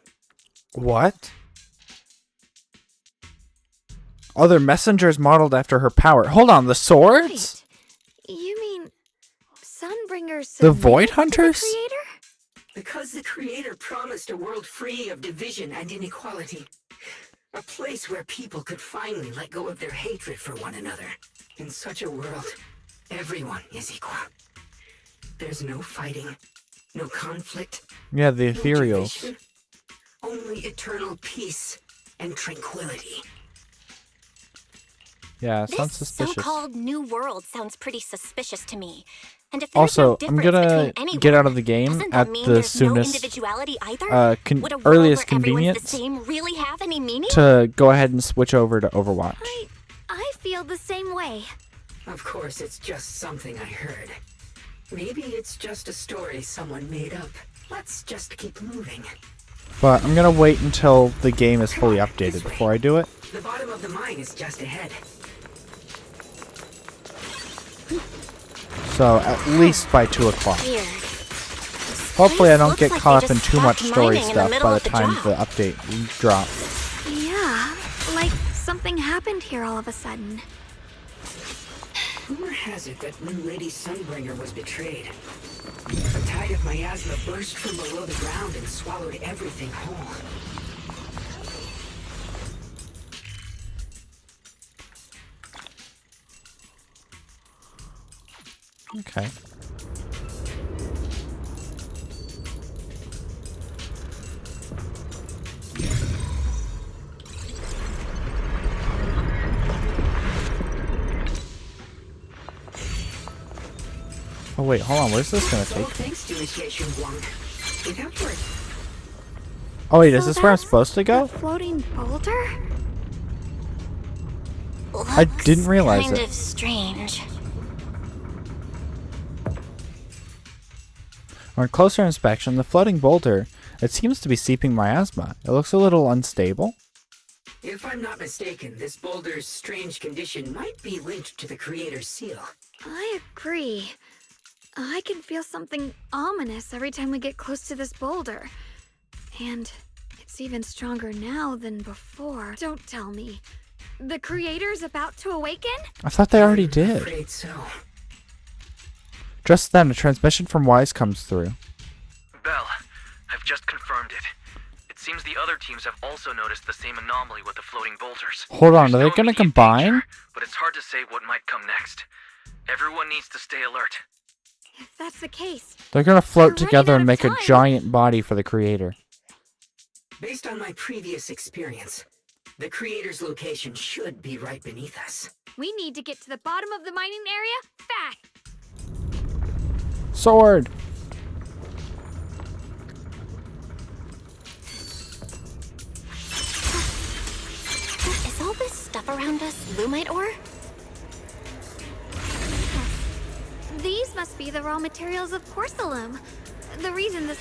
What? Other messengers modeled after her power. Hold on, the swords? Wait, you mean Sunbringers? The Void Hunters? The Creator? Because the Creator promised a world free of division and inequality. A place where people could finally let go of their hatred for one another. In such a world, everyone is equal. There's no fighting, no conflict. Yeah, the no ethereals. division, only eternal peace and tranquility. Yeah, it sounds This suspicious. so-called new world sounds pretty suspicious to me. And if Also, there's I'm no gonna difference between get anyone, out of the game doesn't that at mean the there's no soonest, individuality either? Would a world earliest where everyone's convenience the same really have any meaning? to go ahead and switch over to Overwatch. I feel the same way. Of course, it's just something I heard. Maybe it's just a story someone made up. Let's just keep moving. But I'm gonna wait until the game is fully updated before I do it. The bottom of the mine is just ahead. So at least by 2 o'clock. Weird. Hopefully I don't looks get like caught they up in just too much stopped story mining in the stuff middle by of the the time job. the update drops. Yeah, like something happened here all of a sudden. Rumor has it that New Lady Sunbringer was betrayed. A tide of miasma burst from below the ground and swallowed everything whole. Okay. Oh wait, hold on, where's this gonna So take? thanks to Initiation 1. Without work. Oh wait, is So this where I'm that's supposed to go? The floating boulder? I didn't realize kind it. of strange. On closer inspection, the floating boulder, it seems to be seeping miasma. It looks a little unstable. If I'm not mistaken, this boulder's strange condition might be linked to the Creator's seal. I agree. I can feel something ominous every time we get close to this boulder. And it's even stronger now than before. Don't tell me. The Creator's about to awaken? I thought they already I'm did. afraid so. Just then, a transmission from Wise comes through. Belle, I've just confirmed it. It seems the other teams have also noticed the same anomaly with the floating boulders. Hold on, There's are they no gonna immediate combine? danger, but it's hard to say what might come next. Everyone needs to stay alert. If that's the case, They're gonna float We're together running and out of make a time. giant body for the creator. Based on my previous experience, the creator's location should be right beneath us. we need to get to the bottom of the mining area fast. Sword! Is all this stuff around us Lumite ore? These must be the raw materials of porcelain. The reason this...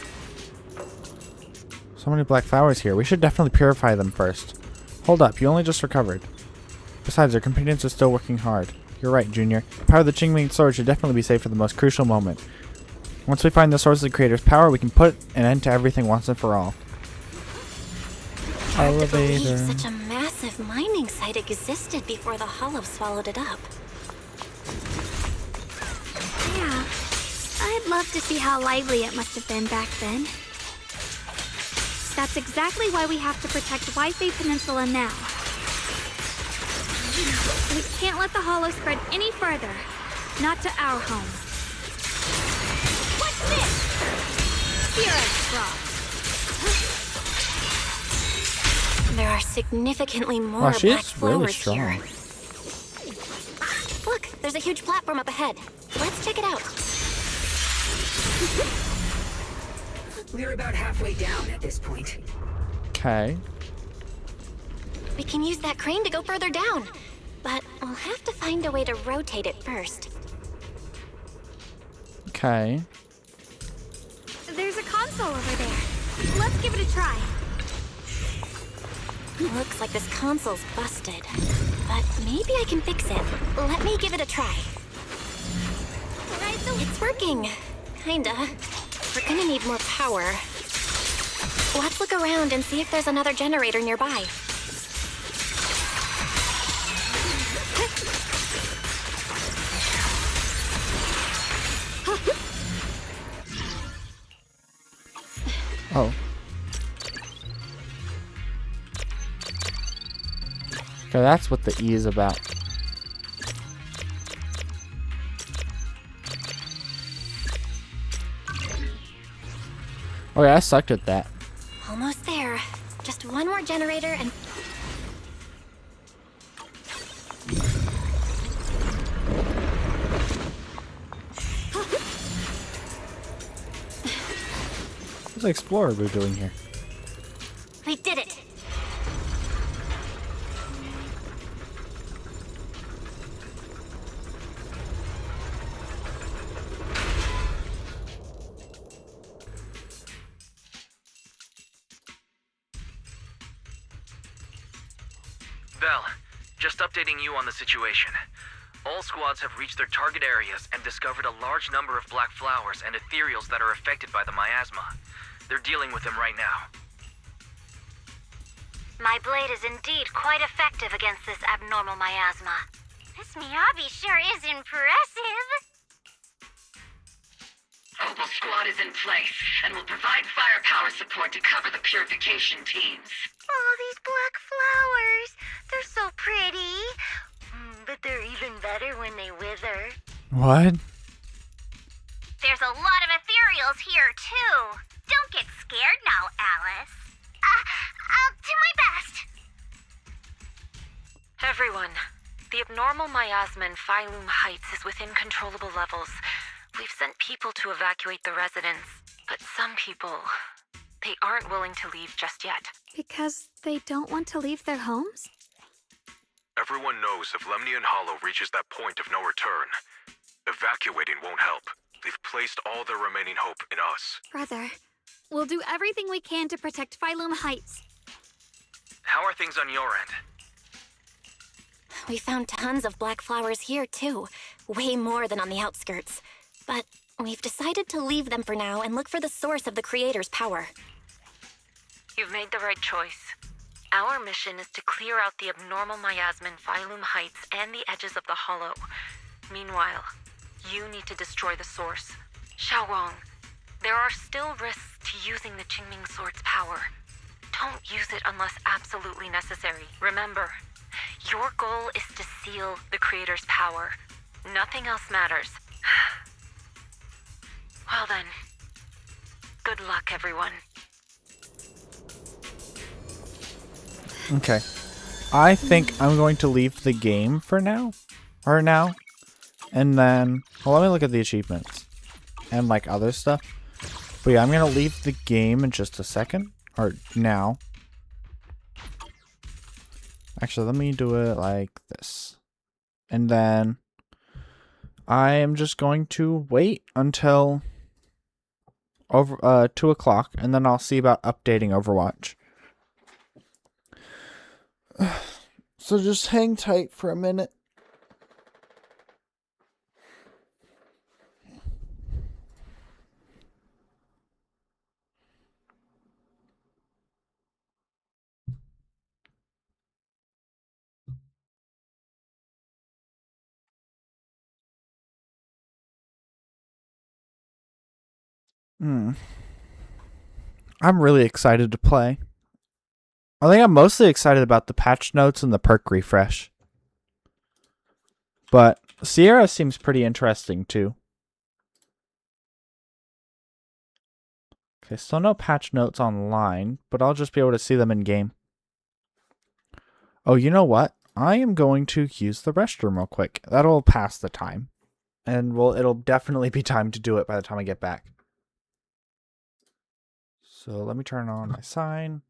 So many black flowers here. We should definitely purify them first. Hold up, you only just recovered. Besides, our companions are still working hard. You're right, Junior. The power of the Qingming sword should definitely be saved for the most crucial moment. Once we find the source of the creator's power, we can put an end to everything once and for all. Hard to believe Elevator. such a massive mining site existed before the Hollow swallowed it up. Yeah, I'd love to see how lively it must have been back then. That's exactly why we have to protect Wi-Fi Peninsula now. We can't let the Hollow spread any further. Not to our home. What's this? Spirit Frost. There are significantly more Wow, she black is really flowers strong. here. Look, there's a huge platform up ahead. Let's check it out. We're about halfway down at this point. Okay. We can use that crane to go further down. But we'll have to find a way to rotate it first. Okay. There's a console over there. Let's give it a try. Looks like this console's busted. But maybe I can fix it. Let me give it a try. It's working. Kinda. We're gonna need more power. Let's look around and see if there's another generator nearby. Oh. Okay, that's what the E is about. Oh yeah, I sucked at that. Almost there. Just one more generator and... What's the explorer we're doing here? We did it! Val, just updating you on the situation. All squads have reached their target areas and discovered a large number of black flowers and ethereals that are affected by the miasma. They're dealing with them right now. My blade is indeed quite effective against this abnormal miasma. This Miyabi sure is impressive. Opal Squad is in place and will provide firepower support to cover the purification teams. Oh, these black flowers. They're so pretty. But they're even better when they wither. What? There's a lot of ethereals here, too. Don't get scared now, Alice. I'll do my best. Everyone, the abnormal miasma in Phylum Heights is within controllable levels. We've sent people to evacuate the residents, but some people, they aren't willing to leave just yet. Because they don't want to leave their homes? Everyone knows if Lemnian Hollow reaches that point of no return, evacuating won't help. They've placed all their remaining hope in us. Brother, we'll do everything we can to protect Phylum Heights. How are things on your end? We found tons of black flowers here, too. Way more than on the outskirts. But we've decided to leave them for now and look for the source of the Creator's power. You've made the right choice. Our mission is to clear out the abnormal miasma in Phylum Heights and the edges of the Hollow. Meanwhile, you need to destroy the source. Xiaowang, there are still risks to using the Qingming Sword's power. Don't use it unless absolutely necessary. Remember, your goal is to seal the Creator's power. Nothing else matters. Well then, good luck, everyone. Okay. I think I'm going to leave the game for now. Or now. And then, well, let me look at the achievements. And like other stuff. But yeah, I'm going to leave the game in just a second. Or now. Actually, let me do it like this. And then I am just going to wait until over 2 o'clock. And then I'll see about updating Overwatch. So just hang tight for a minute. I'm really excited to play. I think I'm mostly excited about the patch notes and the perk refresh. But Sierra seems pretty interesting too. Okay, still no patch notes online, but I'll just be able to see them in game. Oh, you know what? I am going to use the restroom real quick. That'll pass the time. And it'll definitely be time to do it by the time I get back. So let me turn on my sign.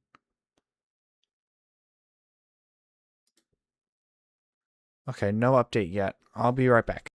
Okay, no update yet. I'll be right back.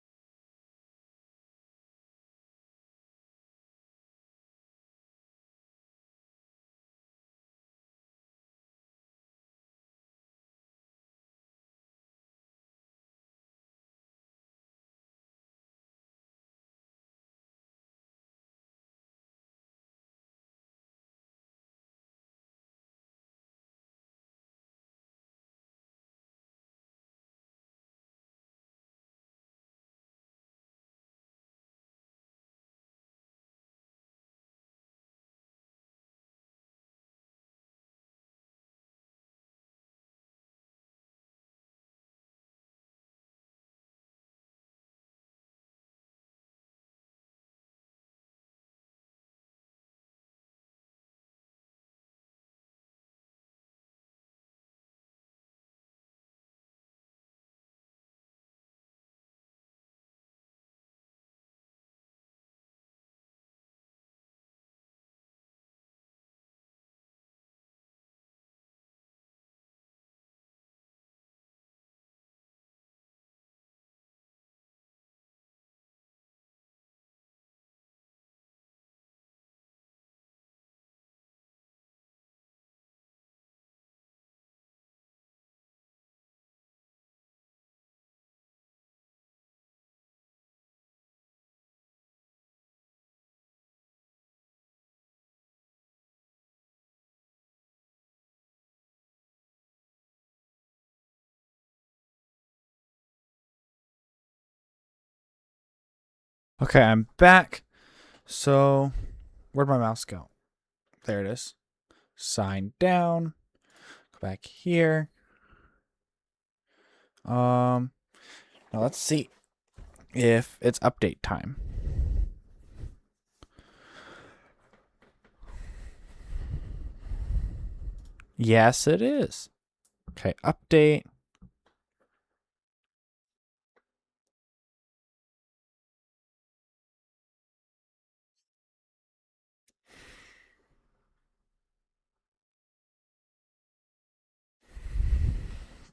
Okay, I'm back. So, where'd my mouse go? There it is. Sign down. Go back here. Now let's see if it's update time. Yes, it is. Okay, update.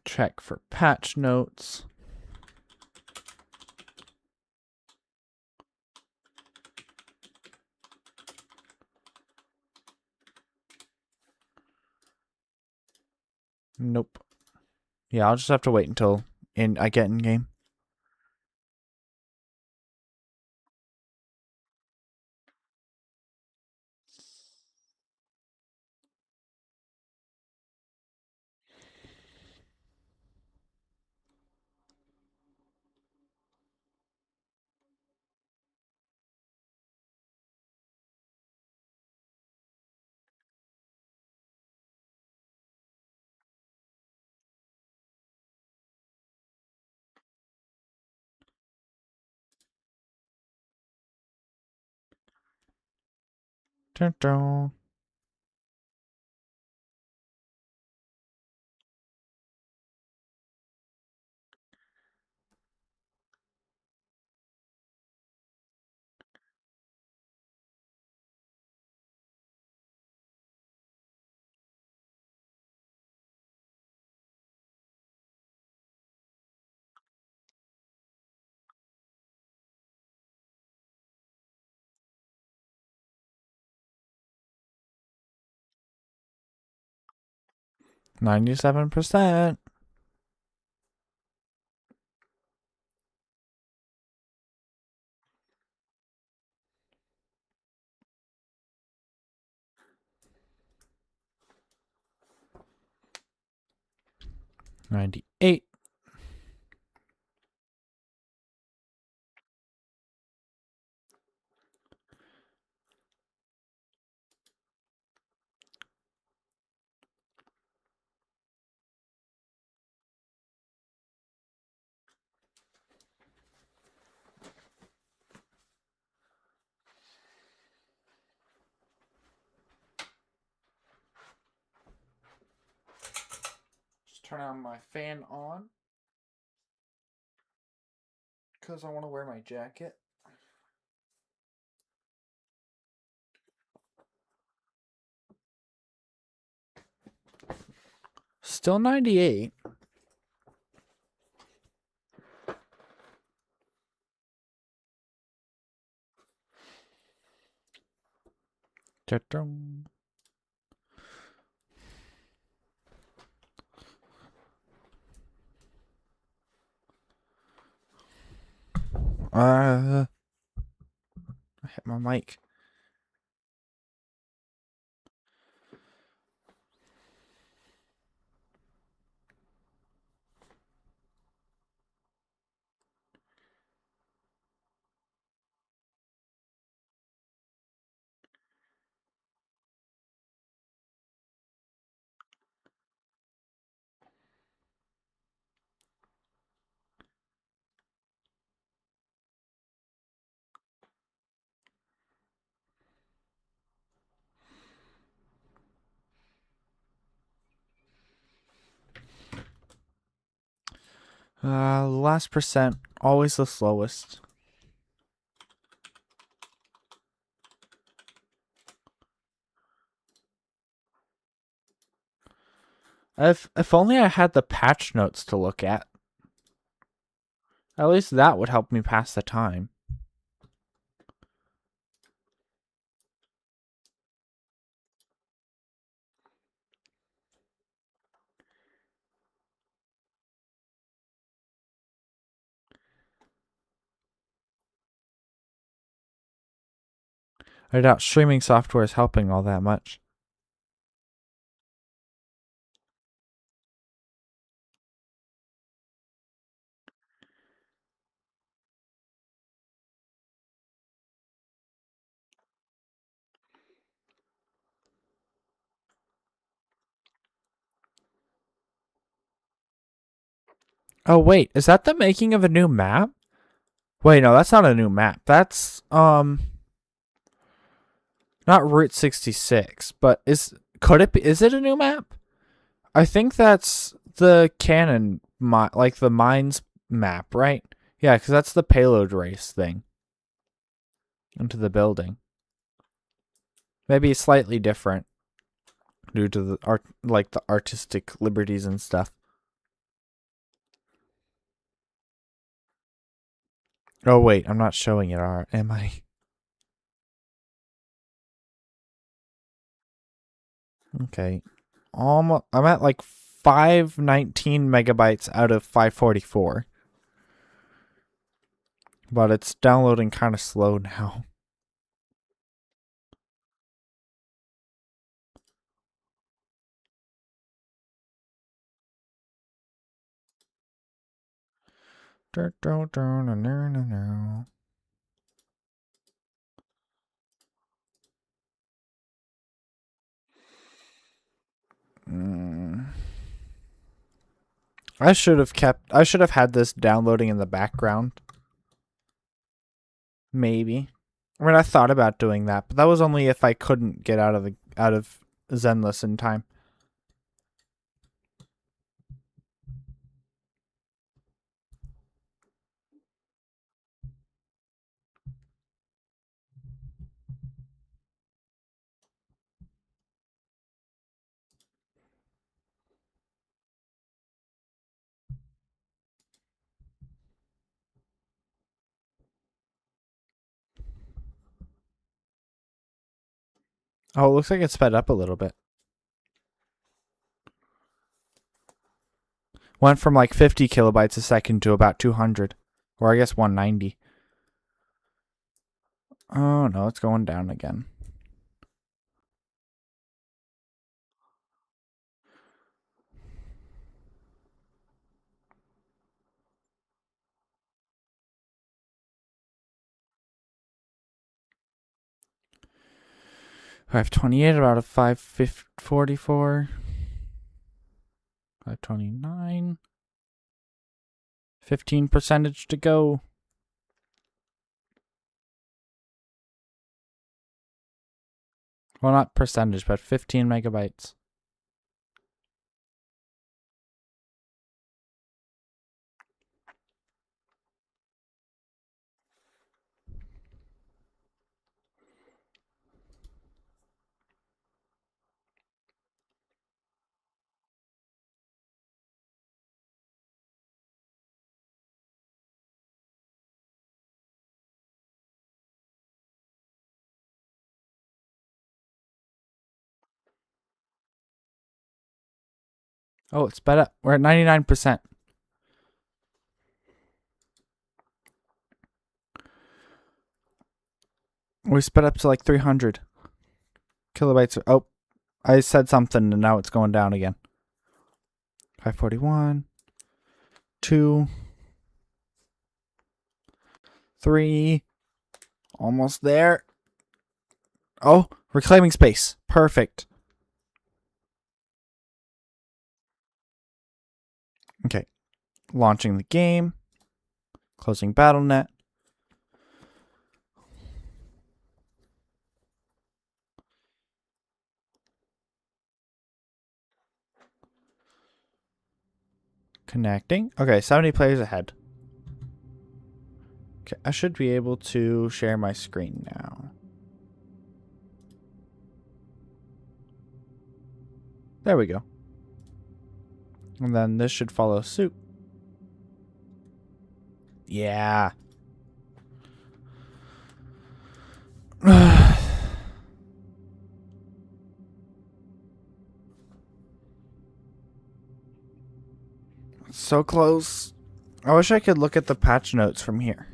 Check for patch notes. Nope. Yeah, I'll just have to wait until I get in game. Dun, dun. %. $98. Just turn on my fan on. Because I want to wear my jacket. Still 98. Ta-dum. I hit my mic. Last percent, always the slowest. If only I had the patch notes to look at. At least that would help me pass the time. I doubt streaming software is helping all that much. Oh wait, is that the making of a new map? Wait, no, that's not a new map. That's not Route 66, but is it a new map? I think that's the canon like the mines map, right? Yeah, because that's the payload race thing into the building. Maybe slightly different due to the the artistic liberties and stuff. Oh wait, I'm not showing it, am I? Okay. I'm at like 519 megabytes out of 544. But it's downloading kind of slow now. I should have had this downloading in the background. Maybe. I mean, I thought about doing that, but that was only if I couldn't get out of Zenless in time. Oh, it looks like it sped up a little bit. Went from like 50 kilobytes a second to about 200. Or I guess 190. Oh no, it's going down again. I have 28 out of 544. 529. 15% to go. Well, not percentage, but 15 megabytes. Oh, it's sped up. We're at 99%. We sped up to like 300 kilobytes. Oh, I said something and now it's going down again. 541. 2. 3. Almost there. Oh, reclaiming space. Perfect. Okay. Launching the game. Closing BattleNet. Connecting. Okay, 70 players ahead. Okay, I should be able to share my screen now. There we go. And then this should follow suit. Yeah. So close. I wish I could look at the patch notes from here.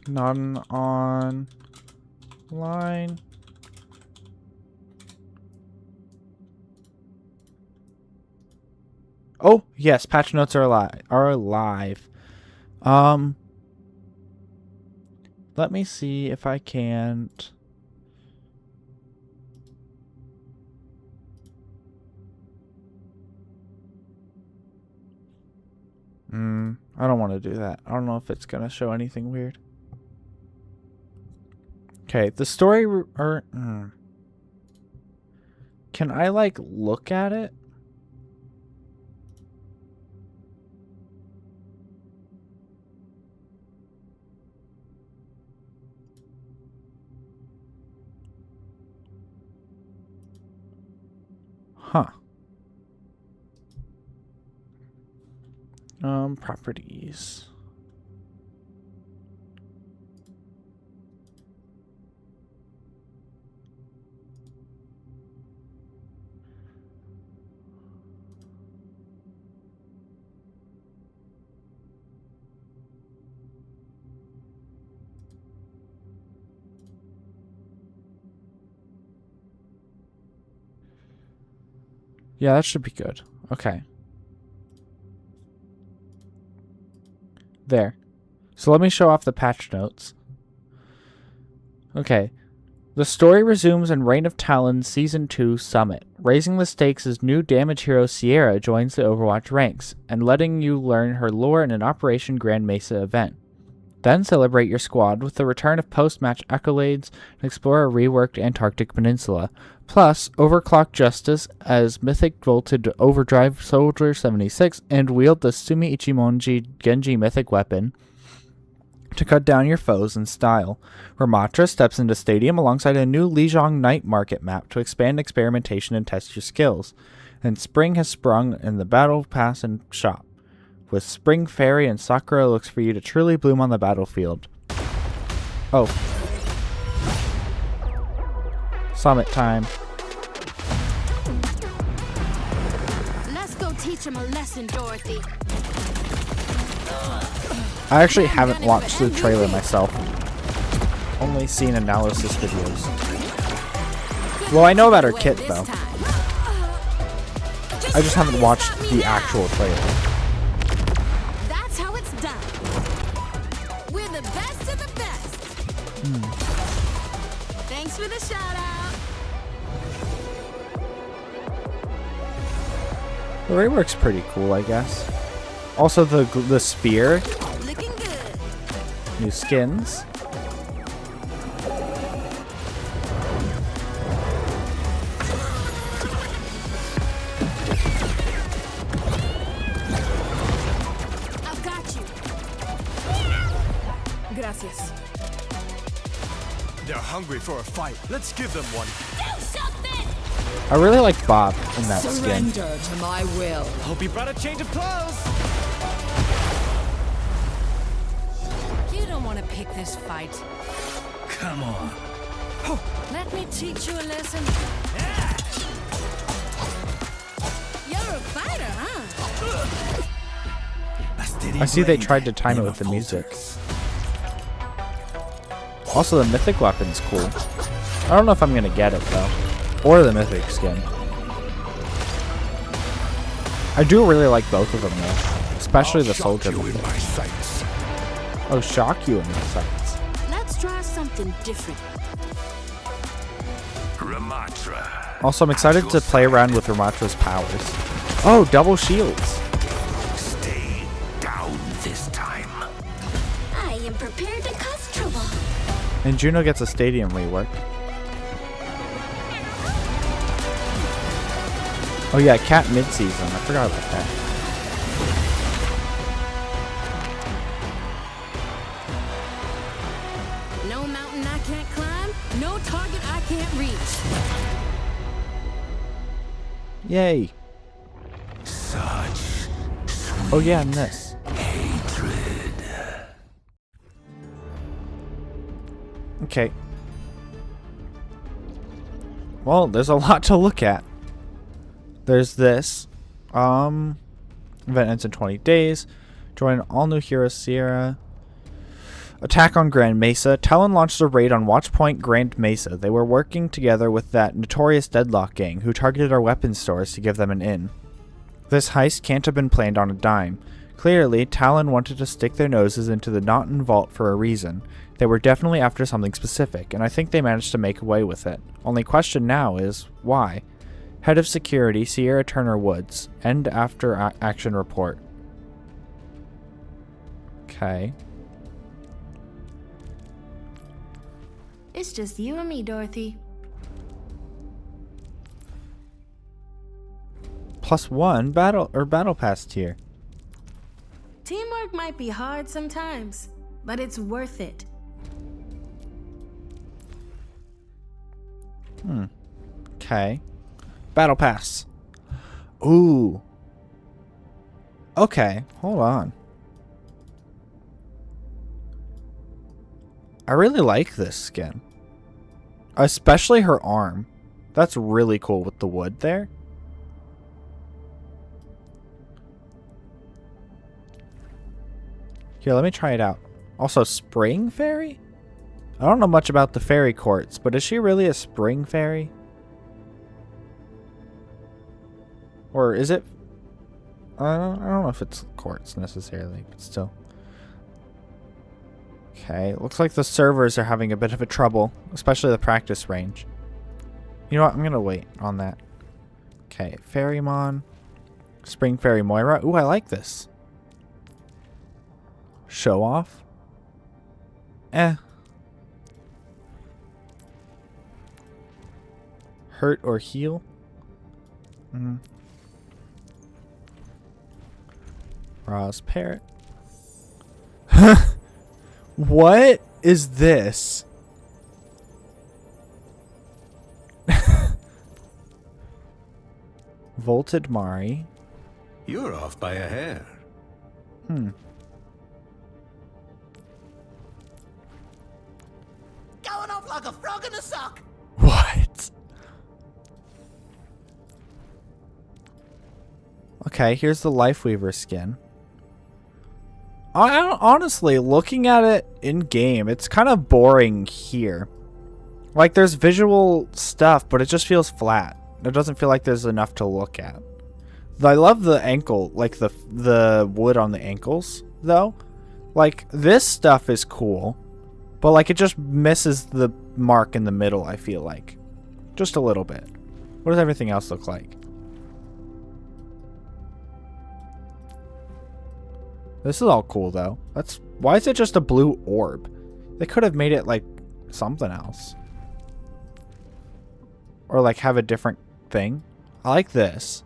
Not on line. Oh, yes, patch notes are alive. Let me see if I can't. I don't want to do that. I don't know if it's going to show anything weird. Okay, the story Can I like look at it? Huh. Properties. Yeah, that should be good. Okay. There. So let me show off the patch notes. Okay. The story resumes in Reign of Talon Season 2 Summit, raising the stakes as new damage hero Sierra joins the Overwatch ranks, and letting you learn her lore in an Operation Grand Mesa event. Then celebrate your squad with the return of post-match accolades and explore a reworked Antarctic peninsula. Plus, overclock Justice as Mythic Volted Overdrive Soldier 76 and wield the Sumi Ichimonji Genji Mythic weapon to cut down your foes in style. Ramatra steps into Stadium alongside a new Lijiang Night Market map to expand experimentation and test your skills. And spring has sprung in the Battle Pass and shop. With Spring Fairy and Sakura looks for you to truly bloom on the battlefield. Oh. Summit time. Let's go teach him a lesson, Dorothy. I actually haven't watched the trailer myself. Only seen analysis videos. Well, I know about her kit, though. I just haven't watched the actual trailer. That's how it's done. We're the best of the best. Thanks for the shout out. The rework's pretty cool, I guess. Also, the spear. Looking good. New skins. I've got you. Gracias. They're hungry for a fight. Let's give them one. Do something. I really like Bob in that skin. Surrender to my will. Hope you brought a change of clothes. You don't want to pick this fight. Come on. Let me teach you a lesson. You're a fighter, huh? I see they tried to time it with the music. Also, the mythic weapon's cool. I don't know if I'm gonna get it though, or the mythic skin. I do really like both of them though, especially the soldier one. Oh, shock you in my sights. Let's try something different. Ramatra. Also, I'm excited to play around with Ramatra's powers. Oh, double shields. Stay down this time. I am prepared to cause trouble. And Juno gets a stadium rework. Oh yeah, Cat mid-season. I forgot about that. No mountain I can't climb, no target I can't reach. Yay. Such Oh yeah, and this. hatred. Okay. Well, there's a lot to look at. There's this. Event ends in 20 days. Join all new heroes Sierra. Attack on Grand Mesa. Talon launched a raid on Watchpoint Grand Mesa. They were working together with that notorious Deadlock gang who targeted our weapons stores to give them an in. This heist can't have been planned on a dime. Clearly, Talon wanted to stick their noses into the Naughton Vault for a reason. They were definitely after something specific, and I think they managed to make away with it. Only question now is, why? Head of Security, Sierra Turner Woods. End after action report. Okay. It's just you and me, Dorothy. +1 battle pass tier. Teamwork might be hard sometimes, but it's worth it. Okay. Battle pass. Ooh. Okay, hold on. I really like this skin. Especially her arm. That's really cool with the wood there. Here, let me try it out. Also, Spring Fairy? I don't know much about the fairy courts, but is she really a spring fairy? Or is it? I don't know if it's courts necessarily, but still. Okay, looks like the servers are having a bit of a trouble, especially the practice range. You know what? I'm gonna wait on that. Okay, Fairymon, Spring Fairy Moira. Ooh, I like this. Show off. Eh. Hurt or heal? Ra's parrot. What is this? Volted Mari. You're off by a hair. Going off like a frog in a sock. What? Okay, here's the Lifeweaver skin. Honestly, looking at it in game, it's kind of boring here. Like, there's visual stuff, but it just feels flat. It doesn't feel like there's enough to look at. I love the ankle, like the wood on the ankles, though. Like, this stuff is cool, but like it just misses the mark in the middle, I feel like. Just a little bit. What does everything else look like? This is all cool, though. Why is it just a blue orb? They could have made it like something else. Or like have a different thing. I like this.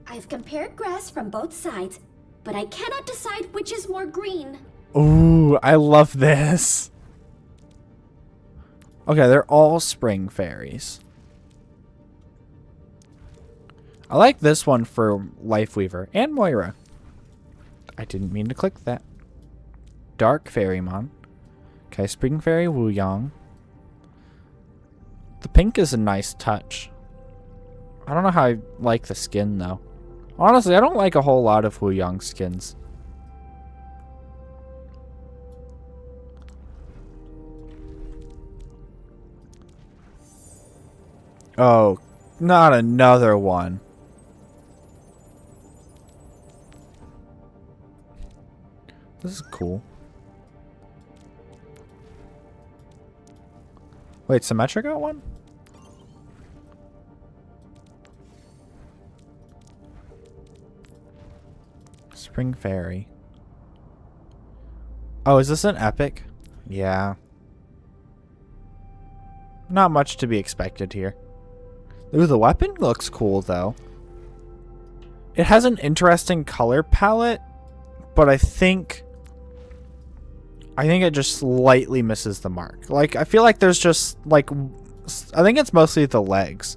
I've compared grass from both sides, but I cannot decide which is more green. Ooh, I love this. Okay, they're all spring fairies. I like this one for Lifeweaver and Moira. I didn't mean to click that. Dark Fairymon. Okay, Spring Fairy Wooyong. The pink is a nice touch. I don't know how I like the skin, though. Honestly, I don't like a whole lot of Wooyong skins. Oh, not another one. This is cool. Wait, Symmetra got one? Spring Fairy. Oh, is this an epic? Yeah. Not much to be expected here. Ooh, the weapon looks cool, though. It has an interesting color palette, but I think it just slightly misses the mark. Like, I feel like there's just, like, I think it's mostly the legs.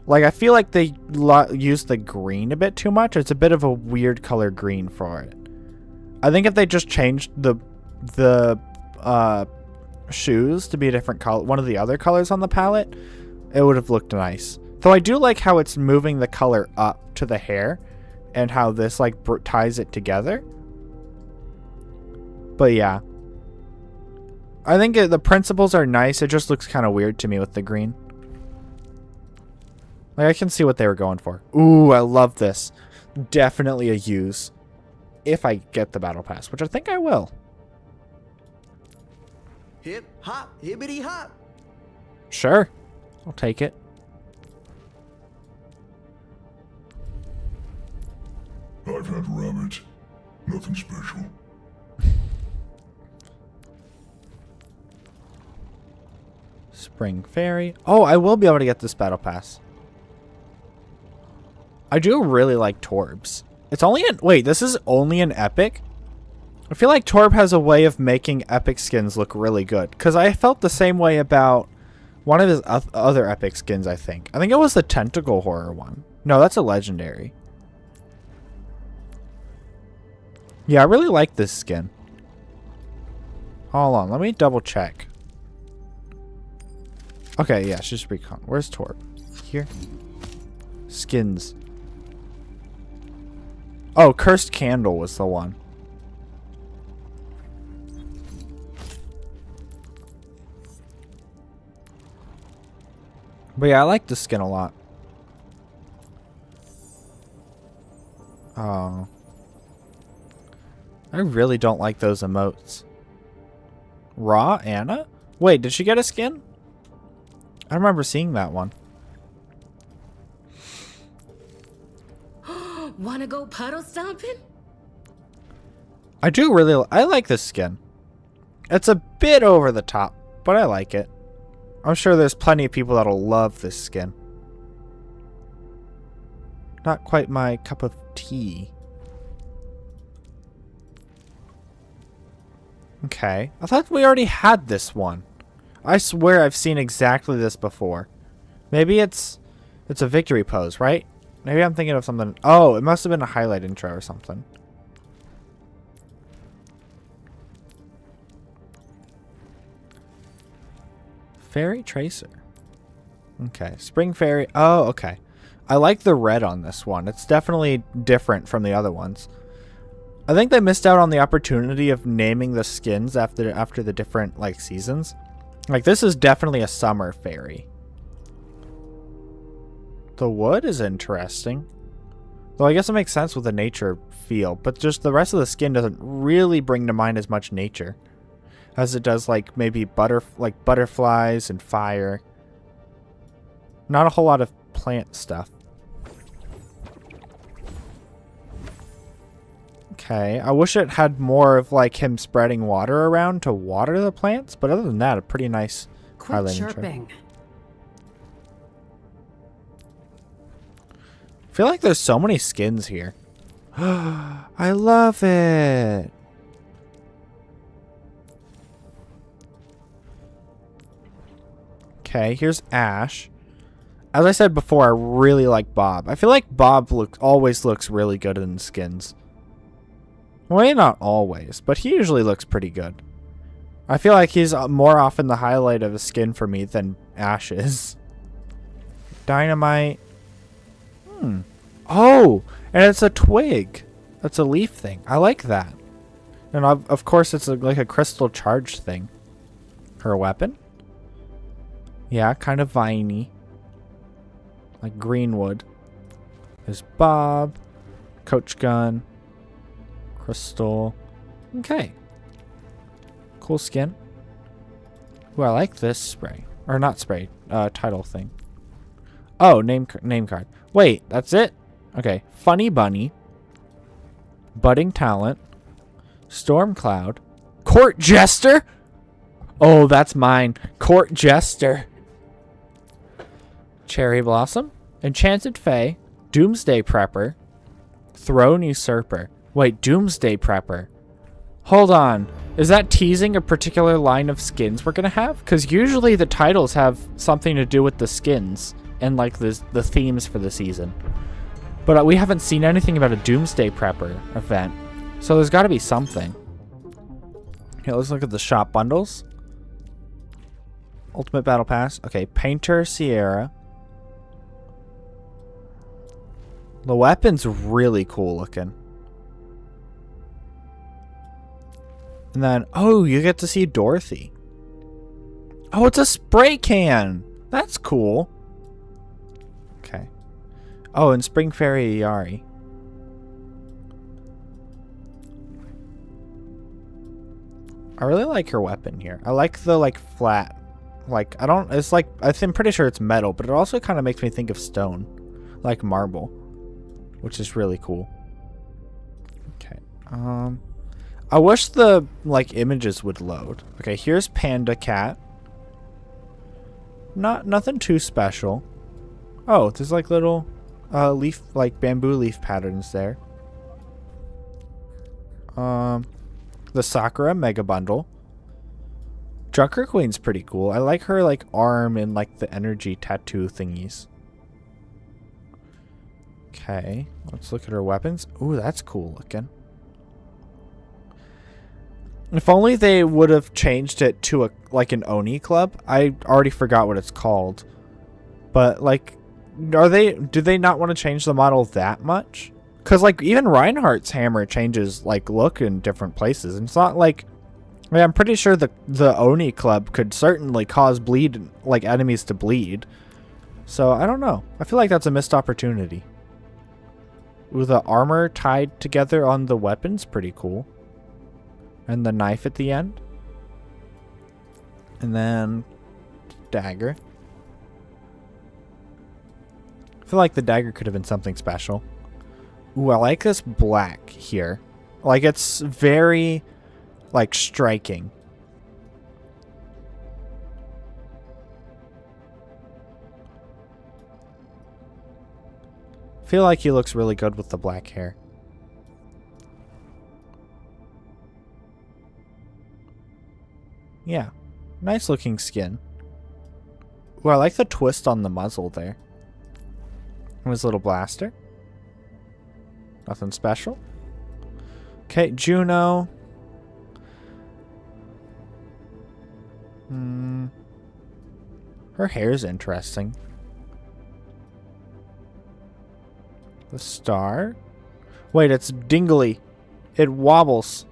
Like, I feel like they use the green a bit too much. It's a bit of a weird color green for it. I think if they just changed the shoes to be a different color, one of the other colors on the palette, it would have looked nice. Though I do like how it's moving the color up to the hair and how this, like, ties it together. But yeah, I think the principles are nice. It just looks kind of weird to me with the green. Like, I can see what they were going for. Ooh, I love this. Definitely a use if I get the battle pass, which I think I will. Hip hop, hibbity hop. Sure, I'll take it. I've had rabbit. Nothing special. Spring Fairy. Oh, I will be able to get this battle pass. I do really like Torbs. It's only an... Wait, this is only an epic? I feel like Torb has a way of making epic skins look really good. Because I felt the same way about one of his other epic skins, I think. I think it was the Tentacle Horror one. No, that's a legendary. Yeah, I really like this skin. Hold on, let me double check. Okay, yeah, she's recon. Where's Torb? Here. Skins. Oh, Cursed Candle was the one. But yeah, I like this skin a lot. Oh. I really don't like those emotes. Raw Anna? Wait, did she get a skin? I remember seeing that one. Wanna go puddle stomping? I like this skin. It's a bit over the top, but I like it. I'm sure there's plenty of people that'll love this skin. Not quite my cup of tea. Okay. I thought we already had this one. I swear I've seen exactly this before. Maybe it's a victory pose, right? Maybe I'm thinking of something. Oh, it must have been a highlight intro or something. Fairy Tracer. Okay. Spring Fairy. Oh, okay. I like the red on this one. It's definitely different from the other ones. I think they missed out on the opportunity of naming the skins after the different like seasons. Like this is definitely a summer fairy. The wood is interesting. Though I guess it makes sense with the nature feel, but just the rest of the skin doesn't really bring to mind as much nature as it does like maybe butterflies and fire. Not a whole lot of plant stuff. Okay, I wish it had more of like him spreading water around to water the plants, but other than that, a pretty nice Quit chirping. I feel like there's so many skins here. I love it. Okay, here's Ash. As I said before, I really like Bob. I feel like Bob always looks really good in skins. Well, maybe not always, but he usually looks pretty good. I feel like he's more often the highlight of a skin for me than Ash is. Dynamite. Oh, and it's a twig. That's a leaf thing. I like that. And of course, it's like a crystal charge thing. Her weapon? Yeah, kind of viney. Like greenwood. There's Bob. Coach gun. Crystal. Okay. Cool skin. Ooh, I like this spray. Or not spray. Title thing. Oh, name card. Wait, that's it? Okay. Funny Bunny. Budding Talent. Storm Cloud. Court Jester? Oh, that's mine. Court Jester. Cherry Blossom. Enchanted Fae. Doomsday Prepper. Throne Usurper. Wait, Doomsday Prepper. Hold on. Is that teasing a particular line of skins we're gonna have? Because usually the titles have something to do with the skins and like the themes for the season. But we haven't seen anything about a Doomsday Prepper event. So there's got to be something. Okay, let's look at the shop bundles. Ultimate Battle Pass. Okay, Painter Sierra. The weapon's really cool looking. And then, oh, you get to see Dorothy. Oh, it's a spray can. That's cool. Okay. Oh, and Spring Fairy Yari. I really like her weapon here. I like the like flat, like it's like I'm pretty sure it's metal, but it also kind of makes me think of stone, like marble, which is really cool. Okay. I wish the like images would load. Okay, here's Panda Cat. Nothing too special. Oh, there's like little leaf, like bamboo leaf patterns there. The Sakura Mega Bundle. Junker Queen's pretty cool. I like her like arm and like the energy tattoo thingies. Okay, let's look at her weapons. Ooh, that's cool looking. If only they would have changed it to a like an Oni club. I already forgot what it's called. But like, do they not want to change the model that much? Because like even Reinhardt's hammer changes like look in different places. And it's not like, I mean, I'm pretty sure the Oni club could certainly cause like enemies to bleed. So I don't know. I feel like that's a missed opportunity. Ooh, the armor tied together on the weapon's pretty cool. And the knife at the end. And then dagger. I feel like the dagger could have been something special. Ooh, I like this black here. Like, it's very, like, striking. I feel like he looks really good with the black hair. Yeah. Nice looking skin. Ooh, I like the twist on the muzzle there. And his little blaster. Nothing special. Okay, Juno. Her hair's interesting. The star. Wait, it's dingly. It wobbles.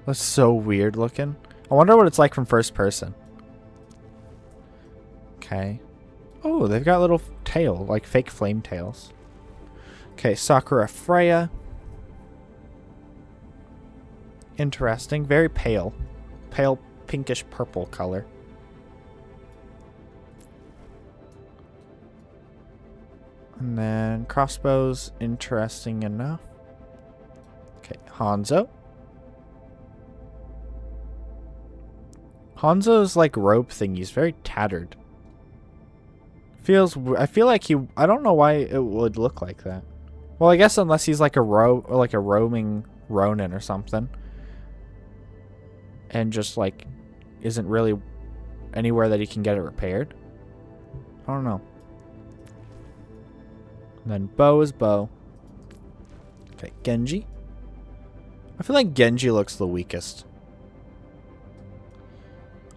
That's so weird looking. I wonder what it's like from first person. Okay. Oh, they've got little tail, like fake flame tails. Okay, Sakura Freya. Interesting. Very pale. Pale pinkish purple color. And then crossbows, interesting enough. Okay, Hanzo. Hanzo's like robe thingy's very tattered. I feel like I don't know why it would look like that. Well, I guess unless he's like a roaming Ronin or something. And just like isn't really anywhere that he can get it repaired. I don't know. And then Bo is Bo. Okay, Genji. I feel like Genji looks the weakest.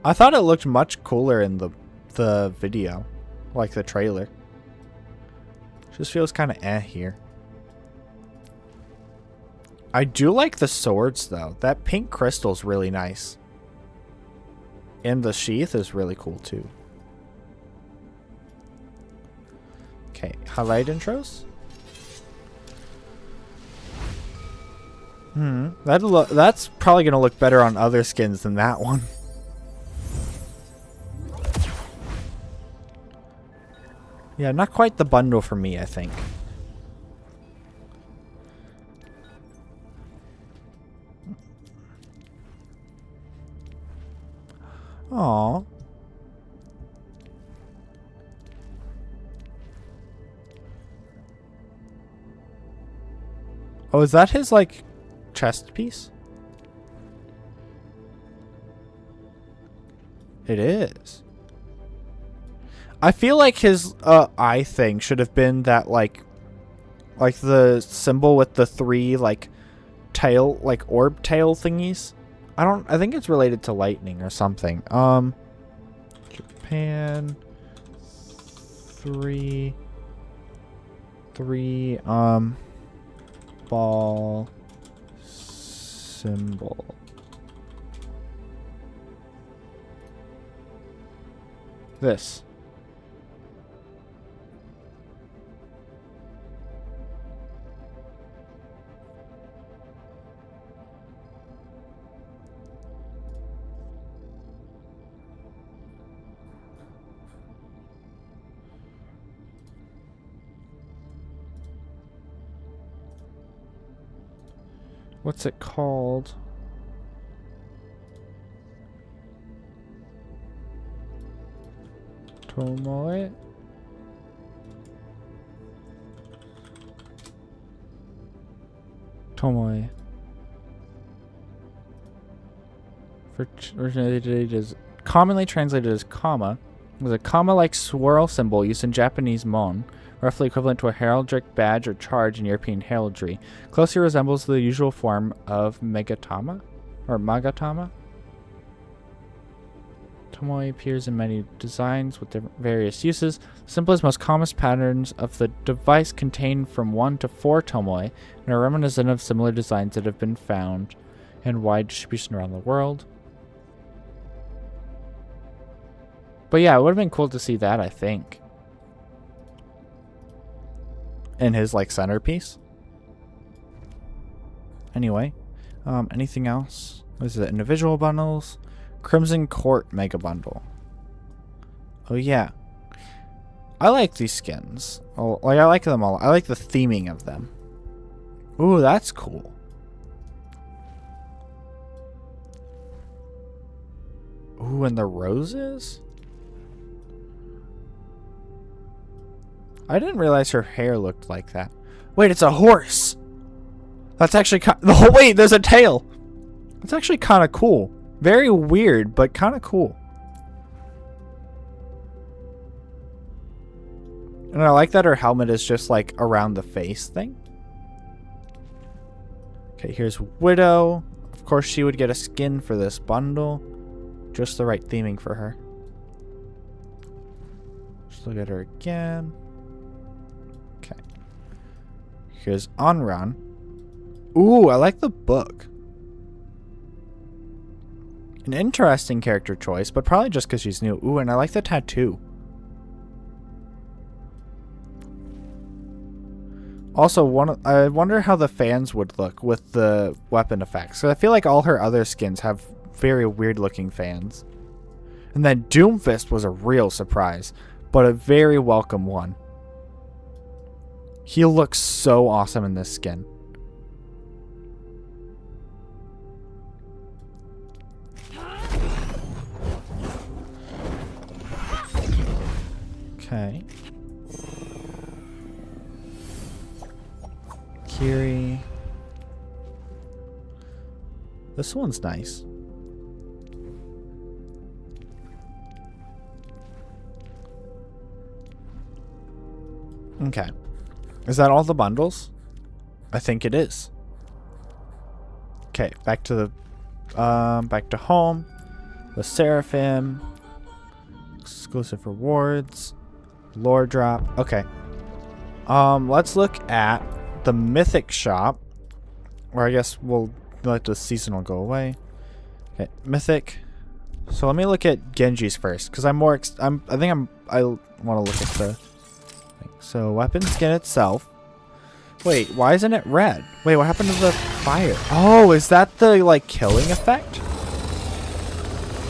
I thought it looked much cooler in the video. Like the trailer. Just feels kind of eh here. I do like the swords though. That pink crystal's really nice. And the sheath is really cool too. Okay, highlight intros. That's probably gonna look better on other skins than that one. Yeah, not quite the bundle for me, I think. Aww. Oh, is that his, like, chest piece? It is. I feel like his eye thing should have been that, like the symbol with the three, like, tail, like, orb tail thingies. I think it's related to lightning or something. Japan. Three, ball symbol. This. What's it called? Tomoe? Tomoe. Originated as commonly translated as comma, was a comma-like swirl symbol used in Japanese mon, roughly equivalent to a heraldic badge or charge in European heraldry. Closely resembles the usual form of megatama or magatama. Tomoe appears in many designs with various uses. The simplest, most common patterns of the device contain from 1 to 4 tomoe and are reminiscent of similar designs that have been found in wide distribution around the world. But yeah, it would have been cool to see that, I think. In his, like, centerpiece. Anyway. Anything else? What is it? Individual bundles? Crimson Court Mega Bundle. Oh, yeah. I like these skins. Oh, like, I like them all. I like the theming of them. Ooh, that's cool. Ooh, and the roses? I didn't realize her hair looked like that. Wait, it's a horse! That's actually oh, wait, there's a tail! That's actually kind of cool. Very weird, but kind of cool. And I like that her helmet is just like around the face thing. Okay, here's Widow. Of course, she would get a skin for this bundle. Just the right theming for her. Just look at her again. Okay. Here's Onran. Ooh, I like the book. An interesting character choice, but probably just because she's new. Ooh, and I like the tattoo. Also, I wonder how the fans would look with the weapon effects. So I feel like all her other skins have very weird looking fans. And then Doomfist was a real surprise, but a very welcome one. He looks so awesome in this skin. Okay. Kiri. This one's nice. Okay. Is that all the bundles? I think it is. Okay, back to home. The Seraphim. Exclusive rewards. Lore drop. Okay. Let's look at the Mythic shop. Or I guess we'll let the seasonal go away. Okay, Mythic. So let me look at Genji's first, because I want to look at the thing. So weapon skin itself. Wait, why isn't it red? Wait, what happened to the fire? Oh, is that the like killing effect?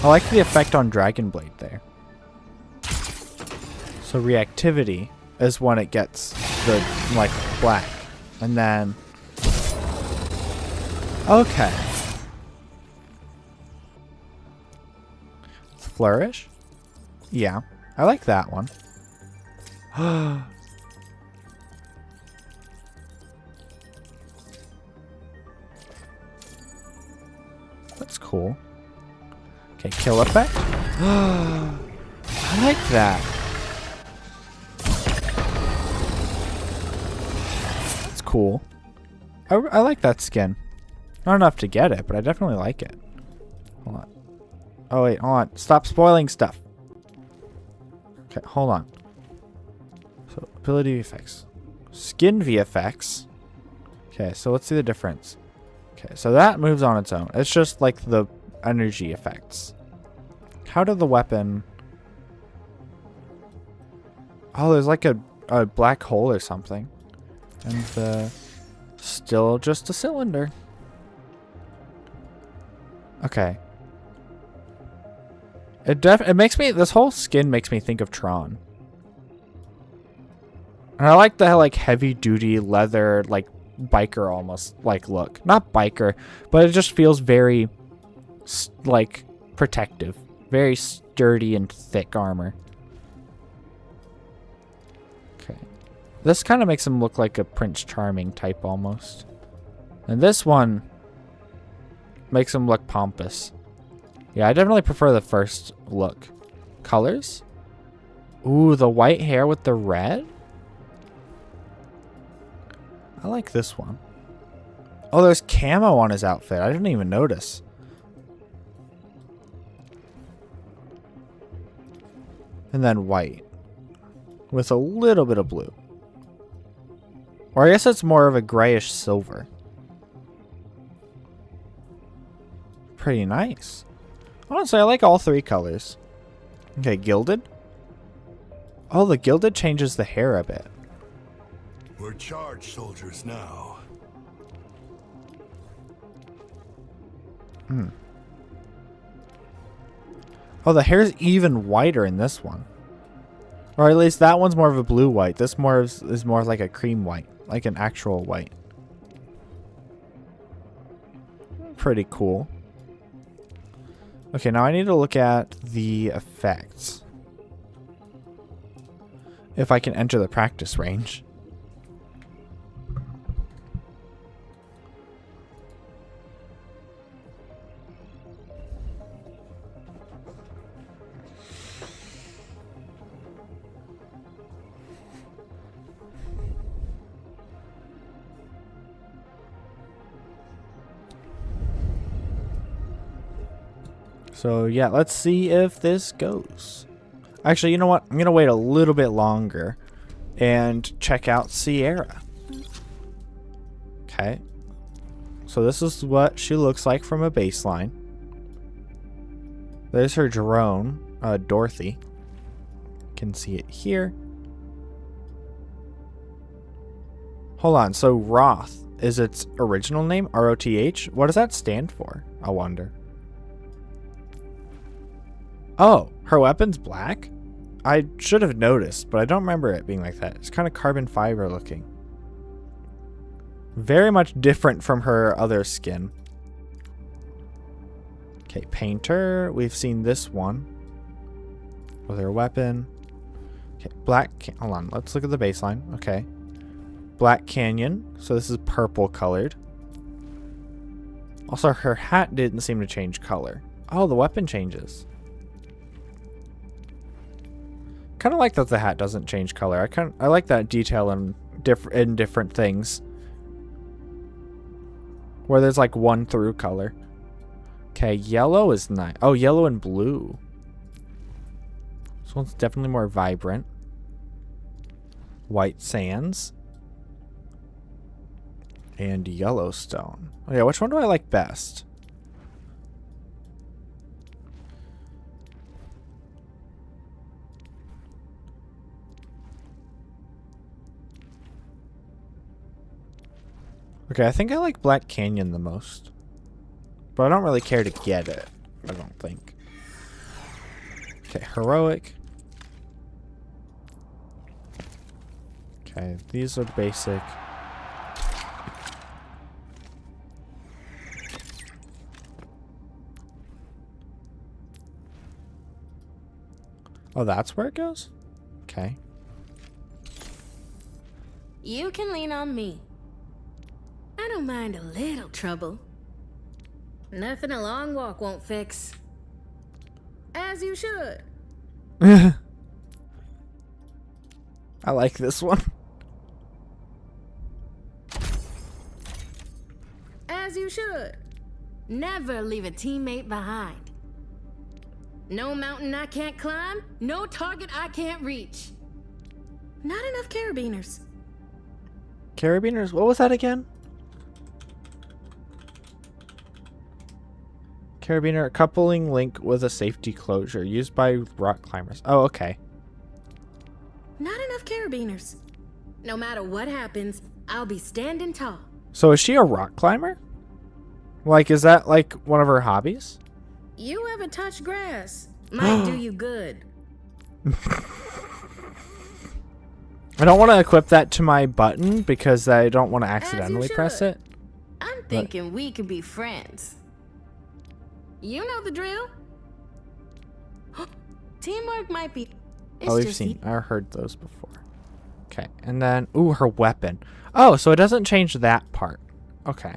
I like the effect on Dragon Blade there. So reactivity is when it gets the like black. And then okay. Flourish? Yeah, I like that one. That's cool. Okay, kill effect. I like that. That's cool. I like that skin. Not enough to get it, but I definitely like it. Hold on. Oh wait, hold on. Stop spoiling stuff. Okay, hold on. So, ability effects. Skin VFX. Okay, so let's see the difference. Okay, so that moves on its own. It's just like the energy effects. How did the weapon... Oh, there's like a black hole or something. And still just a cylinder. Okay. It makes me... This whole skin makes me think of Tron. And I like the like heavy duty leather like biker almost like look. Not biker, but it just feels very like protective. Very sturdy and thick armor. Okay. This kind of makes him look like a Prince Charming type almost. And this one makes him look pompous. Yeah, I definitely prefer the first look. Colors? Ooh, the white hair with the red? I like this one. Oh, there's camo on his outfit. I didn't even notice. And then white. With a little bit of blue. Or I guess it's more of a grayish silver. Pretty nice. Honestly, I like all three colors. Okay, gilded. Oh, the gilded changes the hair a bit. We're charged soldiers now. Hmm. Oh, the hair's even whiter in this one. Or at least that one's more of a blue white. This is more like a cream white. Like an actual white. pretty cool. Okay, now I need to look at the effects. If I can enter the practice range. So yeah, let's see if this goes. Actually, you know what? I'm going to wait a little bit longer and check out Sierra. Okay. So this is what she looks like from a baseline. There's her drone, Dorothy. Can see it here. Hold on, so Roth is its original name? R-O-T-H? What does that stand for? I wonder. Oh, her weapon's black? I should have noticed, but I don't remember it being like that. It's kind of carbon fiber looking. Very much different from her other skin. Okay, Painter. We've seen this one with her weapon. Okay, hold on, let's look at the baseline. Okay. Black Canyon. So this is purple colored. Also, her hat didn't seem to change color. Oh, the weapon changes. Kind of like that the hat doesn't change color. I like that detail in different things. Where there's like one through color. Okay, yellow is nice. Oh, yellow and blue. This one's definitely more vibrant. White Sands. And Yellowstone. Oh yeah, which one do I like best? Okay, I think I like Black Canyon the most. But I don't really care to get it, I don't think. Okay, Heroic. Okay, these are basic. Oh, that's where it goes? Okay. You can lean on me. I don't mind a little trouble. Nothing a long walk won't fix. As you should. I like this one. As you should. Never leave a teammate behind. No mountain I can't climb, no target I can't reach. Not enough carabiners. Carabiners? What was that again? Carabiner, coupling link with a safety closure used by rock climbers. Oh, okay. Not enough carabiners. No matter what happens, I'll be standing tall. So is she a rock climber? Like, is that like one of her hobbies? You haven't touched grass. Might do you good. I don't want to equip that to my button because I don't want to accidentally press it. I'm thinking we could be friends. You know the drill. Teamwork might be... Oh, we've seen. I heard those before. Okay, and then... Ooh, her weapon. Oh, so it doesn't change that part. Okay.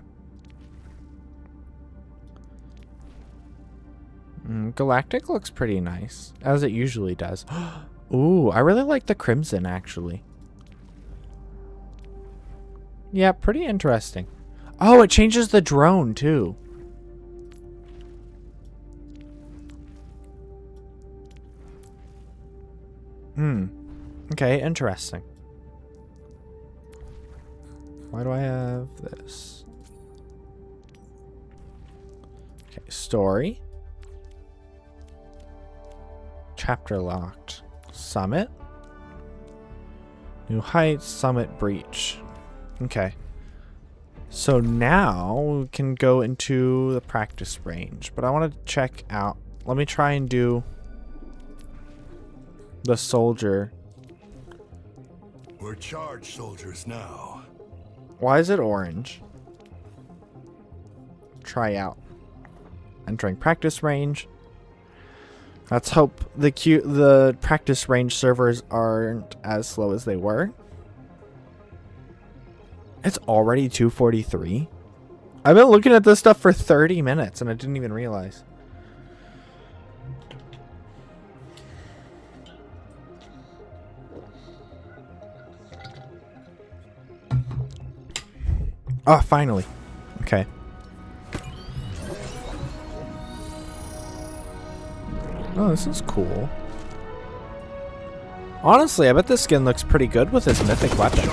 Galactic looks pretty nice, as it usually does. Ooh, I really like the crimson, actually. Yeah, pretty interesting. Oh, it changes the drone, too. Okay, interesting. Why do I have this? Okay, story. Chapter locked. Summit. New heights, summit breach. Okay. So now we can go into the practice range, but I want to check out. Let me try and do the soldier. We're charged soldiers now. Why is it orange? try out. Entering practice range. Let's hope the practice range servers aren't as slow as they were. It's already 2:43. I've been looking at this stuff for 30 minutes and I didn't even realize. Oh, finally. Okay. Oh, this is cool. Honestly, I bet this skin looks pretty good with his mythic weapon.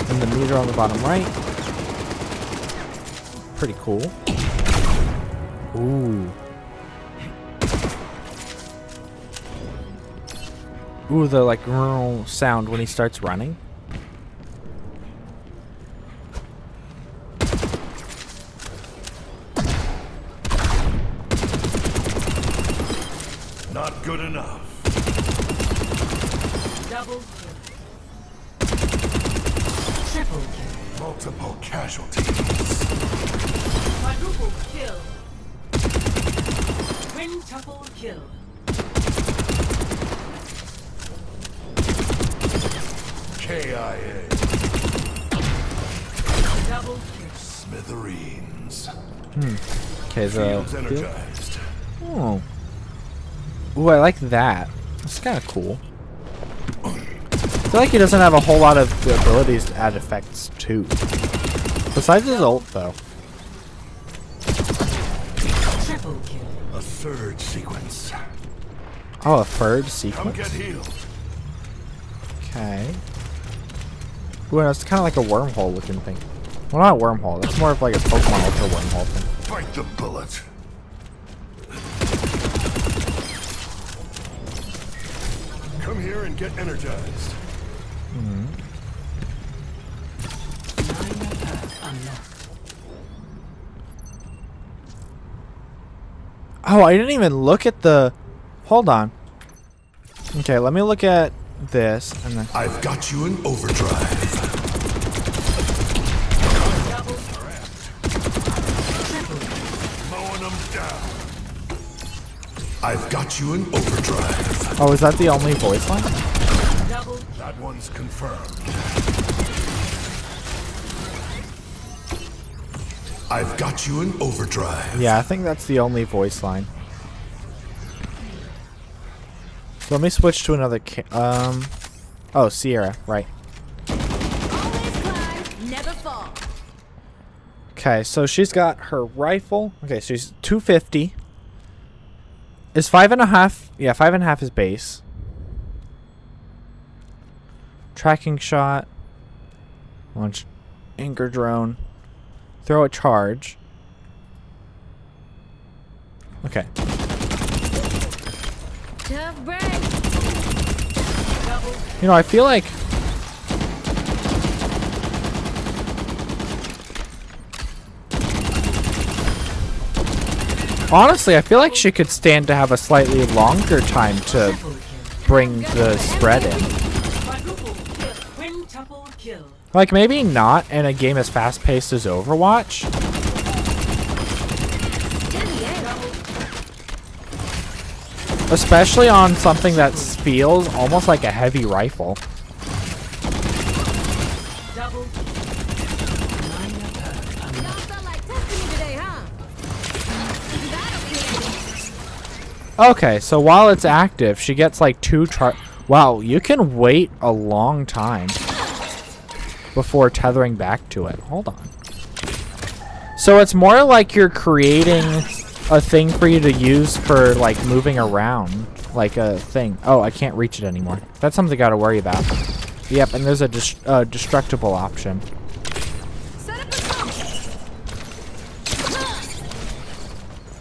And the meter on the bottom right. Pretty cool. Ooh. Ooh, the like sound when he starts running. Not good enough. Double kill. Triple kill. Multiple casualties. Quadruple kill. Quintuple kill. KIA. Double kill. Smithereens. Okay, Fields energized. Oh. Ooh, I like that. That's kind of cool. I feel like he doesn't have a whole lot of the abilities to add effects too. Besides his ult, though. Triple kill. A third sequence. Oh, a third Come sequence? get healed. Okay. Ooh, that's kind of like a wormhole looking thing. Well, not a wormhole. That's more of like a Pokemon Ultra wormhole thing. Bite the bullet. Come here and get energized. Oh, I didn't even look at the... Hold on. Okay, let me look at this and then... I've got you in overdrive. Mowing them down. I've got you in overdrive. Oh, is that the only voice line? That one's confirmed. I've got you in overdrive. Yeah, I think that's the only voice line. So let me switch to another oh, Sierra, right. Always climb, never fall. Okay, so she's got her rifle. Okay, so she's 250. Is 5.5? Yeah, 5.5 is base. Tracking shot. Launch anchor drone. Throw a charge. Okay. Tough break. You know, I feel like... Honestly, I feel like she could stand to have a slightly longer time to bring the spread in. Quintuple kill. Like, maybe not in a game as fast-paced as Overwatch. Especially on something that feels almost like a heavy rifle. Double Okay, so while it's active, she gets like 2 Wow, you can wait a long time before tethering back to it. Hold on. So it's more like you're creating a thing for you to use for like moving around, like a thing. Oh, I can't reach it anymore. That's something I gotta worry about. Yep, and there's a destructible option.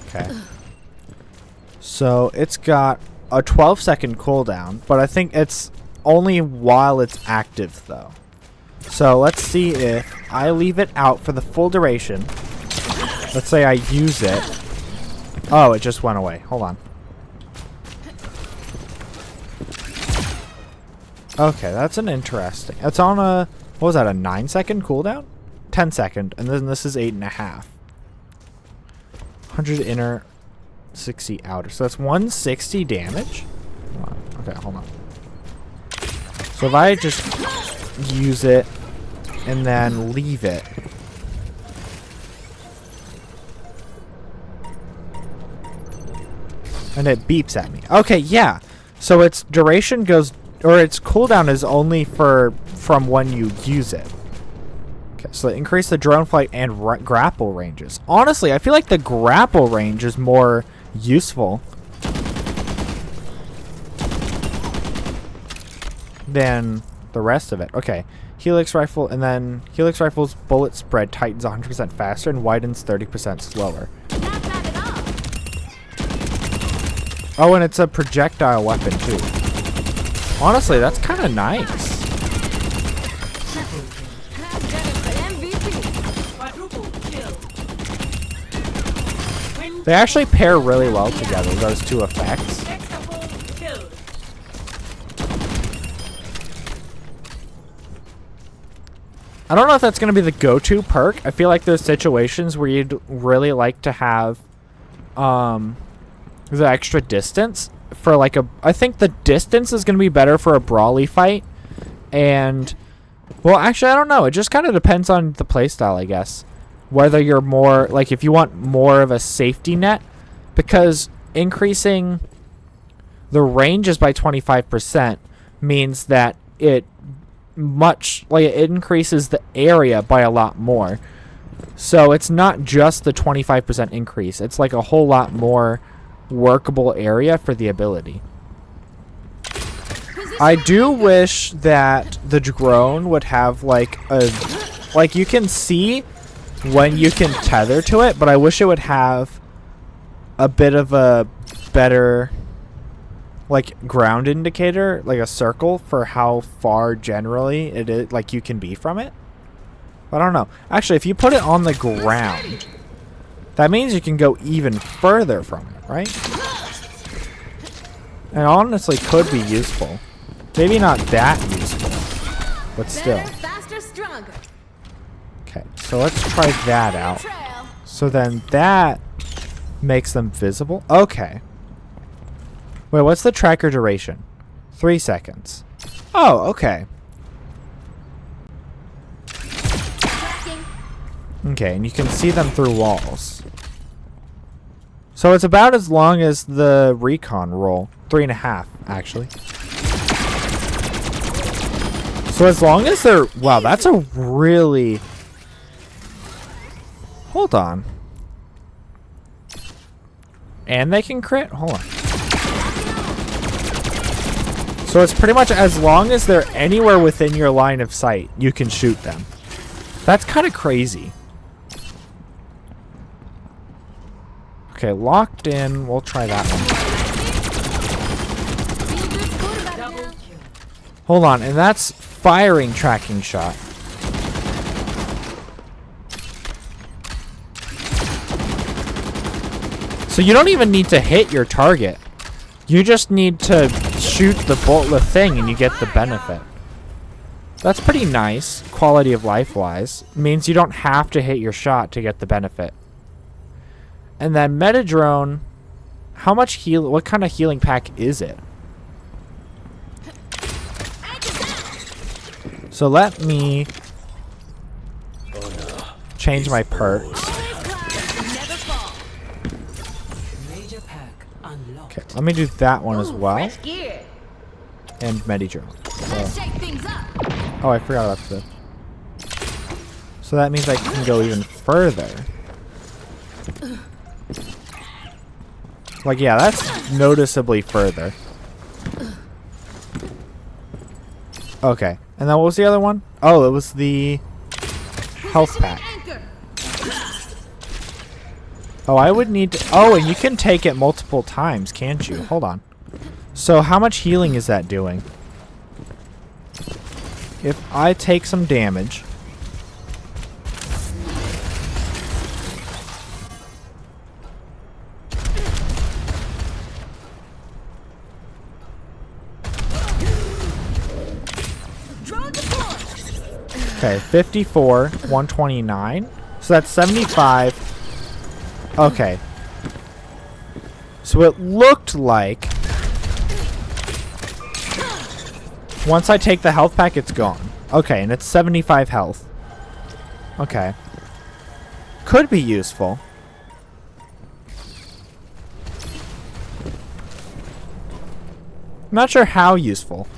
Okay. So it's got a 12-second cooldown, but I think it's only while it's active though. So let's see if I leave it out for the full duration. Let's say I use it. Oh, it just went away. Hold on. Okay, that's an interesting. It's on a What was that, a 9-second cooldown? 10-second, and then this is 8.5. 100 inner, 60 outer. So that's 160 damage? Hold on. Okay, hold on. So if I just use it and then leave it. And it beeps at me. Okay, yeah. So its duration goes, or its cooldown is only from when you use it. Okay, so increase the drone flight and grapple ranges. Honestly, I feel like the grapple range is more useful than the rest of it. Okay, Helix rifle, and then Helix rifle's bullet spread tightens 100% faster and widens 30% slower. Oh, and it's a projectile weapon too. Honestly, that's kind of nice. They actually pair really well together, those two effects. I don't know if that's going to be the go-to perk. I feel like there's situations where you'd really like to have the extra distance for like a... I think the distance is going to be better for a brawly fight. And, well, actually, I don't know. It just kind of depends on the playstyle, I guess. Whether you're more, like, if you want more of a safety net, because increasing the ranges by 25% means that it increases the area by a lot more. So it's not just the 25% increase. It's like a whole lot more workable area for the ability. I do wish that the drone would have like a... Like, you can see when you can tether to it, but I wish it would have a bit of a better like ground indicator, like a circle for how far generally it is, like you can be from it. But I don't know. Actually, if you put it on the ground, that means you can go even further from it, right? And honestly could be useful. Maybe not that useful, but still. Okay, so let's try that out. So then that makes them visible. Okay. Wait, what's the tracker duration? 3 seconds. Oh, okay. Okay, and you can see them through walls. So it's about as long as the recon roll. 3.5, actually. So as long as they're... Wow, that's a really... Hold on. And they can crit? Hold on. So it's pretty much as long as they're anywhere within your line of sight, you can shoot them. That's kind of crazy. Okay, locked in. We'll try that one. Hold on, and that's firing tracking shot. So you don't even need to hit your target. You just need to shoot the thing and you get the benefit. That's pretty nice, quality of life wise. Means you don't have to hit your shot to get the benefit. And then Metadrone, how much what kind of healing pack is it? So let me change my perks. Okay, let me do that one as well. And Metadrone. Oh, I forgot about this. So that means I can go even further. Like, yeah, that's noticeably further. Okay. And then what was the other one? Oh, it was the health pack. Oh, I would need to... Oh, and you can take it multiple times, can't you? Hold on. So how much healing is that doing? If I take some damage... Okay, 54, 129. So that's 75. Okay. So it looked like once I take the health pack, it's gone. Okay, and it's 75 health. Okay. Could be useful. Not sure how useful.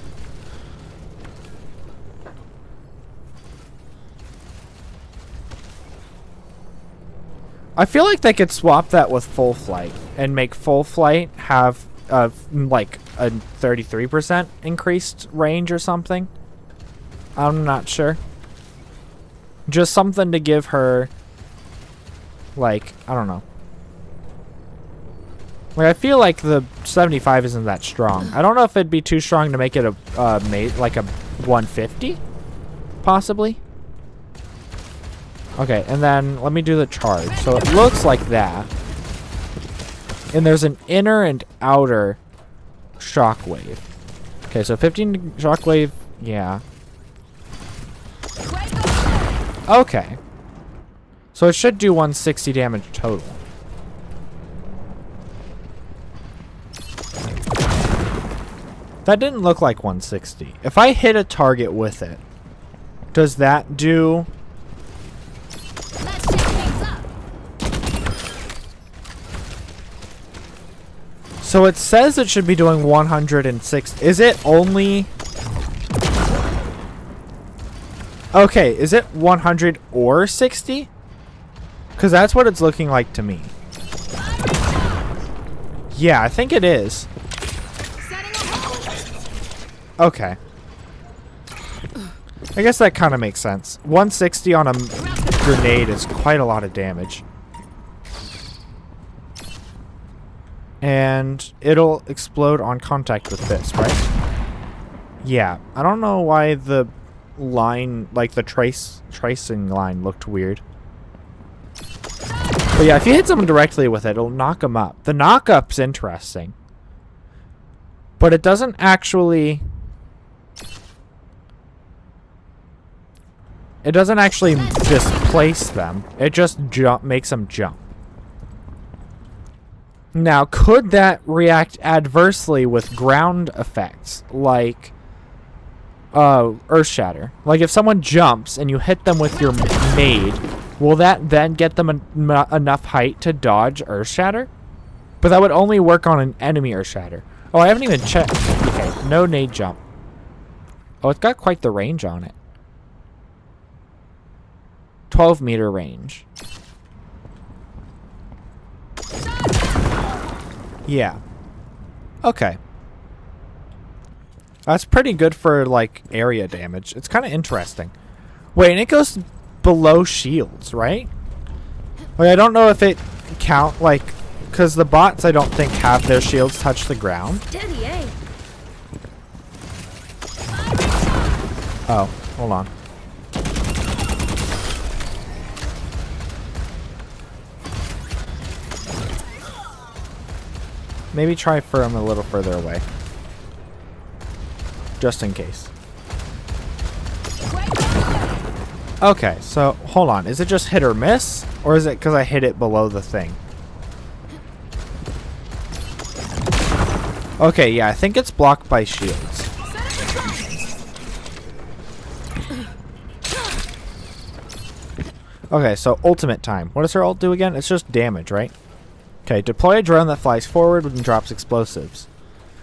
I feel like they could swap that with full flight and make full flight have like a 33% increased range or something. I'm not sure. Just something to give her, like, I don't know. Like, I feel like the 75 isn't that strong. I don't know if it'd be too strong to make it a like a 150, possibly. Okay, and then let me do the charge. So it looks like that. And there's an inner and outer shockwave. Okay, so 15 shockwave, yeah. Okay. So it should do 160 damage total. That didn't look like 160. If I hit a target with it, does that do... So it says it should be doing 106. Is it only... Okay, is it 100 or 60? Because that's what it's looking like to me. Yeah, I think it is. Okay. I guess that kind of makes sense. 160 on a grenade is quite a lot of damage. And it'll explode on contact with this, right? Yeah. I don't know why the line, like the tracing line looked weird. But yeah, if you hit someone directly with it, it'll knock them up. The knock-up's interesting. But it doesn't actually... It doesn't actually displace them. It just makes them jump. Now, could that react adversely with ground effects, like Earth Shatter? Like if someone jumps and you hit them with your maid, will that then get them enough height to dodge Earth Shatter? But that would only work on an enemy Earth Shatter. Oh, I haven't even checked. Okay, no nade jump. Oh, it's got quite the range on it. 12-meter range. Yeah. Okay. That's pretty good for, like, area damage. It's kind of interesting. Wait, and it goes below shields, right? Like, I don't know if it count, like... Because the bots, I don't think, have their shields touch the ground. Oh, hold on. Maybe try for him a little further away. Just in case. Okay, so hold on. Is it just hit or miss? Or is it because I hit it below the thing? Okay, yeah, I think it's blocked by shields. Okay, so ultimate time. What does her ult do again? It's just damage, right? Okay, deploy a drone that flies forward and drops explosives.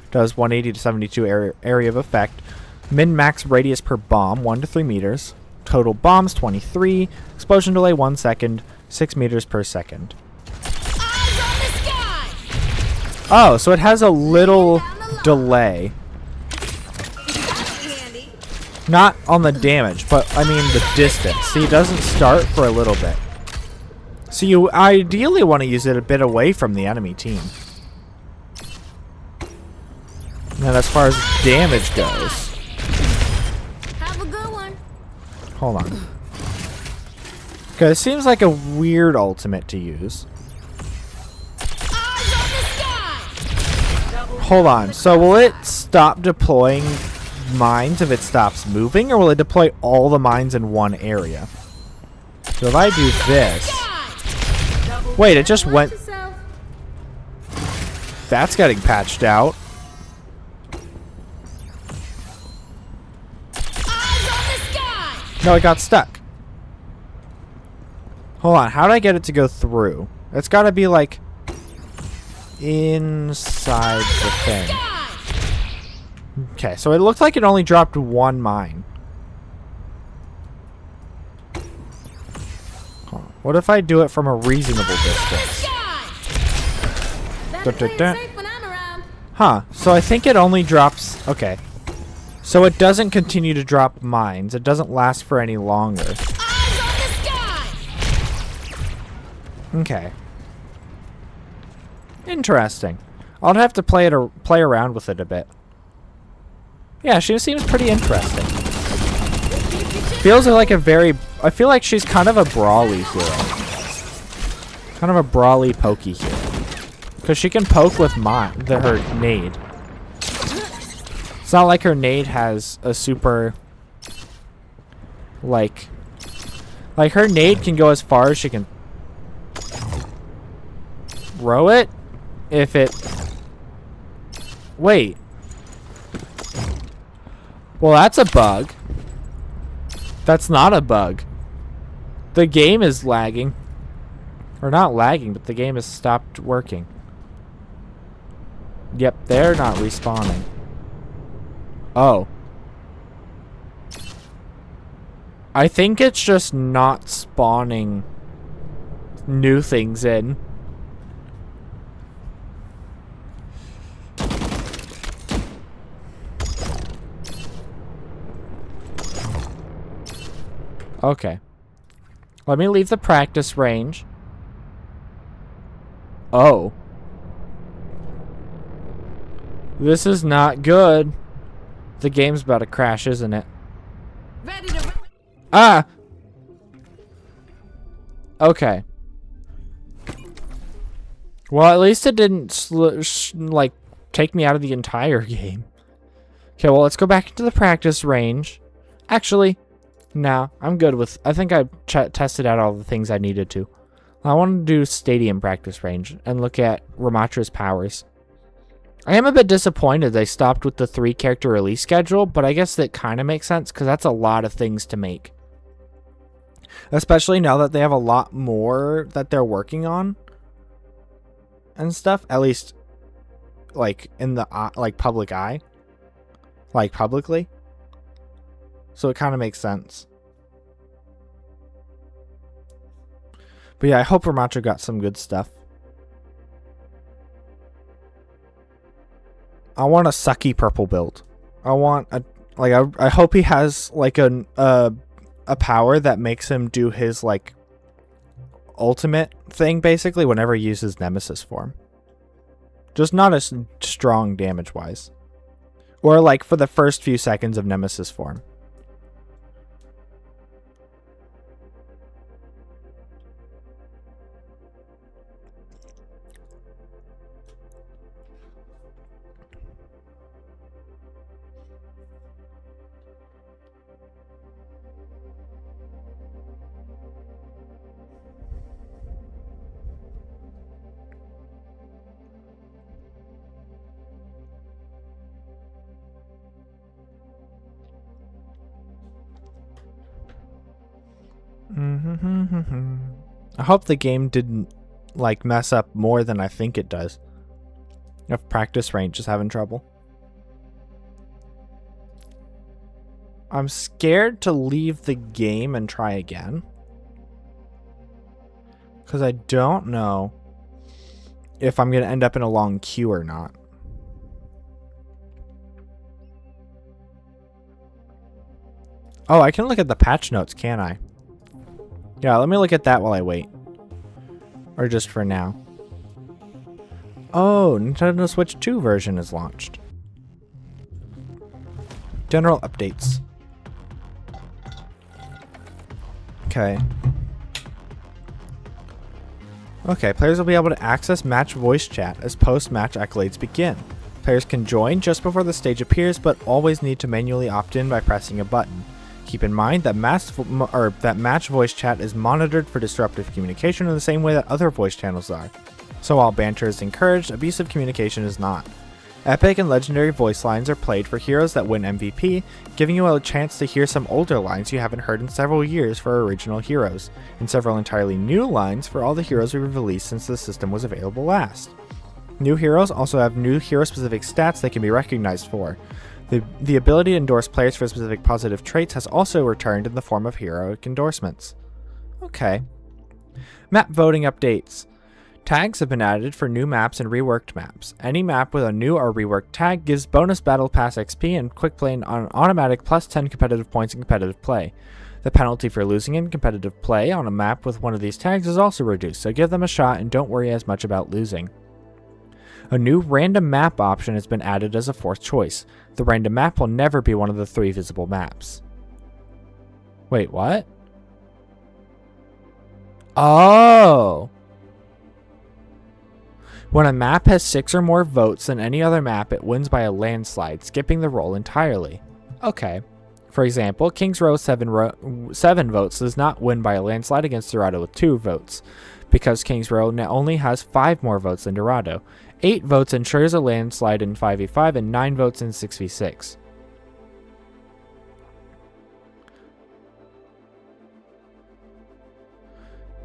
Does 180 to 72 area of effect. Min-max radius per bomb, 1 to 3 meters. Total bombs, 23. Explosion delay, 1 second. 6 meters per second. Oh, so it has a little delay. Not on the damage, but I mean the distance. See, it doesn't start for a little bit. So you ideally want to use it a bit away from the enemy team. And as far as damage goes... Have a good one. Hold on. Okay, it seems like a weird ultimate to use. Hold on, so will it stop deploying mines if it stops moving, or will it deploy all the mines in one area? So if I do this... Wait, it just went... That's getting patched out. No, it got stuck. Hold on, how did I get it to go through? It's gotta be like inside the thing. Okay, so it looked like it only dropped one mine. What if I do it from a reasonable distance? Huh, so I think it only drops... Okay. So it doesn't continue to drop mines. It doesn't last for any longer. Okay. Interesting. I'll have to play around with it a bit. Yeah, she seems pretty interesting. Feels like a very... I feel like she's kind of a brawly hero. Kind of a brawly pokey hero. Because she can poke with her nade. It's not like her nade has a super... Like her nade can go as far as she can throw it. If it... Wait. Well, that's a bug. That's not a bug. The game is lagging. Or not lagging, but the game has stopped working. Yep, they're not respawning. Oh. I think it's just not spawning new things in. Okay. Let me leave the practice range. Oh. This is not good. The game's about to crash, isn't it? Ah! Okay. Well, at least it didn't, like, take me out of the entire game. Okay, well, let's go back into the practice range. Actually... No, I'm good with... I think I tested out all the things I needed to. I want to do stadium practice range and look at Ramatra's powers. I am a bit disappointed they stopped with the 3-character release schedule, but I guess that kind of makes sense because that's a lot of things to make. Especially now that they have a lot more that they're working on and stuff. At least, like, in the public eye. Like, publicly. So it kind of makes sense. But yeah, I hope Ramatra got some good stuff. I want a sucky purple build. I want a... Like, I hope he has, like, a power that makes him do his, like, ultimate thing, basically, whenever he uses Nemesis form. Just not as strong damage-wise. Or, like, for the first few seconds of Nemesis form. I hope the game didn't, like, mess up more than I think it does. If practice range is having trouble. I'm scared to leave the game and try again. Because I don't know if I'm going to end up in a long queue or not. Oh, I can look at the patch notes, can't I? Yeah, let me look at that while I wait. Or just for now. Oh, Nintendo Switch 2 version is launched. General updates. Okay. Okay, players will be able to access match voice chat as post-match accolades begin. Players can join just before the stage appears, but always need to manually opt in by pressing a button. Keep in mind that match voice chat is monitored for disruptive communication in the same way that other voice channels are. So while banter is encouraged, abusive communication is not. Epic and legendary voice lines are played for heroes that win MVP, giving you a chance to hear some older lines you haven't heard in several years for original heroes, and several entirely new lines for all the heroes we've released since the system was available last. New heroes also have new hero-specific stats they can be recognized for. The ability to endorse players for specific positive traits has also returned in the form of heroic endorsements. Okay. Map voting updates. Tags have been added for new maps and reworked maps. Any map with a new or reworked tag gives bonus Battle Pass XP and quick play on automatic plus 10 competitive points in competitive play. The penalty for losing in competitive play on a map with one of these tags is also reduced, so give them a shot and don't worry as much about losing. A new random map option has been added as a fourth choice. The random map will never be one of the 3 visible maps. Wait, what? Oh! When a map has 6 or more votes than any other map, it wins by a landslide, skipping the roll entirely. Okay. For example, King's Row 7 votes does not win by a landslide against Dorado with 2 votes, because King's Row now only has 5 more votes than Dorado. 8 votes ensures a landslide in 5v5 and 9 votes in 6v6.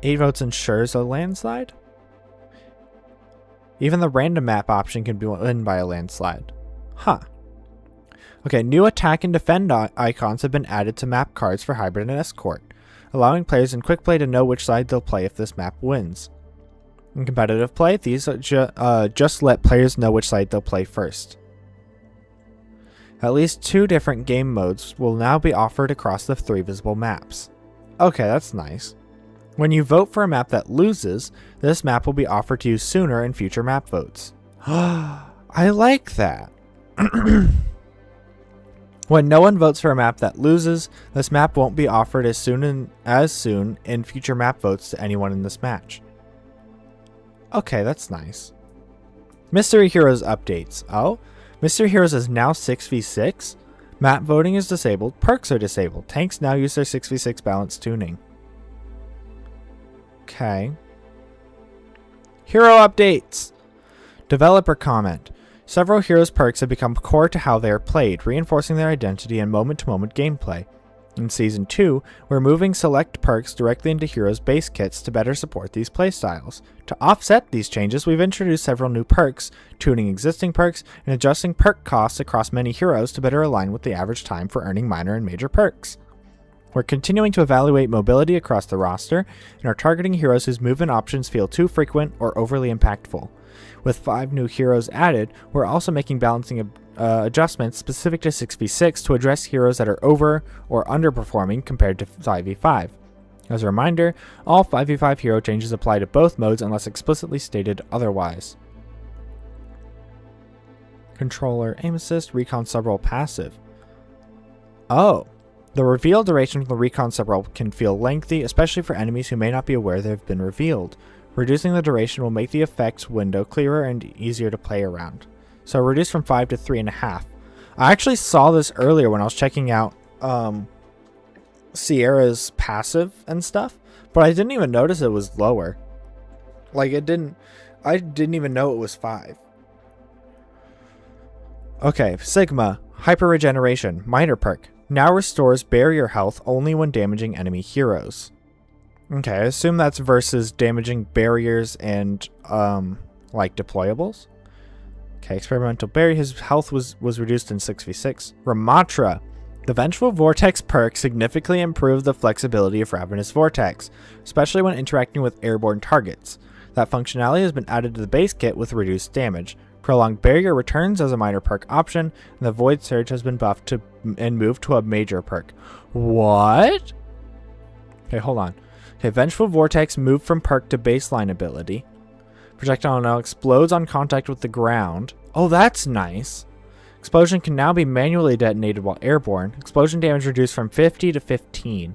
Eight votes ensures a landslide? Even the random map option can be won by a landslide. Huh. Okay, new attack and defend icons have been added to map cards for Hybrid and Escort, allowing players in quick play to know which side they'll play if this map wins. In competitive play, these just let players know which side they'll play first. At least 2 different game modes will now be offered across the 3 visible maps. Okay, that's nice. When you vote for a map that loses, this map will be offered to you sooner in future map votes. I like that. When no one votes for a map that loses, this map won't be offered as soon in future map votes to anyone in this match. Okay, that's nice. Mystery Heroes updates. Oh, Mystery Heroes is now 6v6. Map voting is disabled. Perks are disabled. Tanks now use their 6v6 balance tuning. Okay. Hero updates. Developer comment. Several heroes' perks have become core to how they are played, reinforcing their identity and moment-to-moment gameplay. In Season 2, we're moving select perks directly into heroes' base kits to better support these playstyles. To offset these changes, we've introduced several new perks, tuning existing perks, and adjusting perk costs across many heroes to better align with the average time for earning minor and major perks. We're continuing to evaluate mobility across the roster, and are targeting heroes whose movement options feel too frequent or overly impactful. With 5 new heroes added, we're also making balancing adjustments specific to 6v6 to address heroes that are over or underperforming compared to 5v5. As a reminder, all 5v5 hero changes apply to both modes unless explicitly stated otherwise. Controller, aim assist, recon subrole passive. Oh. The reveal duration of the recon subrole can feel lengthy, especially for enemies who may not be aware they've been revealed. Reducing the duration will make the effects window clearer and easier to play around. So reduce from 5 to 3.5. I actually saw this earlier when I was checking out Sierra's passive and stuff, but I didn't even notice it was lower. Like I didn't even know it was 5. Okay, Sigma, Hyper Regeneration, minor perk. Now restores barrier health only when damaging enemy heroes. Okay, I assume that's versus damaging barriers and, like deployables. Okay, Experimental Barrier, his health was reduced in 6v6. Ramatra. The Vengeful Vortex perk significantly improved the flexibility of Ravenous Vortex, especially when interacting with airborne targets. That functionality has been added to the base kit with reduced damage. Prolonged Barrier returns as a minor perk option, and the Void Surge has been buffed and moved to a major perk. What? Okay, hold on. Okay, Vengeful Vortex moved from perk to baseline ability. Projectile now explodes on contact with the ground. Oh, that's nice. Explosion can now be manually detonated while airborne. Explosion damage reduced from 50 to 15.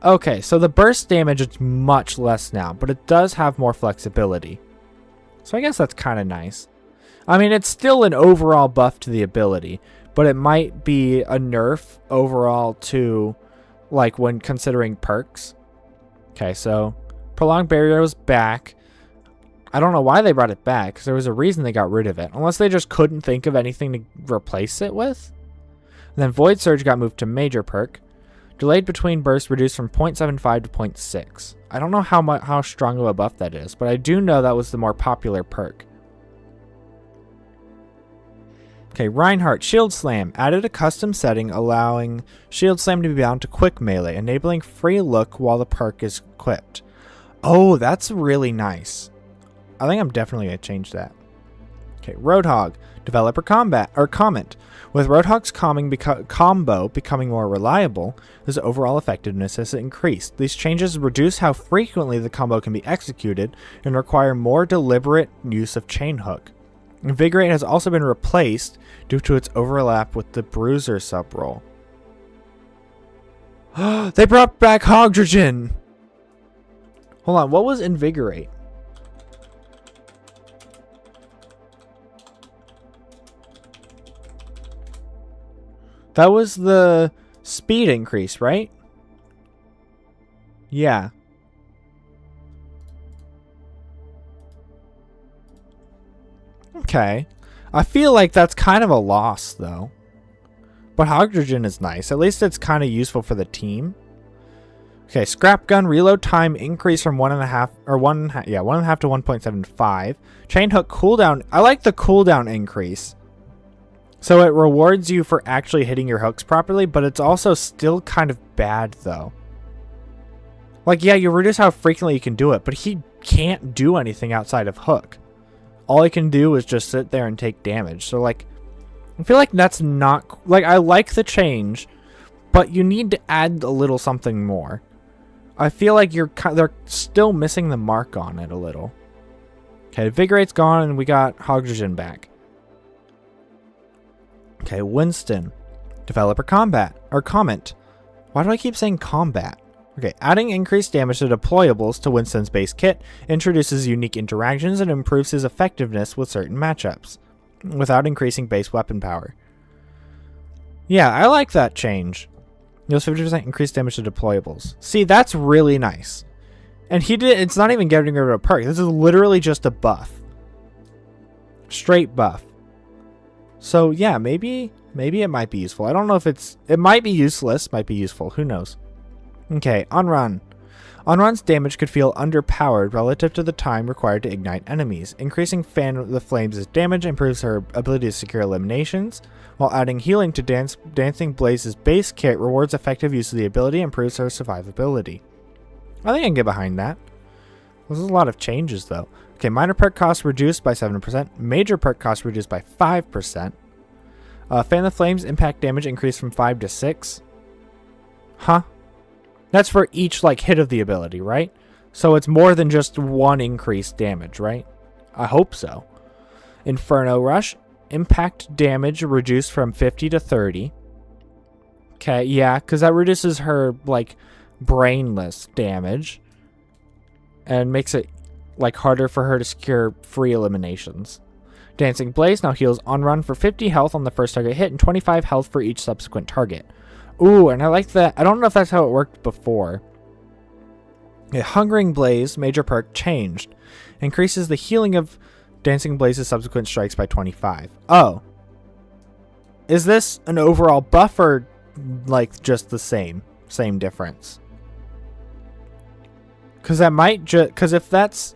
Okay, so the burst damage is much less now, but it does have more flexibility. So I guess that's kind of nice. I mean, it's still an overall buff to the ability, but it might be a nerf overall to, like, when considering perks. Okay, so Prolonged Barrier was back. I don't know why they brought it back, because there was a reason they got rid of it. Unless they just couldn't think of anything to replace it with. And then Void Surge got moved to Major Perk. Delayed Between Bursts reduced from 0.75 to 0.6. I don't know how strong of a buff that is, but I do know that was the more popular perk. Okay, Reinhardt, Shield Slam. Added a custom setting allowing Shield Slam to be bound to quick melee, enabling free look while the perk is equipped. Oh, that's really nice. I think I'm definitely going to change that. Okay, Roadhog, Developer Comment. With Roadhog's combo becoming more reliable, his overall effectiveness has increased. These changes reduce how frequently the combo can be executed and require more deliberate use of Chain Hook. Invigorate has also been replaced due to its overlap with the Bruiser sub-role. They brought back Hydrogen! Hold on, what was Invigorate? That was the speed increase, right? Yeah. Okay. I feel like that's kind of a loss, though. But Hydrogen is nice. At least it's kind of useful for the team. Okay, Scrap Gun reload time increase from 1.5 to 1.75. Chain Hook cooldown. I like the cooldown increase. So it rewards you for actually hitting your hooks properly, but it's also still kind of bad, though. Like, yeah, you reduce how frequently you can do it, but he can't do anything outside of hook. All he can do is just sit there and take damage. So, like, I feel like that's not... Like, I like the change, but you need to add a little something more. I feel like they're still missing the mark on it a little. Okay, Vigorate's gone, and we got Hydrogen back. Okay, Winston. Developer Comment. Why do I keep saying combat? Okay, adding increased damage to deployables to Winston's base kit introduces unique interactions and improves his effectiveness with certain matchups, without increasing base weapon power. Yeah, I like that change. Deals 50% increased damage to deployables. See, that's really nice. And it's not even getting rid of a perk. This is literally just a buff. Straight buff. So yeah, maybe it might be useful. I don't know if it might be useless, might be useful. Who knows? Okay, Onrun. Onrun's damage could feel underpowered relative to the time required to ignite enemies. Increasing Fan the Flames' damage improves her ability to secure eliminations, while adding healing to Dancing Blaze's base kit rewards effective use of the ability and improves her survivability. I think I can get behind that. There's a lot of changes, though. Okay, minor perk cost reduced by 7%. Major perk cost reduced by 5%. Fan the Flames impact damage increased from 5 to 6. Huh? That's for each, like, hit of the ability, right? So it's more than just one increased damage, right? I hope so. Inferno Rush. Impact damage reduced from 50 to 30. Okay, yeah, because that reduces her, like, brainless damage. And makes it, like, harder for her to secure free eliminations. Dancing Blaze now heals Onrun for 50 health on the first target hit and 25 health for each subsequent target. Ooh, and I like that. I don't know if that's how it worked before. A Hungering Blaze major perk changed. Increases the healing of Dancing Blaze's subsequent strikes by 25. Oh. Is this an overall buff or, like, just the same? Same difference? Because that might just... Because if that's...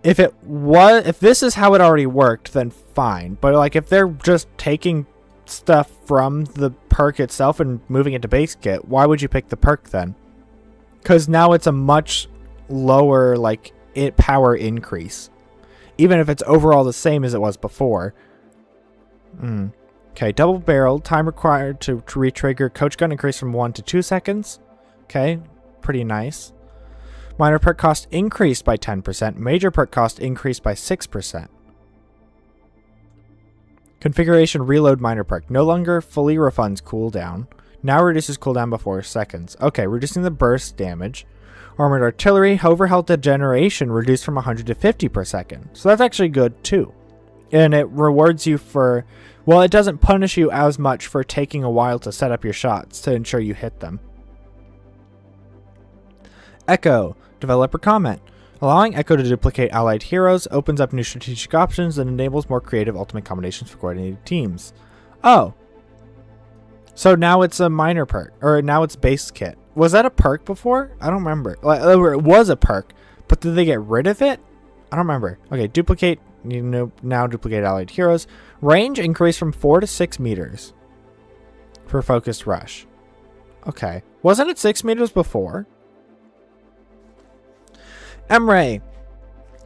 If this is how it already worked, then fine. But, like, if they're just taking stuff from the perk itself and moving it to base kit, why would you pick the perk then? Because now it's a much lower, like, power increase. Even if it's overall the same as it was before. Okay, double barrel. Time required to re-trigger Coach Gun increased from 1 to 2 seconds. Okay, pretty nice. Minor perk cost increased by 10%. Major perk cost increased by 6%. Configuration reload minor perk. No longer fully refunds cooldown. Now reduces cooldown by 4 seconds. Okay, reducing the burst damage. Armored artillery, however, health degeneration reduced from 100 to 50 per second. So that's actually good too. And it rewards you for, well, it doesn't punish you as much for taking a while to set up your shots to ensure you hit them. Echo, developer comment. Allowing Echo to duplicate allied heroes opens up new strategic options and enables more creative ultimate combinations for coordinated teams. Oh. So now it's a minor perk, or now it's base kit. Was that a perk before? I don't remember. It was a perk, but did they get rid of it? I don't remember. Okay, duplicate, now duplicate allied heroes. Range increased from 4 to 6 meters for focused rush. Okay. Wasn't it 6 meters before? M-Ray.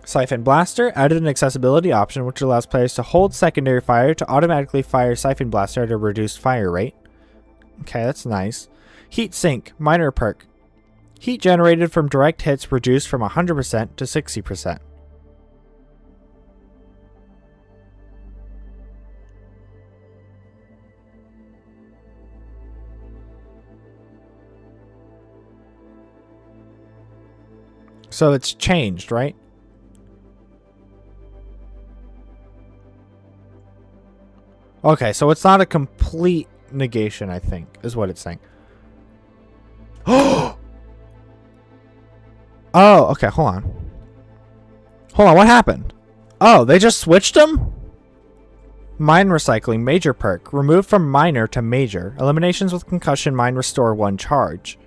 Siphon Blaster added an accessibility option which allows players to hold secondary fire to automatically fire Siphon Blaster at a reduced fire rate. Okay, that's nice. Heat Sink, minor perk. Heat generated from direct hits reduced from 100% to 60%. So it's changed, right? Okay, so it's not a complete negation, I think, is what it's saying. Oh, okay, hold on. Hold on, what happened? Oh, they just switched them? Mine Recycling, major perk. Removed from minor to major. Eliminations with concussion mine restore 1 charge.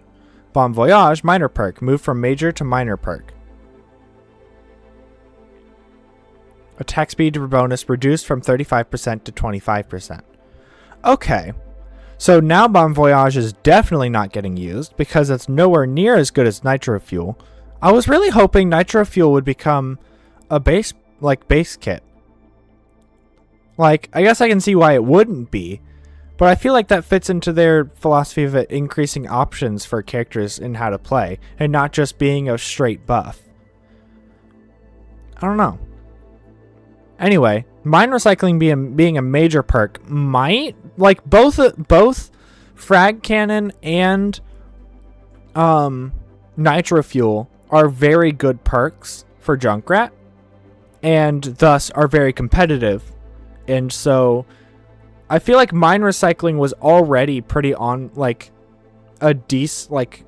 Bon Voyage, minor perk. Move from major to minor perk. Attack speed bonus reduced from 35% to 25%. Okay. So now Bon Voyage is definitely not getting used because it's nowhere near as good as Nitro Fuel. I was really hoping Nitro Fuel would become a base kit. Like, I guess I can see why it wouldn't be. But I feel like that fits into their philosophy of it increasing options for characters in how to play, and not just being a straight buff. I don't know. Anyway, mine recycling being a major perk might, like, both frag cannon and nitro fuel are very good perks for Junkrat, and thus are very competitive. And so I feel like mine recycling was already pretty on, like, a decent, like,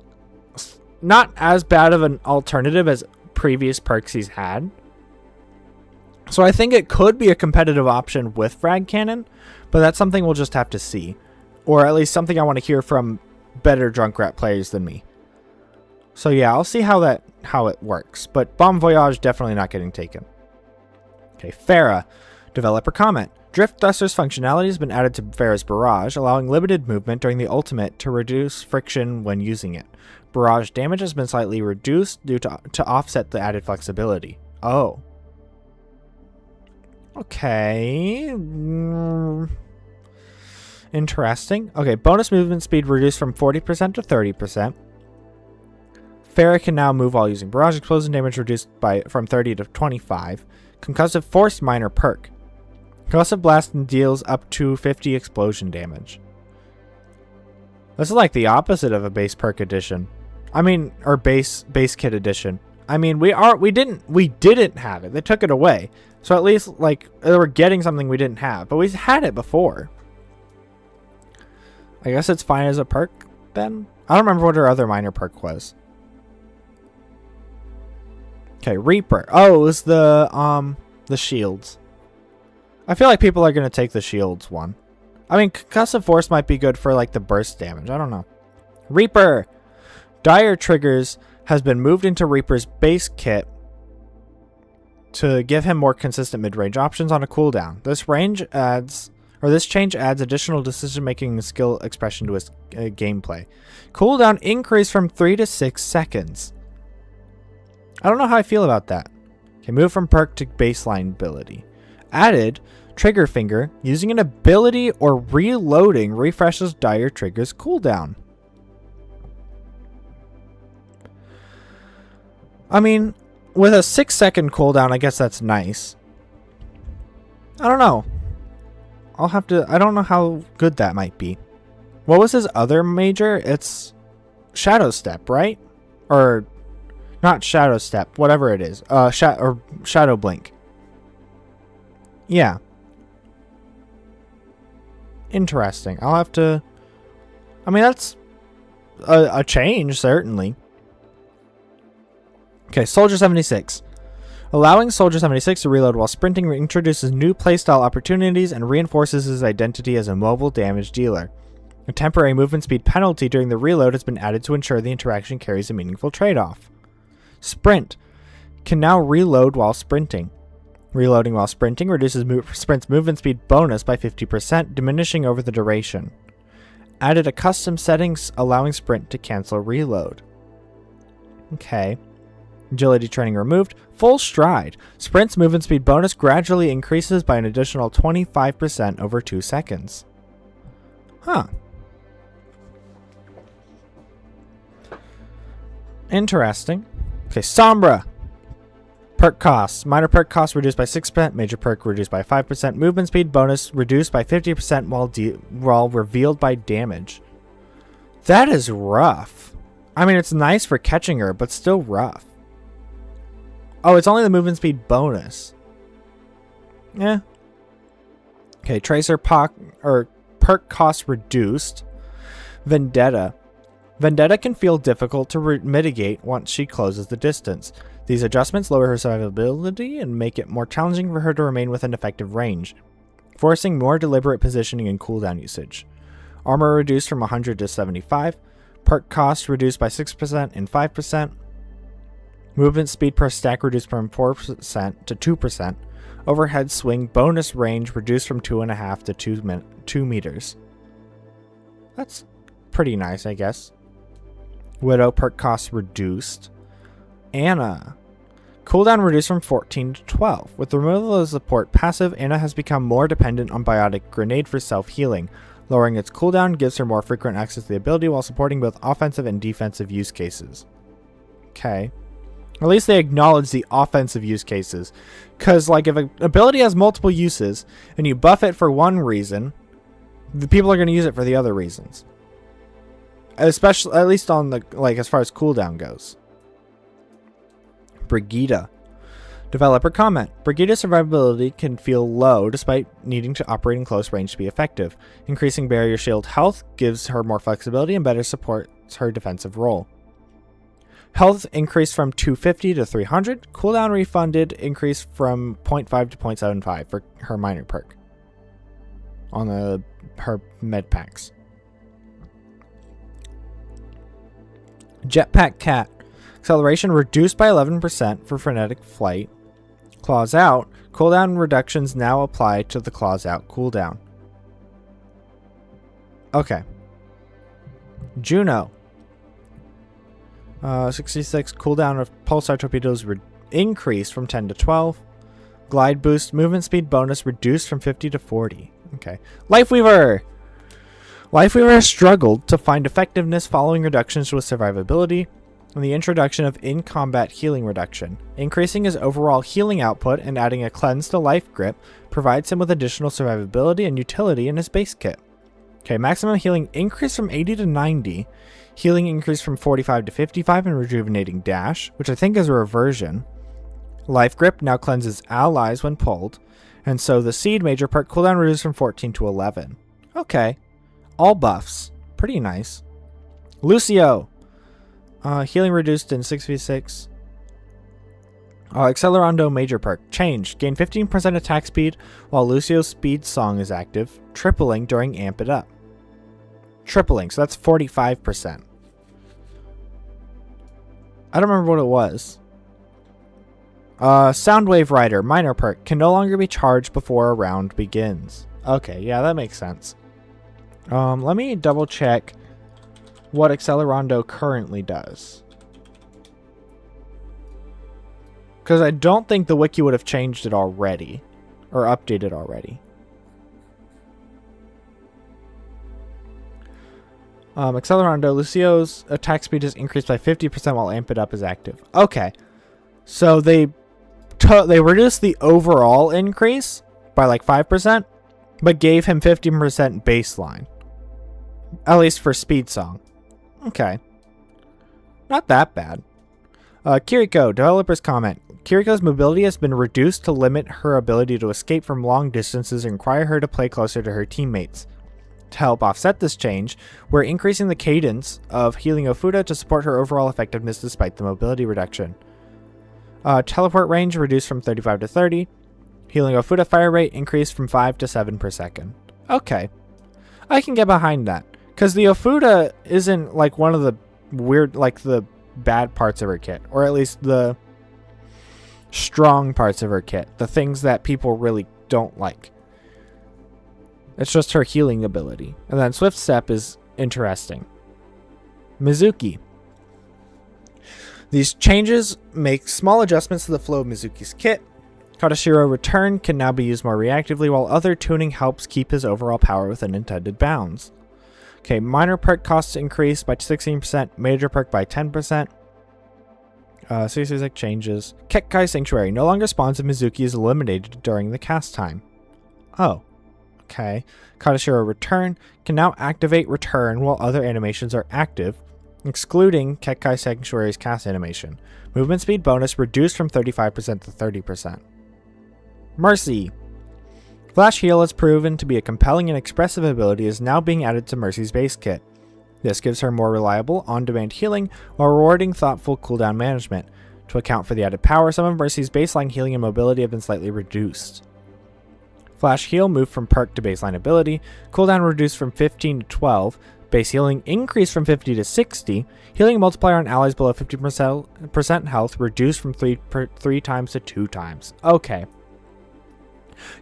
not as bad of an alternative as previous perks he's had. So I think it could be a competitive option with frag cannon, but that's something we'll just have to see. Or at least something I want to hear from better Junkrat players than me. So yeah, I'll see how it works. But Bon Voyage definitely not getting taken. Okay, Farah. Developer comment. Drift Thruster's functionality has been added to Farah's Barrage, allowing limited movement during the ultimate to reduce friction when using it. Barrage damage has been slightly reduced due to offset the added flexibility. Oh. Okay. Interesting. Okay, bonus movement speed reduced from 40% to 30%. Farah can now move while using Barrage. Explosion damage reduced from 30 to 25. Concussive Force minor perk. Concussive Blast deals up to 50 explosion damage. This is like the opposite of a base perk edition. I mean, or base kit edition. I mean, we didn't have it. They took it away. So at least, like, they were getting something we didn't have. But we had it before. I guess it's fine as a perk, then? I don't remember what her other minor perk was. Okay, Reaper. Oh, it was the shields. I feel like people are going to take the shields one. I mean, Concussive Force might be good for, like, the burst damage. I don't know. Reaper! Dire Triggers has been moved into Reaper's base kit to give him more consistent mid-range options on a cooldown. This change adds additional decision-making and skill expression to his gameplay. Cooldown increased from 3 to 6 seconds. I don't know how I feel about that. Okay, move from perk to baseline ability. Added, Trigger Finger, using an ability or reloading refreshes Dire Trigger's cooldown. I mean, with a 6-second cooldown, I guess that's nice. I don't know. I don't know how good that might be. What was his other major? It's Shadow Step, right? Or Not Shadow Step, whatever it is. Shadow Blink. Yeah. Interesting. I'll have to... I mean, that's a change, certainly. Okay, Soldier 76. Allowing Soldier 76 to reload while sprinting introduces new playstyle opportunities and reinforces his identity as a mobile damage dealer. A temporary movement speed penalty during the reload has been added to ensure the interaction carries a meaningful trade-off. Sprint. Can now reload while sprinting. Reloading while sprinting reduces Sprint's movement speed bonus by 50%, diminishing over the duration. Added a custom settings allowing Sprint to cancel reload. Okay. Agility training removed. Full stride. Sprint's movement speed bonus gradually increases by an additional 25% over 2 seconds. Huh. Interesting. Okay, Sombra. Perk costs. Minor perk costs reduced by 6%. Major perk reduced by 5%. Movement speed bonus reduced by 50% while revealed by damage. That is rough. I mean, it's nice for catching her, but still rough. Oh, it's only the movement speed bonus. Yeah. Okay, Tracer perk cost reduced. Vendetta. Vendetta can feel difficult to mitigate once she closes the distance. These adjustments lower her survivability and make it more challenging for her to remain within effective range, forcing more deliberate positioning and cooldown usage. Armor reduced from 100 to 75. Perk cost reduced by 6% and 5%. Movement speed per stack reduced from 4% to 2%. Overhead swing bonus range reduced from 2.5 to 2 meters. That's pretty nice, I guess. Widow perk cost reduced. Anna. Cooldown reduced from 14 to 12. With the removal of the support passive, Anna has become more dependent on Biotic Grenade for self-healing. Lowering its cooldown gives her more frequent access to the ability while supporting both offensive and defensive use cases. Okay. At least they acknowledge the offensive use cases. Because, like, if an ability has multiple uses, and you buff it for one reason, the people are going to use it for the other reasons. Especially, at least on the, like, as far as cooldown goes. Brigida. Developer comment. Brigida's survivability can feel low despite needing to operate in close range to be effective. Increasing barrier shield health gives her more flexibility and better supports her defensive role. Health increased from 250 to 300. Cooldown refunded increased from 0.5 to 0.75 for her minor perk on her med packs. Jetpack Cat. Acceleration reduced by 11% for frenetic flight. Claws out. Cooldown reductions now apply to the claws out cooldown. Okay. Juno. 66 cooldown of pulsar torpedoes increased from 10 to 12. Glide boost movement speed bonus reduced from 50 to 40. Okay. Lifeweaver. Lifeweaver has struggled to find effectiveness following reductions to his survivability and the introduction of in-combat healing reduction. Increasing his overall healing output and adding a cleanse to life grip provides him with additional survivability and utility in his base kit. Okay, maximum healing increased from 80 to 90. Healing increased from 45 to 55 and rejuvenating dash, which I think is a reversion. Life grip now cleanses allies when pulled, and so the seed major perk cooldown reduced from 14 to 11. Okay, all buffs, pretty nice. Lucio. Healing reduced in 6v6. Accelerando major perk. Changed. Gain 15% attack speed while Lucio's speed song is active, tripling during Amp It Up. Tripling, so that's 45%. I don't remember what it was. Soundwave Rider, minor perk. Can no longer be charged before a round begins. Okay, yeah, that makes sense. Let me double check what Accelerando currently does. Because I don't think the wiki would have changed it already. Or updated already. Accelerando, Lucio's attack speed is increased by 50% while Amp It Up is active. Okay. So they reduced the overall increase by like 5%, but gave him 15% baseline. At least for speed song. Okay. Not that bad. Kiriko, developer's comment. Kiriko's mobility has been reduced to limit her ability to escape from long distances and require her to play closer to her teammates. To help offset this change, we're increasing the cadence of healing Ofuda to support her overall effectiveness despite the mobility reduction. Teleport range reduced from 35 to 30. Healing Ofuda fire rate increased from 5 to 7 per second. Okay. I can get behind that. Because the Ofuda isn't like one of the weird, like the bad parts of her kit. Or at least the strong parts of her kit. The things that people really don't like. It's just her healing ability. And then Swift Step is interesting. Mizuki. These changes make small adjustments to the flow of Mizuki's kit. Katashiro Return can now be used more reactively, while other tuning helps keep his overall power within intended bounds. Okay, minor perk costs increase by 16%, major perk by 10%. CCZ changes. Kekkai Sanctuary no longer spawns if Mizuki is eliminated during the cast time. Oh. Okay. Katashiro Return can now activate Return while other animations are active, excluding Kekkai Sanctuary's cast animation. Movement speed bonus reduced from 35% to 30%. Mercy. Flash Heal has proven to be a compelling and expressive ability is now being added to Mercy's base kit. This gives her more reliable, on-demand healing while rewarding thoughtful cooldown management. To account for the added power, some of Mercy's baseline healing and mobility have been slightly reduced. Flash Heal moved from perk to baseline ability, cooldown reduced from 15 to 12, base healing increased from 50 to 60, healing multiplier on allies below 50% health reduced from 3 times to 2 times. Okay.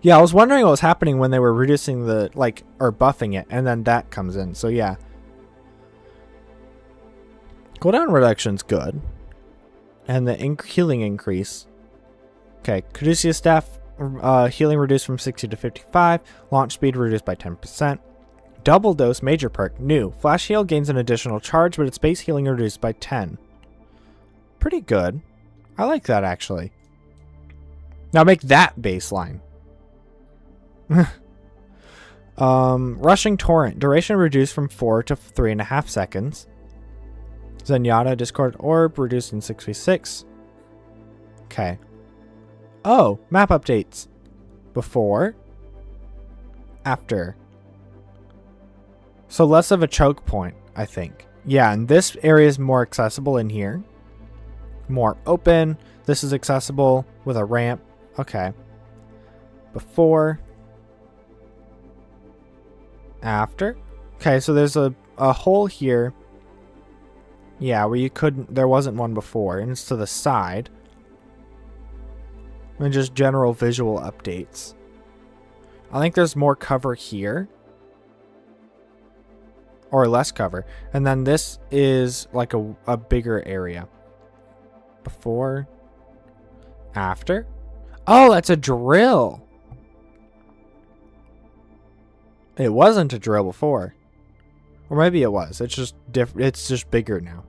Yeah, I was wondering what was happening when they were reducing the, or buffing it, and then that comes in, so yeah. Cooldown reduction's good. And the healing increase. Okay, Caduceus Staff healing reduced from 60 to 55, launch speed reduced by 10%. Double dose major perk, new. Flash Heal gains an additional charge, but its base healing reduced by 10. Pretty good. I like that, actually. Now make that baseline. Rushing Torrent. Duration reduced from 4 to 3.5 seconds. Zenyatta Discord Orb reduced in 6v6. Okay. Oh, map updates. Before. After. So less of a choke point, I think. Yeah, and this area is more accessible in here. More open. This is accessible with a ramp. Okay. Before. After. Okay, so there's a hole here. Yeah, where you couldn't, there wasn't one before, and it's to the side. And just general visual updates. I think there's more cover here. Or less cover. And then this is like a bigger area. Before. After. Oh, that's a drill. It wasn't a drill before. Or maybe it was. It's just different. It's just bigger now.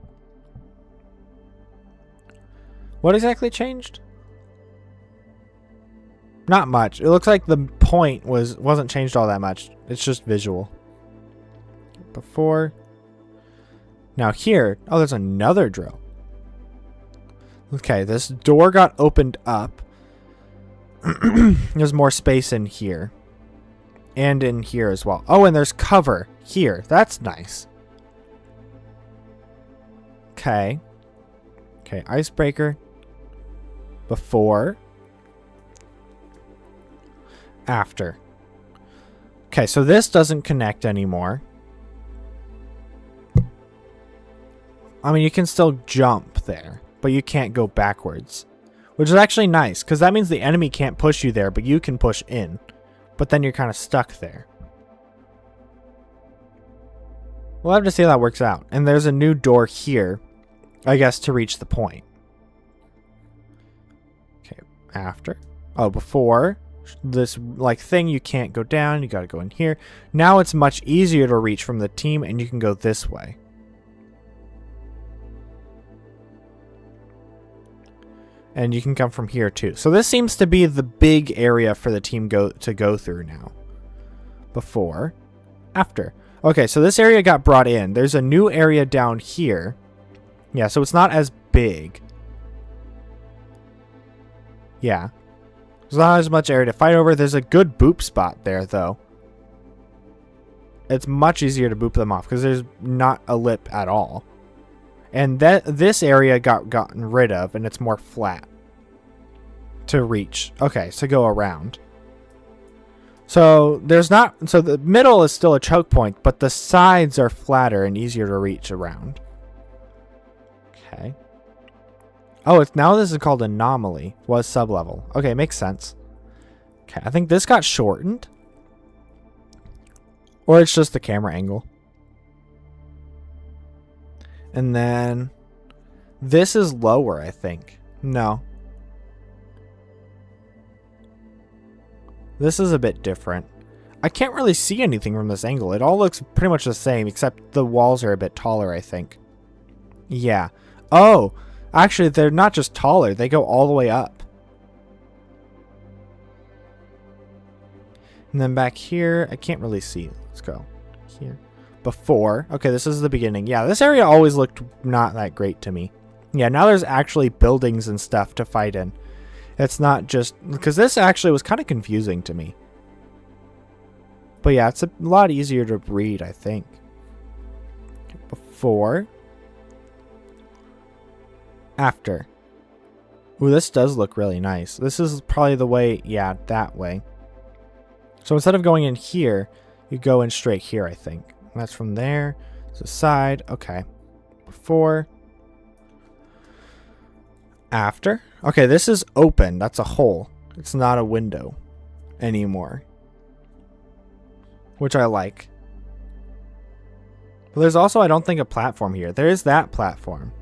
What exactly changed? Not much. It looks like the point wasn't changed all that much. It's just visual. Before. Now here. Oh, there's another drill. Okay, this door got opened up. There's more space in here. And in here as well. Oh, and there's cover here. That's nice. Okay. Okay, icebreaker. Before. After. Okay, so this doesn't connect anymore. I mean, you can still jump there, but you can't go backwards. Which is actually nice, because that means the enemy can't push you there, but you can push in. But then you're kind of stuck there. We'll have to see how that works out. And there's a new door here, I guess, to reach the point. Okay, after. Oh, before. This, thing, you can't go down. You got to go in here. Now it's much easier to reach from the team, and you can go this way. And you can come from here too. So this seems to be the big area for the team to go through now. Before. After. Okay, so this area got brought in. There's a new area down here. Yeah, so it's not as big. Yeah. There's not as much area to fight over. There's a good boop spot there, though. It's much easier to boop them off because there's not a lip at all. And this area got gotten rid of, and it's more flat to reach. Okay, so go around. So there's not. So the middle is still a choke point, but the sides are flatter and easier to reach around. Okay. Oh, it's now this is called anomaly. Was sublevel. Okay, makes sense. Okay, I think this got shortened. Or it's just the camera angle. And then this is lower, I think. No. This is a bit different. I can't really see anything from this angle. It all looks pretty much the same, except the walls are a bit taller, I think. Yeah. Oh, actually, they're not just taller. They go all the way up. And then back here, I can't really see. Let's go here. Before. Okay, this is the beginning. Yeah, this area always looked not that great to me. Yeah, now there's actually buildings and stuff to fight in. It's not just... Because this actually was kind of confusing to me. But yeah, it's a lot easier to read, I think. Before. After. Ooh, this does look really nice. This is probably the way... Yeah, that way. So instead of going in here, you go in straight here, I think. And that's from there to the side. Okay. Before. After. Okay, this is open. That's a hole. It's not a window anymore. Which I like. But there's also, I don't think, a platform here. There is that platform.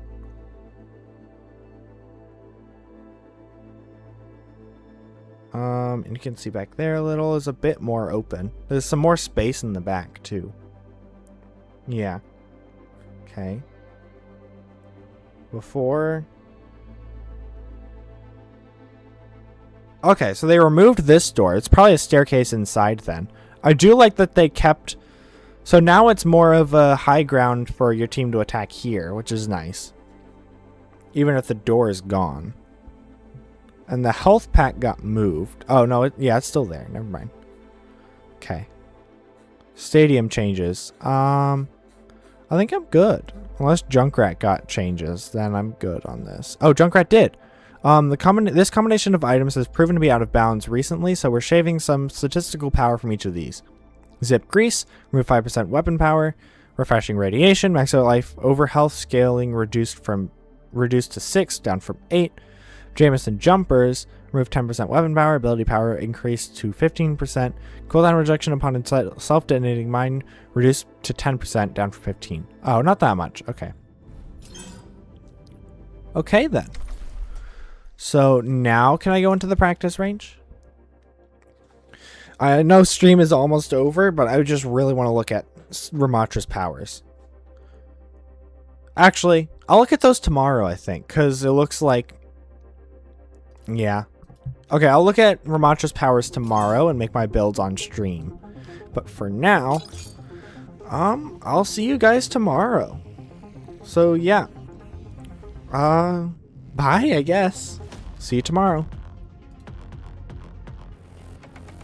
And you can see back there a little is a bit more open. There's some more space in the back too. Yeah. Okay. Before. Okay, so they removed this door. It's probably a staircase inside then. I do like that they kept... So now it's more of a high ground for your team to attack here, which is nice. Even if the door is gone. And the health pack got moved. Oh, no. Yeah, it's still there. Never mind. Okay. Stadium changes. I think I'm good. Unless Junkrat got changes, then I'm good on this. Oh, Junkrat did. This combination of items has proven to be out of bounds recently, so we're shaving some statistical power from each of these. Zip Grease, remove 5% weapon power. Refreshing Radiation, max out life over health scaling reduced to 6, down from 8. Jameson Jumpers, remove 10% weapon power, ability power increased to 15%. Cooldown reduction upon self-detonating mine reduced to 10%, down from 15. Oh, not that much. Okay. Okay then. So now can I go into the practice range? I know stream is almost over, but I just really want to look at Ramatra's powers. Actually, I'll look at those tomorrow, I think, because it looks like... Yeah. Okay, I'll look at Ramatra's powers tomorrow and make my builds on stream. But for now, I'll see you guys tomorrow. So, yeah. Bye, I guess. See you tomorrow.